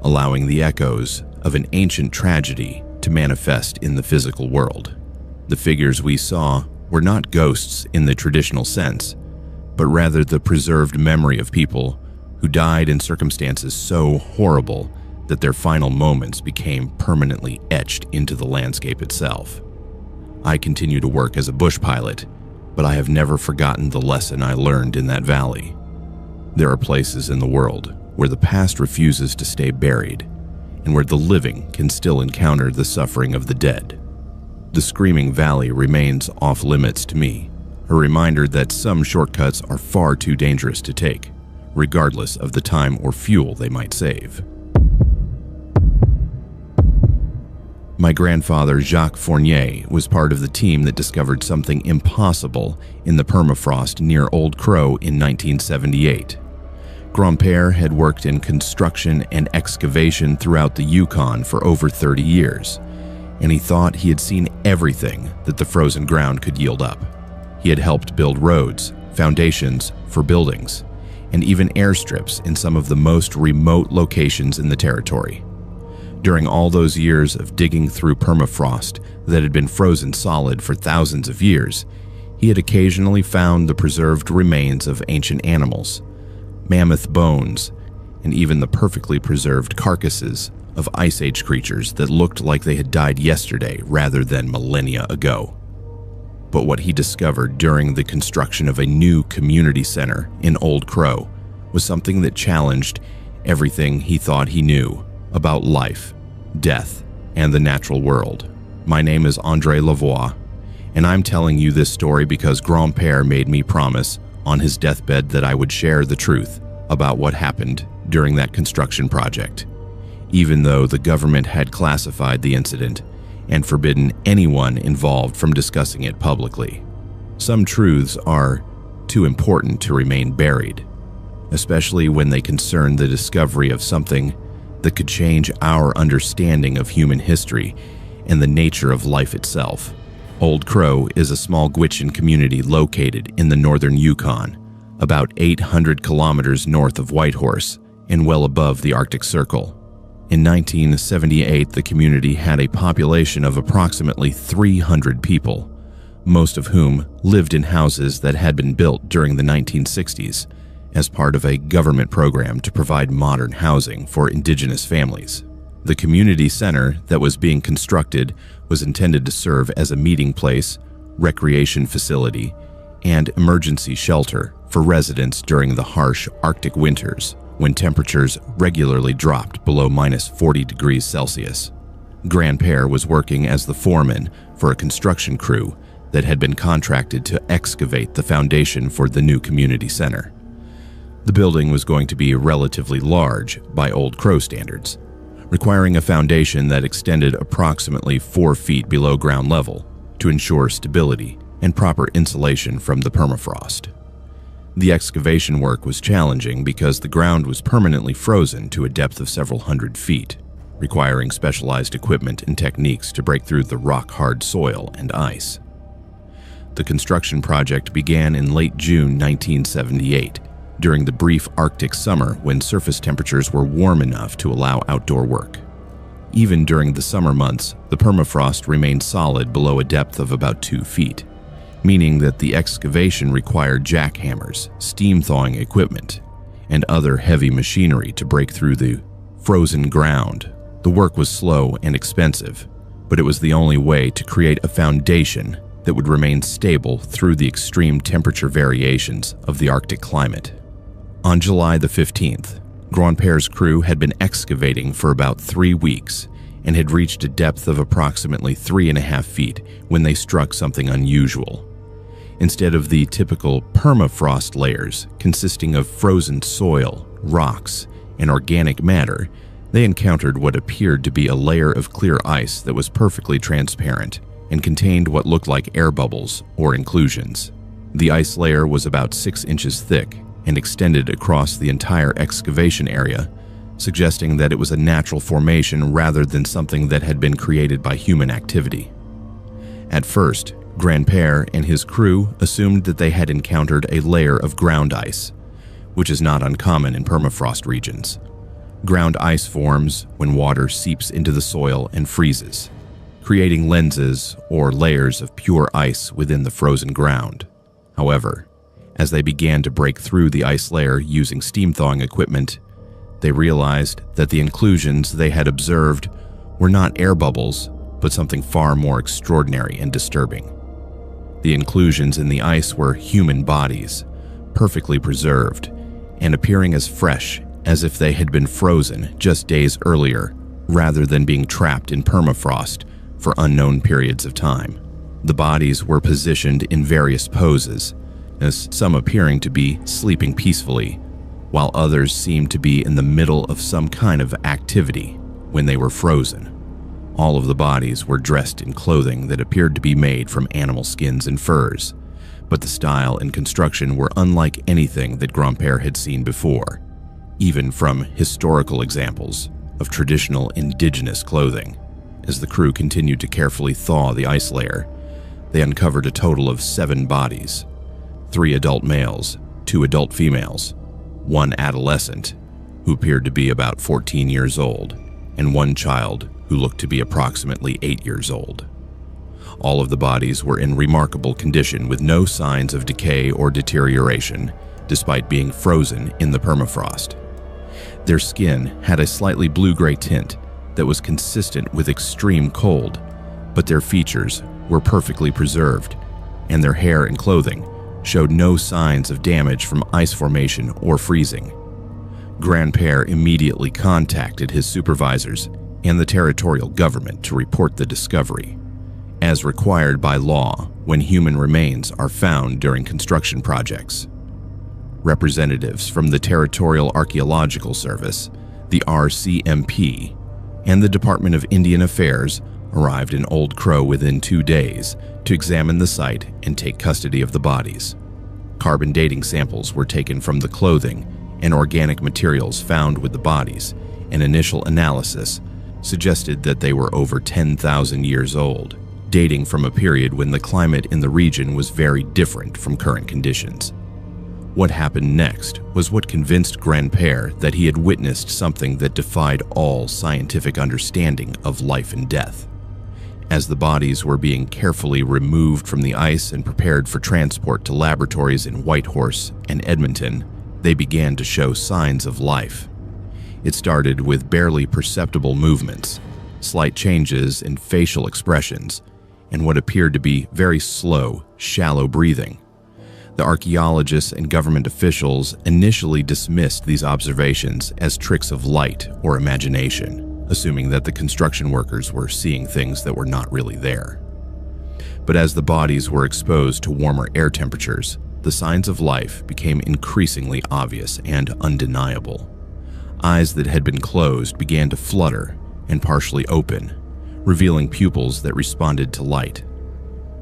allowing the echoes of an ancient tragedy to manifest in the physical world. The figures we saw were not ghosts in the traditional sense, but rather the preserved memory of people who died in circumstances so horrible that their final moments became permanently etched into the landscape itself. I continue to work as a bush pilot, but I have never forgotten the lesson I learned in that valley. There are places in the world where the past refuses to stay buried, and where the living can still encounter the suffering of the dead. The Screaming Valley remains off limits to me, a reminder that some shortcuts are far too dangerous to take, regardless of the time or fuel they might save. My grandfather, Jacques Fournier, was part of the team that discovered something impossible in the permafrost near Old Crow in 1978. Grand-père had worked in construction and excavation throughout the Yukon for over 30 years, and he thought he had seen everything that the frozen ground could yield up. He had helped build roads, foundations for buildings, and even airstrips in some of the most remote locations in the territory. During all those years of digging through permafrost that had been frozen solid for thousands of years, he had occasionally found the preserved remains of ancient animals, mammoth bones, and even the perfectly preserved carcasses of Ice Age creatures that looked like they had died yesterday rather than millennia ago. But what he discovered during the construction of a new community center in Old Crow was something that challenged everything he thought he knew about life, death, and the natural world. My name is André Lavoie, and I'm telling you this story because Grand-père made me promise on his deathbed that I would share the truth about what happened during that construction project, even though the government had classified the incident and forbidden anyone involved from discussing it publicly. Some truths are too important to remain buried, especially when they concern the discovery of something that could change our understanding of human history and the nature of life itself. Old Crow is a small Gwich'in community located in the northern Yukon, about 800 kilometers north of Whitehorse and well above the Arctic Circle. In 1978, the community had a population of approximately 300 people, most of whom lived in houses that had been built during the 1960s as part of a government program to provide modern housing for indigenous families. The community center that was being constructed was intended to serve as a meeting place, recreation facility, and emergency shelter for residents during the harsh Arctic winters when temperatures regularly dropped below -40 degrees Celsius. Grand-père was working as the foreman for a construction crew that had been contracted to excavate the foundation for the new community center. The building was going to be relatively large by Old Crow standards, requiring a foundation that extended approximately 4 feet below ground level to ensure stability and proper insulation from the permafrost. The excavation work was challenging because the ground was permanently frozen to a depth of several hundred feet, requiring specialized equipment and techniques to break through the rock-hard soil and ice. The construction project began in late June 1978, during the brief Arctic summer when surface temperatures were warm enough to allow outdoor work. Even during the summer months, the permafrost remained solid below a depth of about 2 feet, meaning that the excavation required jackhammers, steam thawing equipment, and other heavy machinery to break through the frozen ground. The work was slow and expensive, but it was the only way to create a foundation that would remain stable through the extreme temperature variations of the Arctic climate. On July the 15th, Grand-père's crew had been excavating for about 3 weeks and had reached a depth of approximately 3.5 feet when they struck something unusual. Instead of the typical permafrost layers consisting of frozen soil, rocks, and organic matter, they encountered what appeared to be a layer of clear ice that was perfectly transparent and contained what looked like air bubbles or inclusions. The ice layer was about 6 inches thick and extended across the entire excavation area, suggesting that it was a natural formation rather than something that had been created by human activity. At first, Grandpere and his crew assumed that they had encountered a layer of ground ice, which is not uncommon in permafrost regions. Ground ice forms when water seeps into the soil and freezes, creating lenses or layers of pure ice within the frozen ground. However, as they began to break through the ice layer using steam thawing equipment, they realized that the inclusions they had observed were not air bubbles, but something far more extraordinary and disturbing. The inclusions in the ice were human bodies, perfectly preserved, and appearing as fresh as if they had been frozen just days earlier, rather than being trapped in permafrost for unknown periods of time. The bodies were positioned in various poses, as some appearing to be sleeping peacefully, while others seemed to be in the middle of some kind of activity when they were frozen. All of the bodies were dressed in clothing that appeared to be made from animal skins and furs, but the style and construction were unlike anything that Grandpere had seen before, even from historical examples of traditional indigenous clothing. As the crew continued to carefully thaw the ice layer, they uncovered a total of 7 bodies: 3 adult males, 2 adult females, 1 adolescent, who appeared to be about 14 years old, and 1 child who looked to be approximately 8 years old. All of the bodies were in remarkable condition with no signs of decay or deterioration, despite being frozen in the permafrost. Their skin had a slightly blue-gray tint that was consistent with extreme cold, but their features were perfectly preserved, and their hair and clothing showed no signs of damage from ice formation or freezing. Grandpere immediately contacted his supervisors and the territorial government to report the discovery, as required by law when human remains are found during construction projects. Representatives from the Territorial Archaeological Service, the RCMP, and the Department of Indian Affairs arrived in Old Crow within 2 days to examine the site and take custody of the bodies. Carbon dating samples were taken from the clothing and organic materials found with the bodies, and initial analysis suggested that they were over 10,000 years old, dating from a period when the climate in the region was very different from current conditions. What happened next was what convinced Grandpere that he had witnessed something that defied all scientific understanding of life and death. As the bodies were being carefully removed from the ice and prepared for transport to laboratories in Whitehorse and Edmonton, they began to show signs of life. It started with barely perceptible movements, slight changes in facial expressions, and what appeared to be very slow, shallow breathing. The archaeologists and government officials initially dismissed these observations as tricks of light or imagination, assuming that the construction workers were seeing things that were not really there. But as the bodies were exposed to warmer air temperatures, the signs of life became increasingly obvious and undeniable. Eyes that had been closed began to flutter and partially open, revealing pupils that responded to light.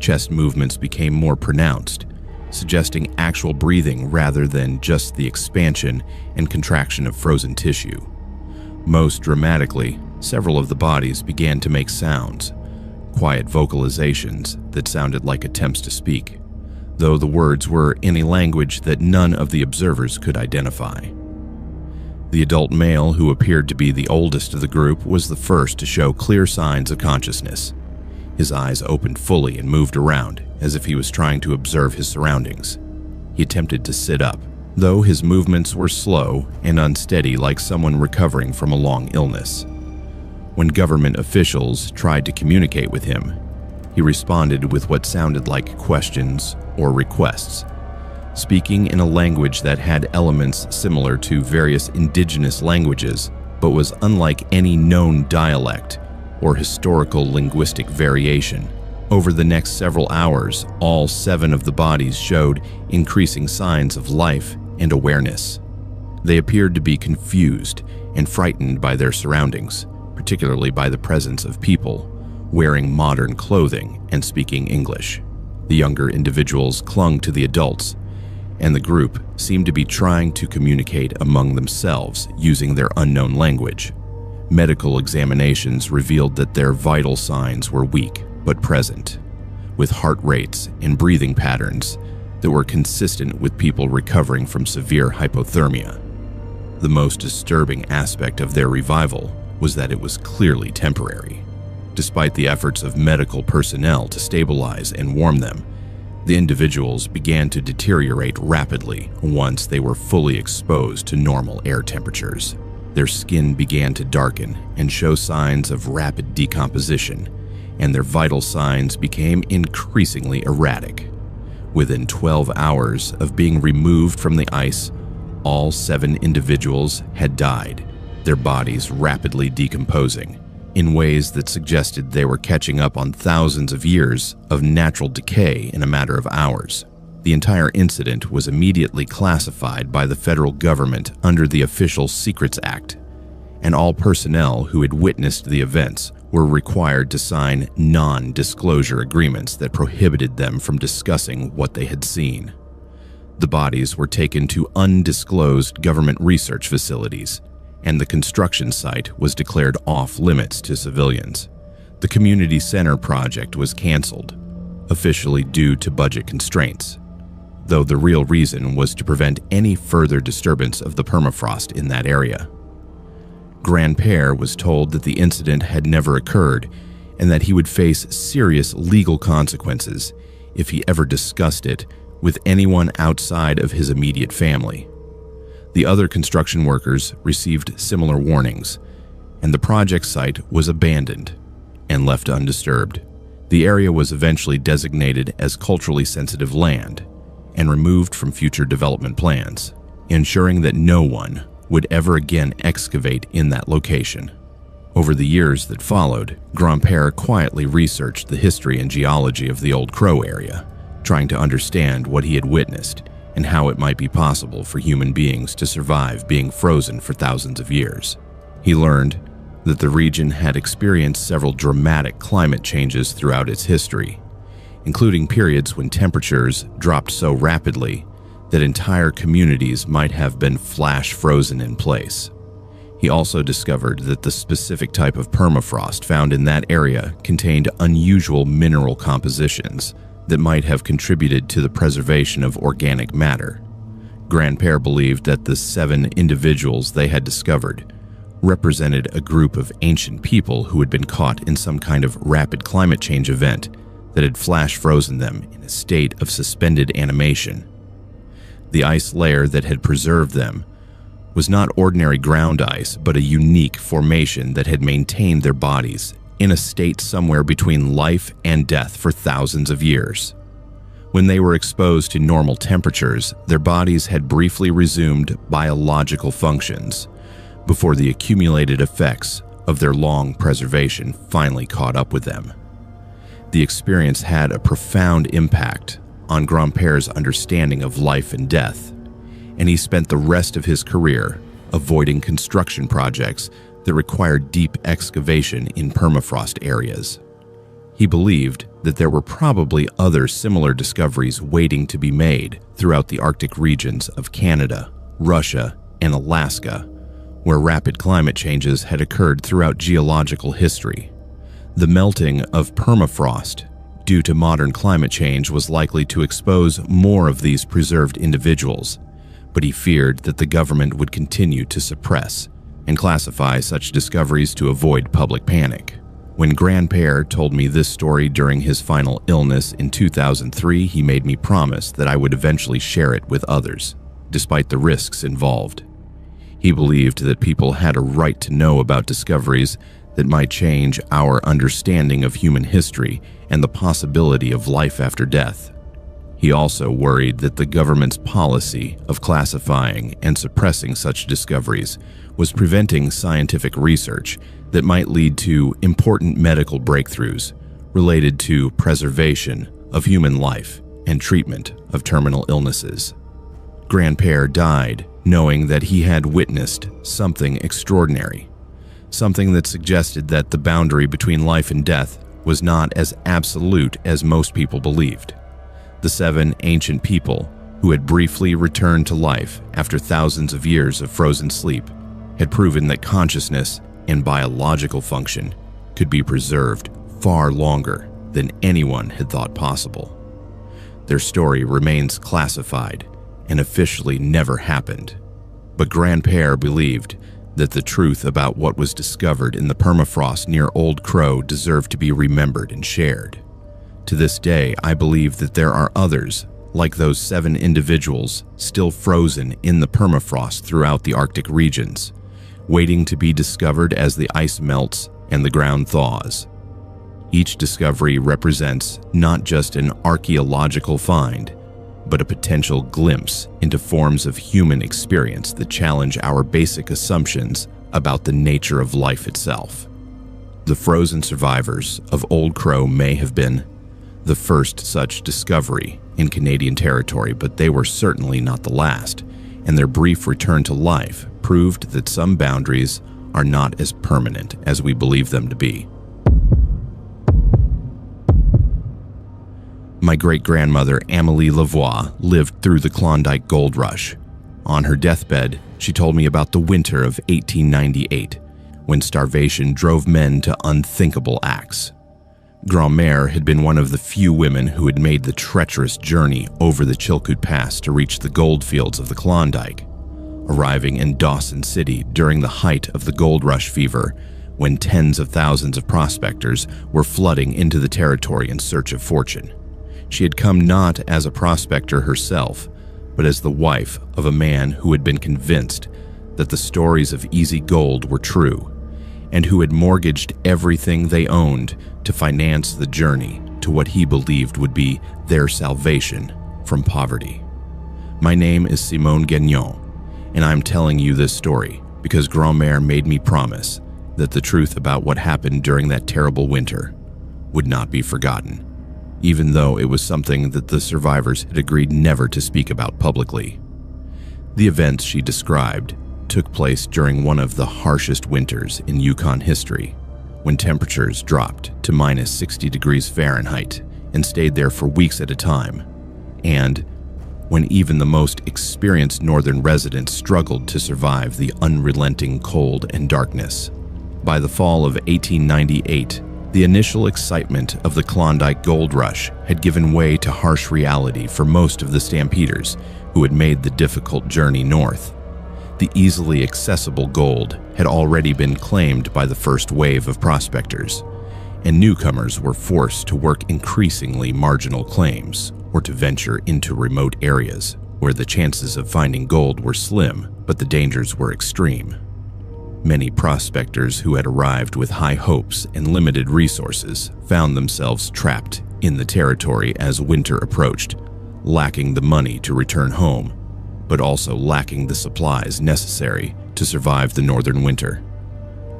Chest movements became more pronounced, suggesting actual breathing rather than just the expansion and contraction of frozen tissue. Most dramatically, several of the bodies began to make sounds, quiet vocalizations that sounded like attempts to speak, though the words were in a language that none of the observers could identify. The adult male, who appeared to be the oldest of the group, was the first to show clear signs of consciousness. His eyes opened fully and moved around, as if he was trying to observe his surroundings. He attempted to sit up, though his movements were slow and unsteady like someone recovering from a long illness. When government officials tried to communicate with him, he responded with what sounded like questions or requests, speaking in a language that had elements similar to various indigenous languages, but was unlike any known dialect or historical linguistic variation. Over the next several hours, all 7 of the bodies showed increasing signs of life and awareness. They appeared to be confused and frightened by their surroundings, particularly by the presence of people wearing modern clothing and speaking English. The younger individuals clung to the adults, and the group seemed to be trying to communicate among themselves using their unknown language. Medical examinations revealed that their vital signs were weak but present, with heart rates and breathing patterns that were consistent with people recovering from severe hypothermia. The most disturbing aspect of their revival was that it was clearly temporary. Despite the efforts of medical personnel to stabilize and warm them, the individuals began to deteriorate rapidly once they were fully exposed to normal air temperatures. Their skin began to darken and show signs of rapid decomposition, and their vital signs became increasingly erratic. Within 12 hours of being removed from the ice, all 7 individuals had died, their bodies rapidly decomposing in ways that suggested they were catching up on thousands of years of natural decay in a matter of hours. The entire incident was immediately classified by the federal government under the Official Secrets Act, and all personnel who had witnessed the events were required to sign non-disclosure agreements that prohibited them from discussing what they had seen. The bodies were taken to undisclosed government research facilities, and the construction site was declared off-limits to civilians. The community center project was canceled, officially due to budget constraints, though the real reason was to prevent any further disturbance of the permafrost in that area. Grandpere was told that the incident had never occurred and that he would face serious legal consequences if he ever discussed it with anyone outside of his immediate family. The other construction workers received similar warnings, and the project site was abandoned and left undisturbed. The area was eventually designated as culturally sensitive land and removed from future development plans, ensuring that no one would ever again excavate in that location. Over the years that followed, Grandpere quietly researched the history and geology of the Old Crow area, trying to understand what he had witnessed and how it might be possible for human beings to survive being frozen for thousands of years. He learned that the region had experienced several dramatic climate changes throughout its history, including periods when temperatures dropped so rapidly that entire communities might have been flash frozen in place. He also discovered that the specific type of permafrost found in that area contained unusual mineral compositions that might have contributed to the preservation of organic matter. Grandpere believed that the 7 individuals they had discovered represented a group of ancient people who had been caught in some kind of rapid climate change event that had flash frozen them in a state of suspended animation. The ice layer that had preserved them was not ordinary ground ice, but a unique formation that had maintained their bodies in a state somewhere between life and death for thousands of years. When they were exposed to normal temperatures, their bodies had briefly resumed biological functions before the accumulated effects of their long preservation finally caught up with them. The experience had a profound impact on Grandpere's understanding of life and death, and he spent the rest of his career avoiding construction projects that required deep excavation in permafrost areas. He believed that there were probably other similar discoveries waiting to be made throughout the Arctic regions of Canada, Russia, and Alaska, where rapid climate changes had occurred throughout geological history. The melting of permafrost due to modern climate change was likely to expose more of these preserved individuals, but he feared that the government would continue to suppress and classify such discoveries to avoid public panic. When Grandpere told me this story during his final illness in 2003, he made me promise that I would eventually share it with others, despite the risks involved. He believed that people had a right to know about discoveries that might change our understanding of human history and the possibility of life after death. He also worried that the government's policy of classifying and suppressing such discoveries was preventing scientific research that might lead to important medical breakthroughs related to preservation of human life and treatment of terminal illnesses. Grandpere died knowing that he had witnessed something extraordinary, something that suggested that the boundary between life and death was not as absolute as most people believed. The 7 ancient people who had briefly returned to life after thousands of years of frozen sleep had proven that consciousness and biological function could be preserved far longer than anyone had thought possible. Their story remains classified and officially never happened, but Grandpère believed that the truth about what was discovered in the permafrost near Old Crow deserved to be remembered and shared. To this day, I believe that there are others, like those 7 individuals, still frozen in the permafrost throughout the Arctic regions, waiting to be discovered as the ice melts and the ground thaws. Each discovery represents not just an archaeological find, but a potential glimpse into forms of human experience that challenge our basic assumptions about the nature of life itself. The frozen survivors of Old Crow may have been the first such discovery in Canadian territory, but they were certainly not the last, and their brief return to life proved that some boundaries are not as permanent as we believe them to be. My great-grandmother, Amélie Lavoie, lived through the Klondike Gold Rush. On her deathbed, she told me about the winter of 1898, when starvation drove men to unthinkable acts. Grand-mère had been one of the few women who had made the treacherous journey over the Chilkoot Pass to reach the gold fields of the Klondike, arriving in Dawson City during the height of the gold rush fever, when tens of thousands of prospectors were flooding into the territory in search of fortune. She had come not as a prospector herself, but as the wife of a man who had been convinced that the stories of easy gold were true, and who had mortgaged everything they owned to finance the journey to what he believed would be their salvation from poverty. My name is Simone Gagnon, and I'm telling you this story because Grand-mère made me promise that the truth about what happened during that terrible winter would not be forgotten, even though it was something that the survivors had agreed never to speak about publicly. The events she described took place during one of the harshest winters in Yukon history, when temperatures dropped to minus 60 degrees Fahrenheit and stayed there for weeks at a time, and when even the most experienced northern residents struggled to survive the unrelenting cold and darkness. By the fall of 1898, the initial excitement of the Klondike Gold Rush had given way to harsh reality for most of the stampeders who had made the difficult journey north. The easily accessible gold had already been claimed by the first wave of prospectors, and newcomers were forced to work increasingly marginal claims or to venture into remote areas where the chances of finding gold were slim, but the dangers were extreme. Many prospectors who had arrived with high hopes and limited resources found themselves trapped in the territory as winter approached, lacking the money to return home, but also lacking the supplies necessary to survive the northern winter.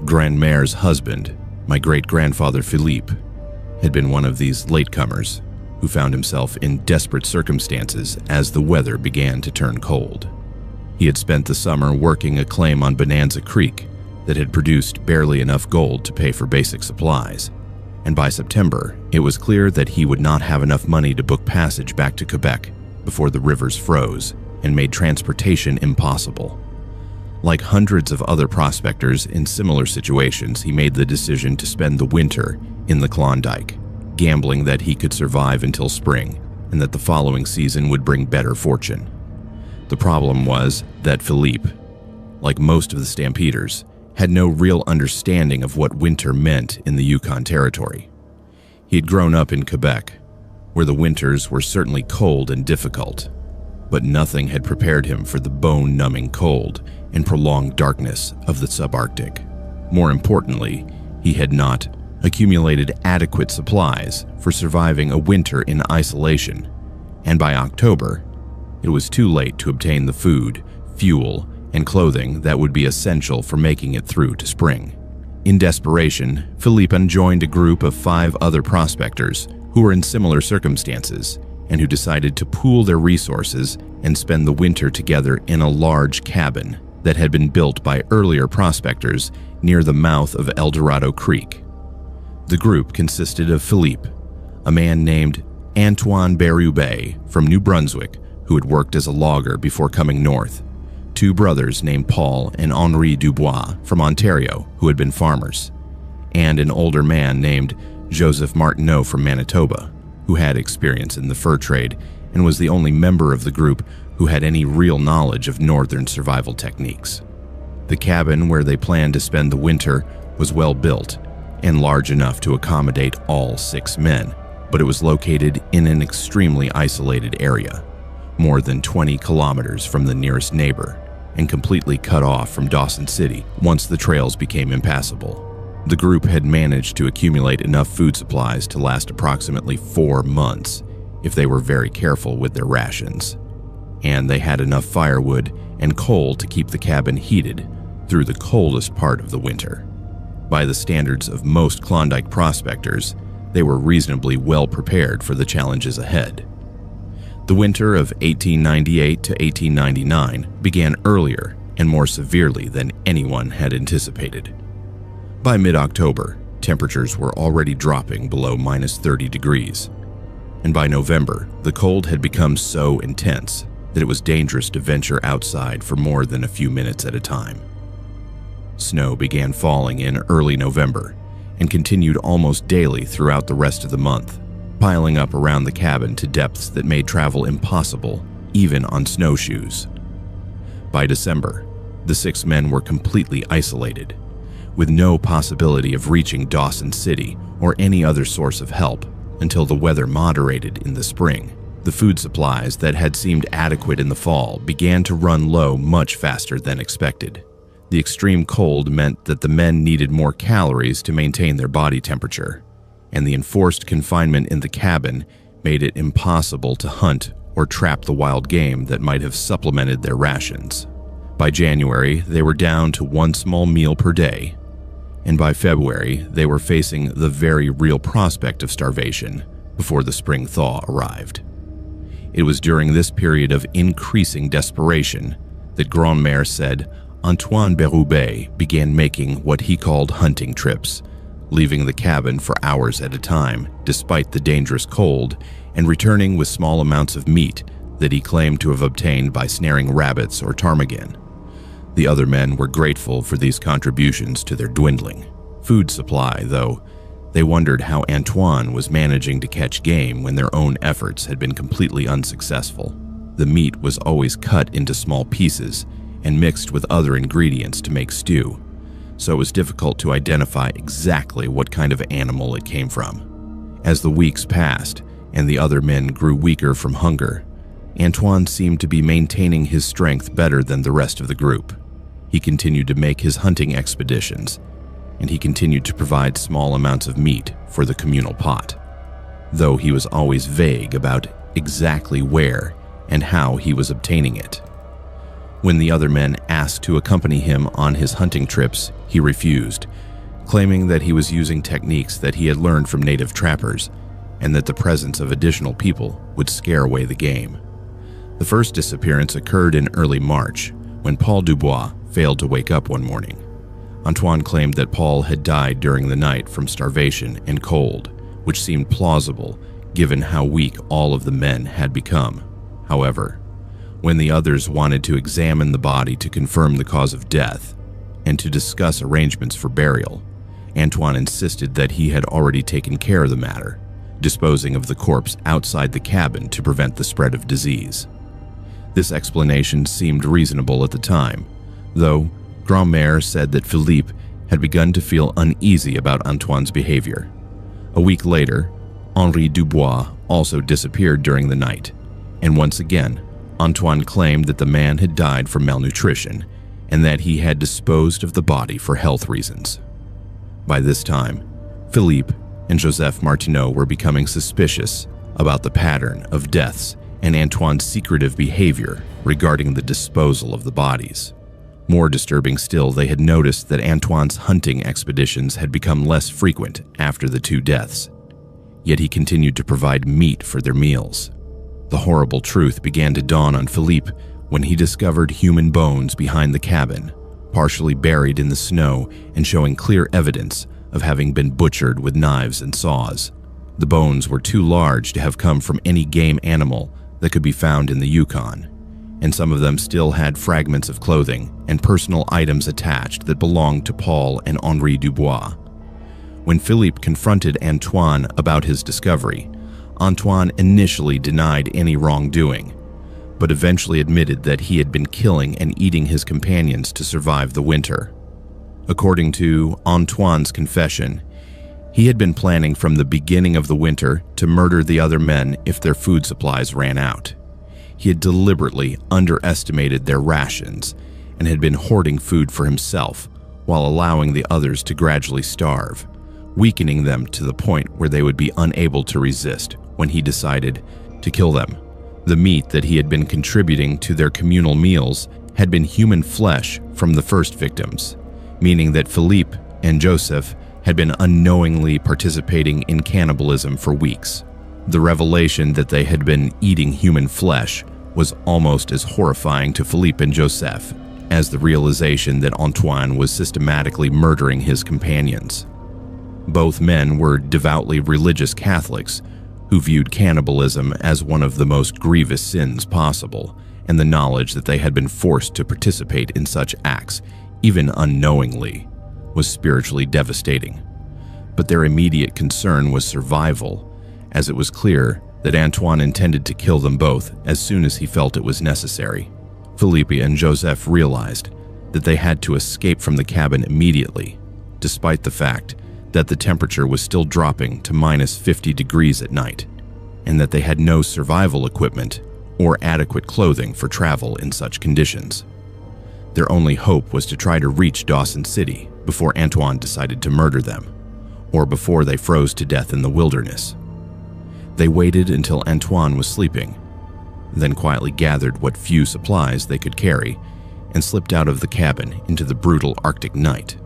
Grand-mère's husband, my great-grandfather Philippe, had been one of these latecomers who found himself in desperate circumstances as the weather began to turn cold. He had spent the summer working a claim on Bonanza Creek that had produced barely enough gold to pay for basic supplies, and by September, it was clear that he would not have enough money to book passage back to Quebec before the rivers froze and made transportation impossible. Like hundreds of other prospectors in similar situations, he made the decision to spend the winter in the Klondike, gambling that he could survive until spring and that the following season would bring better fortune. The problem was that Philippe, like most of the stampeders, had no real understanding of what winter meant in the Yukon Territory. He had grown up in Quebec, where the winters were certainly cold and difficult, but nothing had prepared him for the bone-numbing cold and prolonged darkness of the subarctic. More importantly, he had not accumulated adequate supplies for surviving a winter in isolation, and by October, it was too late to obtain the food, fuel, and clothing that would be essential for making it through to spring. In desperation, Philippe joined a group of 5 other prospectors who were in similar circumstances and who decided to pool their resources and spend the winter together in a large cabin that had been built by earlier prospectors near the mouth of El Dorado Creek. The group consisted of Philippe, a man named Antoine Berube from New Brunswick, who had worked as a logger before coming north, 2 brothers named Paul and Henri Dubois from Ontario, who had been farmers, and an older man named Joseph Martineau from Manitoba, who had experience in the fur trade and was the only member of the group who had any real knowledge of northern survival techniques. The cabin where they planned to spend the winter was well built and large enough to accommodate all 6 men, but it was located in an extremely isolated area, more than 20 kilometers from the nearest neighbor, and completely cut off from Dawson City once the trails became impassable. The group had managed to accumulate enough food supplies to last approximately 4 months if they were very careful with their rations, and they had enough firewood and coal to keep the cabin heated through the coldest part of the winter. By the standards of most Klondike prospectors, they were reasonably well prepared for the challenges ahead. The winter of 1898 to 1899 began earlier and more severely than anyone had anticipated. By mid-October, temperatures were already dropping below -30 degrees, and by November, the cold had become so intense that it was dangerous to venture outside for more than a few minutes at a time. Snow began falling in early November and continued almost daily throughout the rest of the month, piling up around the cabin to depths that made travel impossible, even on snowshoes. By December, the 6 men were completely isolated, with no possibility of reaching Dawson City or any other source of help until the weather moderated in the spring. The food supplies that had seemed adequate in the fall began to run low much faster than expected. The extreme cold meant that the men needed more calories to maintain their body temperature, and the enforced confinement in the cabin made it impossible to hunt or trap the wild game that might have supplemented their rations. By January, they were down to 1 small meal per day, and by February, they were facing the very real prospect of starvation before the spring thaw arrived. It was during this period of increasing desperation that Grandmère said Antoine Berube began making what he called hunting trips, leaving the cabin for hours at a time despite the dangerous cold and returning with small amounts of meat that he claimed to have obtained by snaring rabbits or ptarmigan. The other men were grateful for these contributions to their dwindling food supply, though they wondered how Antoine was managing to catch game when their own efforts had been completely unsuccessful. The meat was always cut into small pieces and mixed with other ingredients to make stew, so it was difficult to identify exactly what kind of animal it came from. As the weeks passed and the other men grew weaker from hunger, Antoine seemed to be maintaining his strength better than the rest of the group. He continued to make his hunting expeditions, and he continued to provide small amounts of meat for the communal pot, though he was always vague about exactly where and how he was obtaining it. When the other men asked to accompany him on his hunting trips, he refused, claiming that he was using techniques that he had learned from native trappers and that the presence of additional people would scare away the game. The first disappearance occurred in early March, when Paul Dubois failed to wake up one morning. Antoine claimed that Paul had died during the night from starvation and cold, which seemed plausible given how weak all of the men had become. However, when the others wanted to examine the body to confirm the cause of death and to discuss arrangements for burial, Antoine insisted that he had already taken care of the matter, disposing of the corpse outside the cabin to prevent the spread of disease. This explanation seemed reasonable at the time, though Grandmère said that Philippe had begun to feel uneasy about Antoine's behavior. A week later, Henri Dubois also disappeared during the night, and once again, Antoine claimed that the man had died from malnutrition and that he had disposed of the body for health reasons. By this time, Philippe and Joseph Martineau were becoming suspicious about the pattern of deaths and Antoine's secretive behavior regarding the disposal of the bodies. More disturbing still, they had noticed that Antoine's hunting expeditions had become less frequent after the 2 deaths, yet he continued to provide meat for their meals. The horrible truth began to dawn on Philippe when he discovered human bones behind the cabin, partially buried in the snow and showing clear evidence of having been butchered with knives and saws. The bones were too large to have come from any game animal that could be found in the Yukon, and some of them still had fragments of clothing and personal items attached that belonged to Paul and Henri Dubois. When Philippe confronted Antoine about his discovery, Antoine initially denied any wrongdoing, but eventually admitted that he had been killing and eating his companions to survive the winter. According to Antoine's confession, he had been planning from the beginning of the winter to murder the other men if their food supplies ran out. He had deliberately underestimated their rations and had been hoarding food for himself while allowing the others to gradually starve, weakening them to the point where they would be unable to resist when he decided to kill them. The meat that he had been contributing to their communal meals had been human flesh from the first victims, meaning that Philippe and Joseph had been unknowingly participating in cannibalism for weeks. The revelation that they had been eating human flesh was almost as horrifying to Philippe and Joseph as the realization that Antoine was systematically murdering his companions. Both men were devoutly religious Catholics who viewed cannibalism as one of the most grievous sins possible, and the knowledge that they had been forced to participate in such acts, even unknowingly, was spiritually devastating. But their immediate concern was survival, as it was clear that Antoine intended to kill them both as soon as he felt it was necessary. Philippe and Joseph realized that they had to escape from the cabin immediately, despite the fact that the temperature was still dropping to -50 degrees at night, and that they had no survival equipment or adequate clothing for travel in such conditions. Their only hope was to try to reach Dawson City before Antoine decided to murder them, or before they froze to death in the wilderness. They waited until Antoine was sleeping, then quietly gathered what few supplies they could carry and slipped out of the cabin into the brutal Arctic night.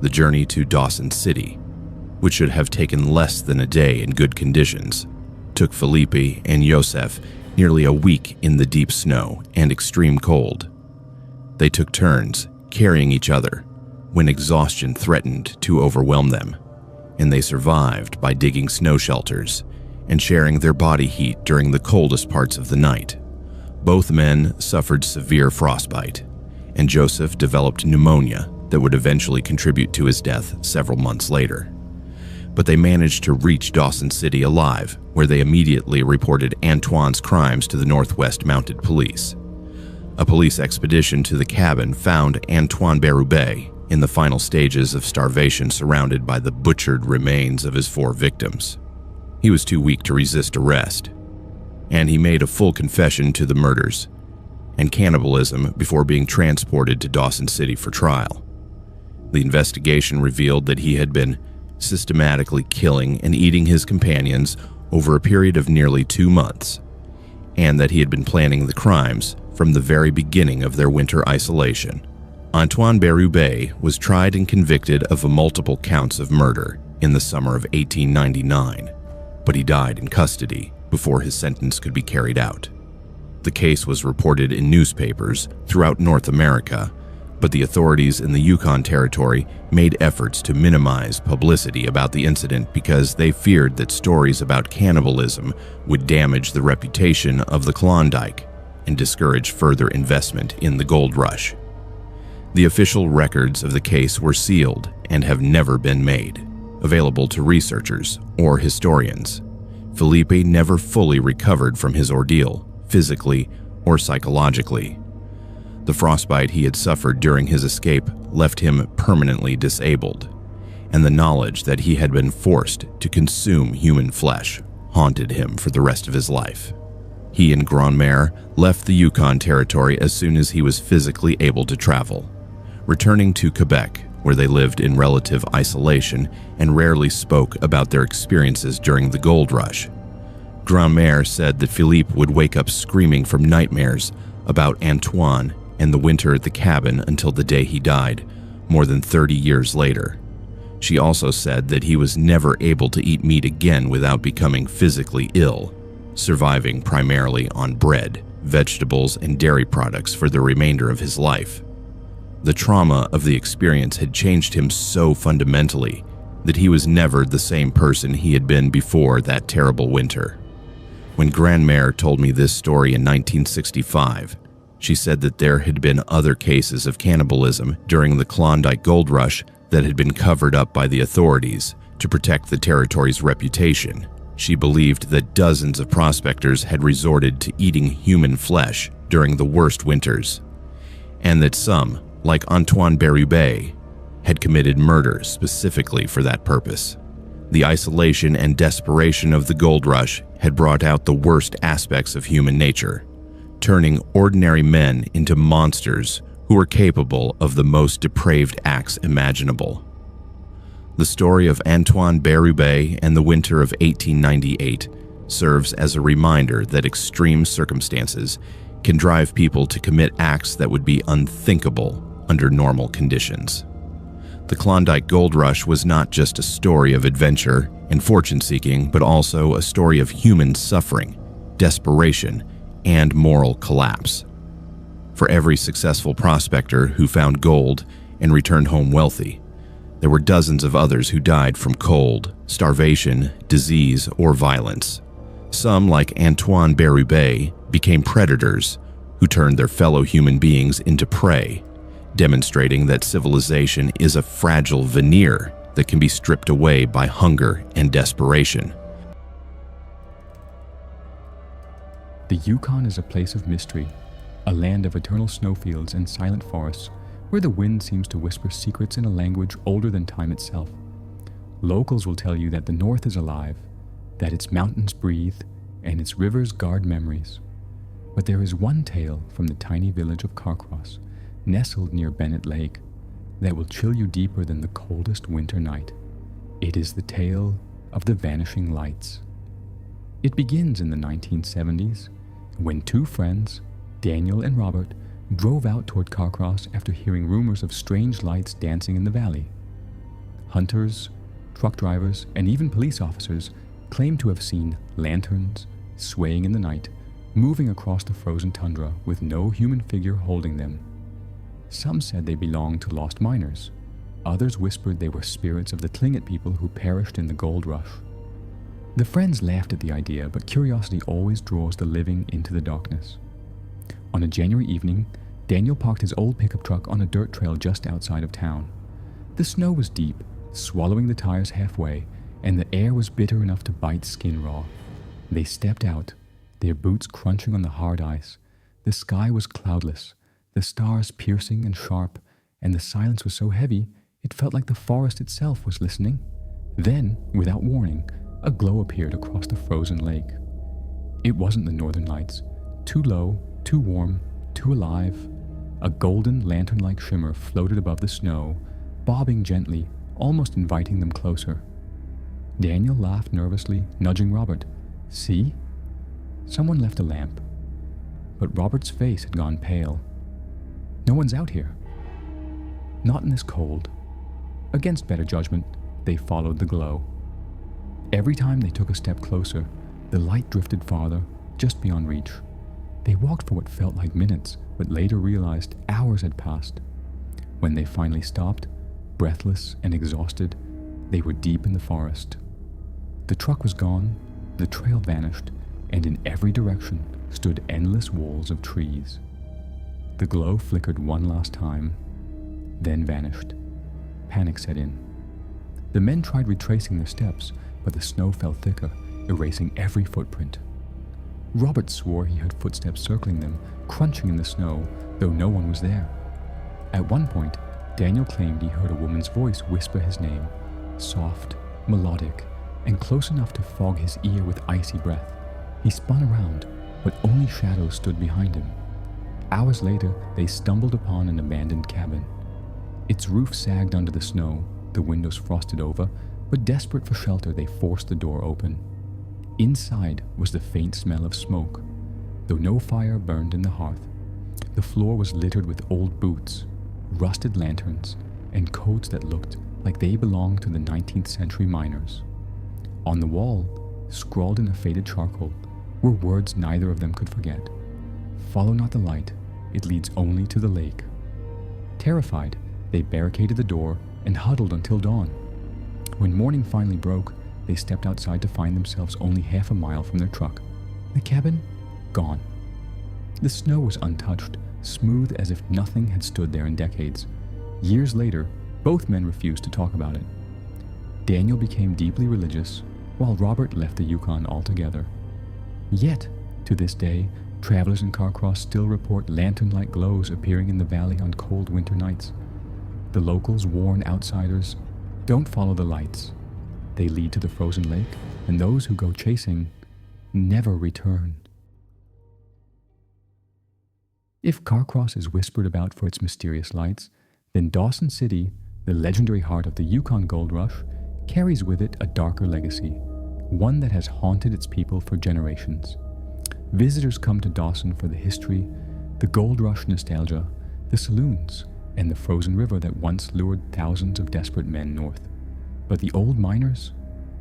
The journey to Dawson City, which should have taken less than a day in good conditions, took Philippe and Joseph nearly a week in the deep snow and extreme cold. They took turns carrying each other when exhaustion threatened to overwhelm them, and they survived by digging snow shelters and sharing their body heat during the coldest parts of the night. Both men suffered severe frostbite, and Joseph developed pneumonia that would eventually contribute to his death several months later. But they managed to reach Dawson City alive, where they immediately reported Antoine's crimes to the Northwest Mounted Police. A police expedition to the cabin found Antoine Berube in the final stages of starvation, surrounded by the butchered remains of his 4 victims. He was too weak to resist arrest, and he made a full confession to the murders and cannibalism before being transported to Dawson City for trial. The investigation revealed that he had been systematically killing and eating his companions over a period of nearly 2 months, and that he had been planning the crimes from the very beginning of their winter isolation. Antoine Berube was tried and convicted of multiple counts of murder in the summer of 1899, but he died in custody before his sentence could be carried out. The case was reported in newspapers throughout North America, but the authorities in the Yukon Territory made efforts to minimize publicity about the incident because they feared that stories about cannibalism would damage the reputation of the Klondike and discourage further investment in the gold rush. The official records of the case were sealed and have never been made available to researchers or historians. Philippe never fully recovered from his ordeal, physically or psychologically. The frostbite he had suffered during his escape left him permanently disabled, and the knowledge that he had been forced to consume human flesh haunted him for the rest of his life. He and Grandmère left the Yukon Territory as soon as he was physically able to travel, returning to Quebec, where they lived in relative isolation and rarely spoke about their experiences during the gold rush. Grandmère said that Philippe would wake up screaming from nightmares about Antoine and the winter at the cabin until the day he died, more than 30 years later. She also said that he was never able to eat meat again without becoming physically ill, surviving primarily on bread, vegetables, and dairy products for the remainder of his life. The trauma of the experience had changed him so fundamentally that he was never the same person he had been before that terrible winter. When Grandmère told me this story in 1965, she said that there had been other cases of cannibalism during the Klondike Gold Rush that had been covered up by the authorities to protect the territory's reputation. She believed that dozens of prospectors had resorted to eating human flesh during the worst winters, and that some, like Antoine Berube, had committed murder specifically for that purpose. The isolation and desperation of the gold rush had brought out the worst aspects of human nature, turning ordinary men into monsters who were capable of the most depraved acts imaginable. The story of Antoine Berube and the winter of 1898 serves as a reminder that extreme circumstances can drive people to commit acts that would be unthinkable under normal conditions. The Klondike Gold Rush was not just a story of adventure and fortune-seeking, but also a story of human suffering, desperation, and moral collapse. For every successful prospector who found gold and returned home wealthy, there were dozens of others who died from cold, starvation, disease, or violence. Some, like Antoine Berube, became predators who turned their fellow human beings into prey, demonstrating that civilization is a fragile veneer that can be stripped away by hunger and desperation. The Yukon is a place of mystery, a land of eternal snowfields and silent forests, where the wind seems to whisper secrets in a language older than time itself. Locals will tell you that the North is alive, that its mountains breathe, and its rivers guard memories. But there is one tale from the tiny village of Carcross, nestled near Bennett Lake, that will chill you deeper than the coldest winter night. It is the tale of the vanishing lights. It begins in the 1970s, when two friends, Daniel and Robert, drove out toward Carcross after hearing rumors of strange lights dancing in the valley. Hunters, truck drivers, and even police officers claimed to have seen lanterns swaying in the night, moving across the frozen tundra with no human figure holding them. Some said they belonged to lost miners. Others whispered they were spirits of the Tlingit people who perished in the gold rush. The friends laughed at the idea, but curiosity always draws the living into the darkness. On a January evening, Daniel parked his old pickup truck on a dirt trail just outside of town. The snow was deep, swallowing the tires halfway, and the air was bitter enough to bite skin raw. They stepped out, their boots crunching on the hard ice. The sky was cloudless, the stars piercing and sharp, and the silence was so heavy it felt like the forest itself was listening. Then, without warning, a glow appeared across the frozen lake. It wasn't the northern lights. Too low, too warm, too alive. A golden lantern-like shimmer floated above the snow, bobbing gently, almost inviting them closer. Daniel laughed nervously, nudging Robert. "See?" Someone left a lamp. But Robert's face had gone pale. "No one's out here." Not in this cold. Against better judgment, they followed the glow. Every time they took a step closer, the light drifted farther, just beyond reach. They walked for what felt like minutes, but later realized hours had passed. When they finally stopped, breathless and exhausted, they were deep in the forest. The truck was gone, the trail vanished, and in every direction stood endless walls of trees. The glow flickered one last time, then vanished. Panic set in. The men tried retracing their steps, but the snow fell thicker, erasing every footprint. Robert swore he heard footsteps circling them, crunching in the snow, though no one was there. At one point, Daniel claimed he heard a woman's voice whisper his name, soft, melodic, and close enough to fog his ear with icy breath. He spun around, but only shadows stood behind him. Hours later, they stumbled upon an abandoned cabin. Its roof sagged under the snow, the windows frosted over, but desperate for shelter, they forced the door open. Inside was the faint smell of smoke, though no fire burned in the hearth. The floor was littered with old boots, rusted lanterns, and coats that looked like they belonged to the 19th century miners. On the wall, scrawled in a faded charcoal, were words neither of them could forget. "Follow not the light, it leads only to the lake." Terrified, they barricaded the door and huddled until dawn. When morning finally broke, they stepped outside to find themselves only half a mile from their truck. The cabin? Gone. The snow was untouched, smooth as if nothing had stood there in decades. Years later, both men refused to talk about it. Daniel became deeply religious, while Robert left the Yukon altogether. Yet, to this day, travelers in Carcross still report lantern-like glows appearing in the valley on cold winter nights. The locals warn outsiders, don't follow the lights. They lead to the frozen lake, and those who go chasing never return. If Carcross is whispered about for its mysterious lights, then Dawson City, the legendary heart of the Yukon Gold Rush, carries with it a darker legacy, one that has haunted its people for generations. Visitors come to Dawson for the history, the gold rush nostalgia, the saloons, and the frozen river that once lured thousands of desperate men north. But the old miners?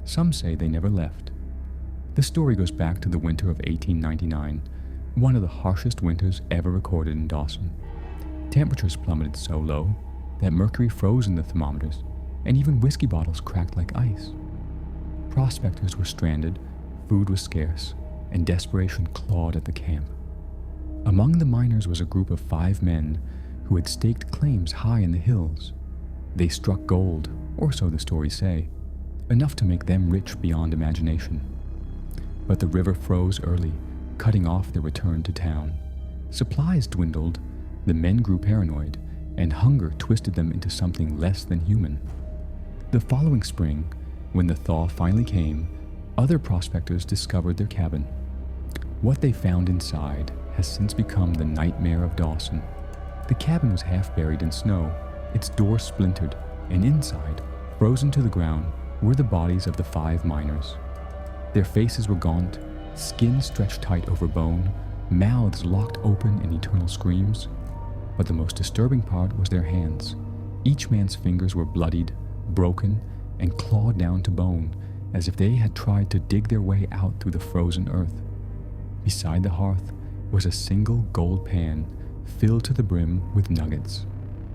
Some say they never left. The story goes back to the winter of 1899, one of the harshest winters ever recorded in Dawson. Temperatures plummeted so low that mercury froze in the thermometers, and even whiskey bottles cracked like ice. Prospectors were stranded, food was scarce, and desperation clawed at the camp. Among the miners was a group of 5 men who had staked claims high in the hills. They struck gold, or so the stories say, enough to make them rich beyond imagination. But the river froze early, cutting off their return to town. Supplies dwindled, the men grew paranoid, and hunger twisted them into something less than human. The following spring, when the thaw finally came, other prospectors discovered their cabin. What they found inside has since become the nightmare of Dawson. The cabin was half buried in snow, its door splintered, and inside, frozen to the ground, were the bodies of the 5 miners. Their faces were gaunt, skin stretched tight over bone, mouths locked open in eternal screams. But the most disturbing part was their hands. Each man's fingers were bloodied, broken, and clawed down to bone, as if they had tried to dig their way out through the frozen earth. Beside the hearth was a single gold pan, filled to the brim with nuggets.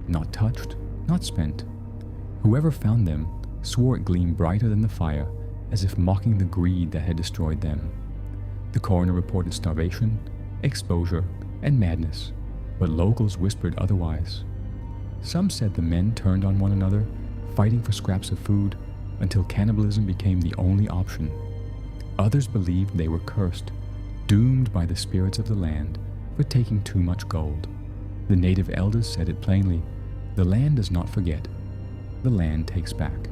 Not touched, not spent. Whoever found them swore it gleamed brighter than the fire, as if mocking the greed that had destroyed them. The coroner reported starvation, exposure, and madness, but locals whispered otherwise. Some said the men turned on one another, fighting for scraps of food, until cannibalism became the only option. Others believed they were cursed, doomed by the spirits of the land for taking too much gold. The native elders said it plainly, the land does not forget, the land takes back.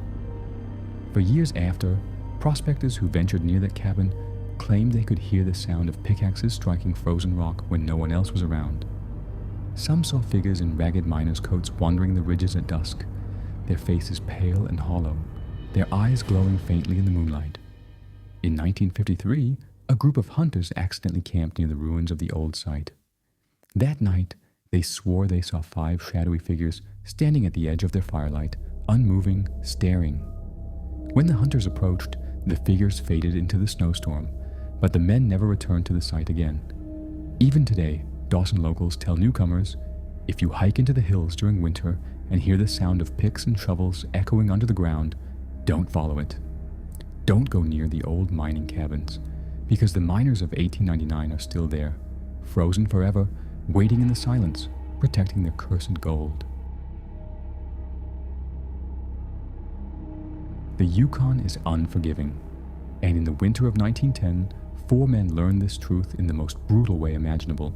For years after, prospectors who ventured near that cabin claimed they could hear the sound of pickaxes striking frozen rock when no one else was around. Some saw figures in ragged miners' coats wandering the ridges at dusk, their faces pale and hollow, their eyes glowing faintly in the moonlight. In 1953, a group of hunters accidentally camped near the ruins of the old site. That night, they swore they saw 5 shadowy figures standing at the edge of their firelight, unmoving, staring. When the hunters approached, the figures faded into the snowstorm, but the men never returned to the site again. Even today, Dawson locals tell newcomers, if you hike into the hills during winter and hear the sound of picks and shovels echoing under the ground, don't follow it. Don't go near the old mining cabins, because the miners of 1899 are still there, frozen forever, waiting in the silence, protecting their cursed gold. The Yukon is unforgiving, and in the winter of 1910, 4 men learned this truth in the most brutal way imaginable.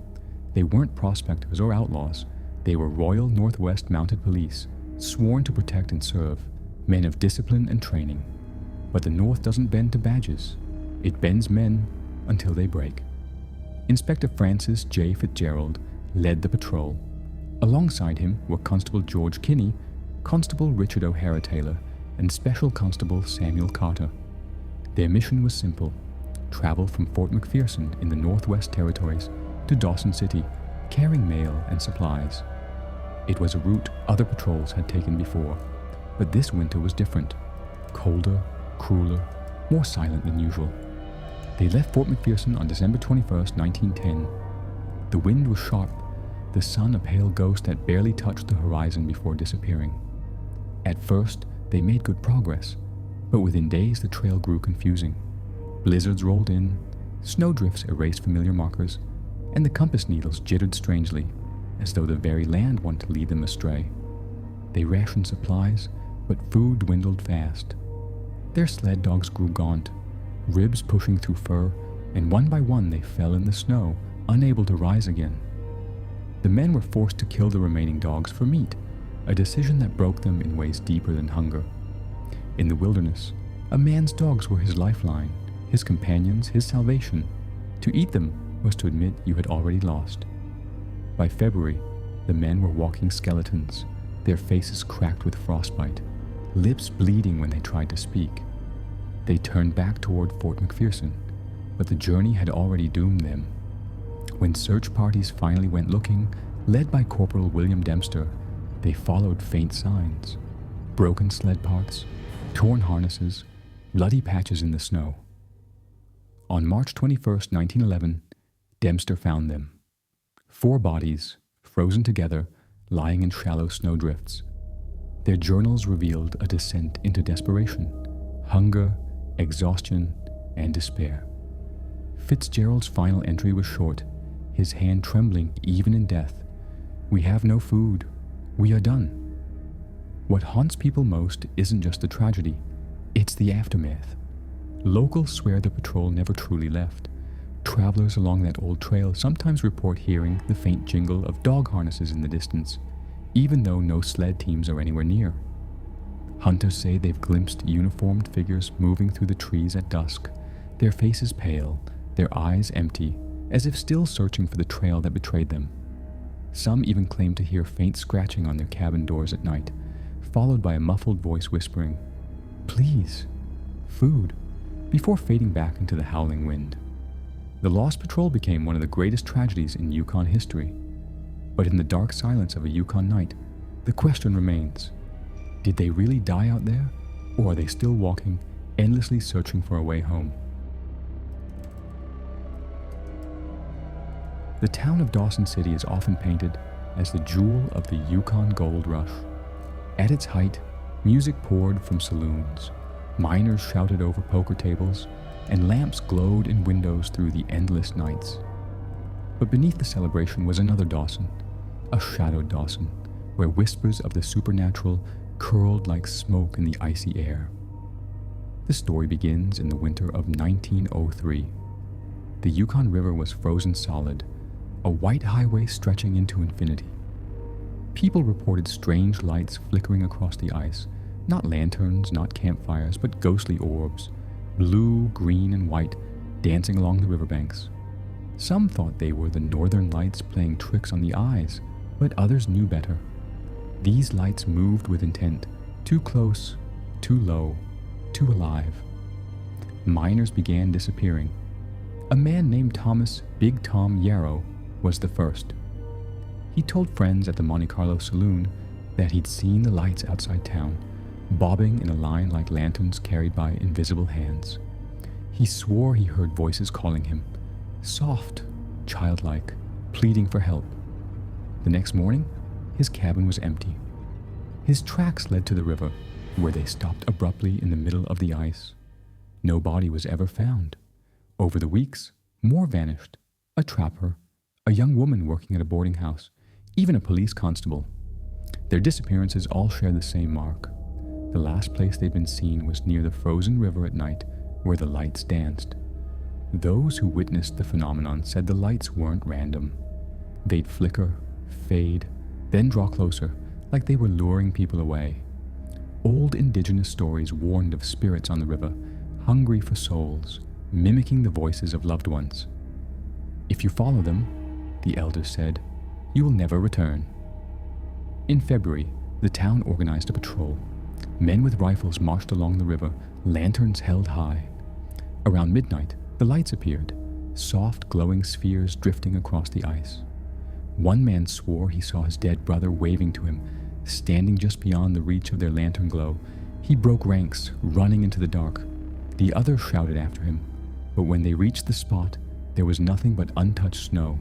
They weren't prospectors or outlaws. They were Royal Northwest Mounted Police, sworn to protect and serve, men of discipline and training. But the North doesn't bend to badges. It bends men until they break. Inspector Francis J. Fitzgerald led the patrol. Alongside him were Constable George Kinney, Constable Richard O'Hara Taylor, and Special Constable Samuel Carter. Their mission was simple: travel from Fort McPherson in the Northwest Territories to Dawson City, carrying mail and supplies. It was a route other patrols had taken before, but this winter was different. Colder, crueler, more silent than usual. They left Fort McPherson on December 21st, 1910. The wind was sharp, the sun a pale ghost that barely touched the horizon before disappearing. At first, they made good progress, But within days, the trail grew confusing. Blizzards rolled in, snowdrifts erased familiar markers, and the compass needles jittered strangely, as though the very land wanted to lead them astray. They rationed supplies, but food dwindled fast. Their sled dogs grew gaunt, ribs pushing through fur, and one by one they fell in the snow, unable to rise again. The men were forced to kill the remaining dogs for meat, a decision that broke them in ways deeper than hunger. In the wilderness, a man's dogs were his lifeline, his companions, his salvation. To eat them was to admit you had already lost. By February, the men were walking skeletons, their faces cracked with frostbite, lips bleeding when they tried to speak. They turned back toward Fort McPherson, but the journey had already doomed them. When search parties finally went looking, led by Corporal William Dempster, they followed faint signs: broken sled parts, torn harnesses, bloody patches in the snow. On March 21st, 1911, Dempster found them. 4 bodies, frozen together, lying in shallow snowdrifts. Their journals revealed a descent into desperation, hunger, exhaustion, and despair. Fitzgerald's final entry was short, his hand trembling even in death. "We have no food. We are done." What haunts people most isn't just the tragedy, it's the aftermath. Locals swear the patrol never truly left. Travelers along that old trail sometimes report hearing the faint jingle of dog harnesses in the distance, even though no sled teams are anywhere near. Hunters say they've glimpsed uniformed figures moving through the trees at dusk, their faces pale, their eyes empty, as if still searching for the trail that betrayed them. Some even claim to hear faint scratching on their cabin doors at night, followed by a muffled voice whispering, "Please, food," before fading back into the howling wind. The Lost Patrol became one of the greatest tragedies in Yukon history. But in the dark silence of a Yukon night, the question remains: did they really die out there, or are they still walking, endlessly searching for a way home? The town of Dawson City is often painted as the jewel of the Yukon gold rush. At its height, music poured from saloons, miners shouted over poker tables, and lamps glowed in windows through the endless nights. But beneath the celebration was another Dawson, a shadowed Dawson, where whispers of the supernatural curled like smoke in the icy air. The story begins in the winter of 1903. The Yukon River was frozen solid, a white highway stretching into infinity. People reported strange lights flickering across the ice, not lanterns, not campfires, but ghostly orbs, blue, green, and white, dancing along the riverbanks. Some thought they were the northern lights playing tricks on the eyes, but others knew better. These lights moved with intent, too close, too low, too alive. Miners began disappearing. A man named Thomas Big Tom Yarrow was the first. He told friends at the Monte Carlo saloon that he'd seen the lights outside town, bobbing in a line like lanterns carried by invisible hands. He swore he heard voices calling him, soft, childlike, pleading for help. The next morning, his cabin was empty. His tracks led to the river, where they stopped abruptly in the middle of the ice. No body was ever found. Over the weeks, more vanished. A trapper, a young woman working at a boarding house, even a police constable. Their disappearances all share the same mark. The last place they'd been seen was near the frozen river at night, where the lights danced. Those who witnessed the phenomenon said the lights weren't random. They'd flicker, fade, then draw closer, like they were luring people away. Old indigenous stories warned of spirits on the river, hungry for souls, mimicking the voices of loved ones. "If you follow them," the elders said, "you will never return." In February, the town organized a patrol. Men with rifles marched along the river, lanterns held high. Around midnight, the lights appeared, soft glowing spheres drifting across the ice. One man swore he saw his dead brother waving to him, standing just beyond the reach of their lantern glow. He broke ranks, running into the dark. The others shouted after him, but when they reached the spot, there was nothing but untouched snow.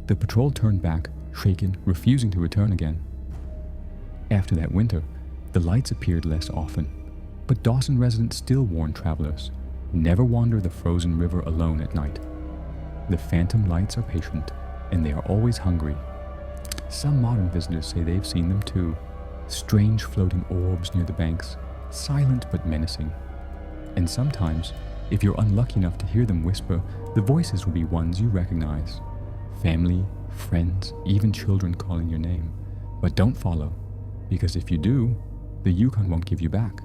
The patrol turned back, shaken, refusing to return again. After that winter, the lights appeared less often. But Dawson residents still warn travelers, never wander the frozen river alone at night. The phantom lights are patient, and they are always hungry. Some modern visitors say they've seen them too, strange floating orbs near the banks, silent but menacing. And sometimes, if you're unlucky enough to hear them whisper, the voices will be ones you recognize. Family, friends, even children calling your name. But don't follow, because if you do, the Yukon won't give you back.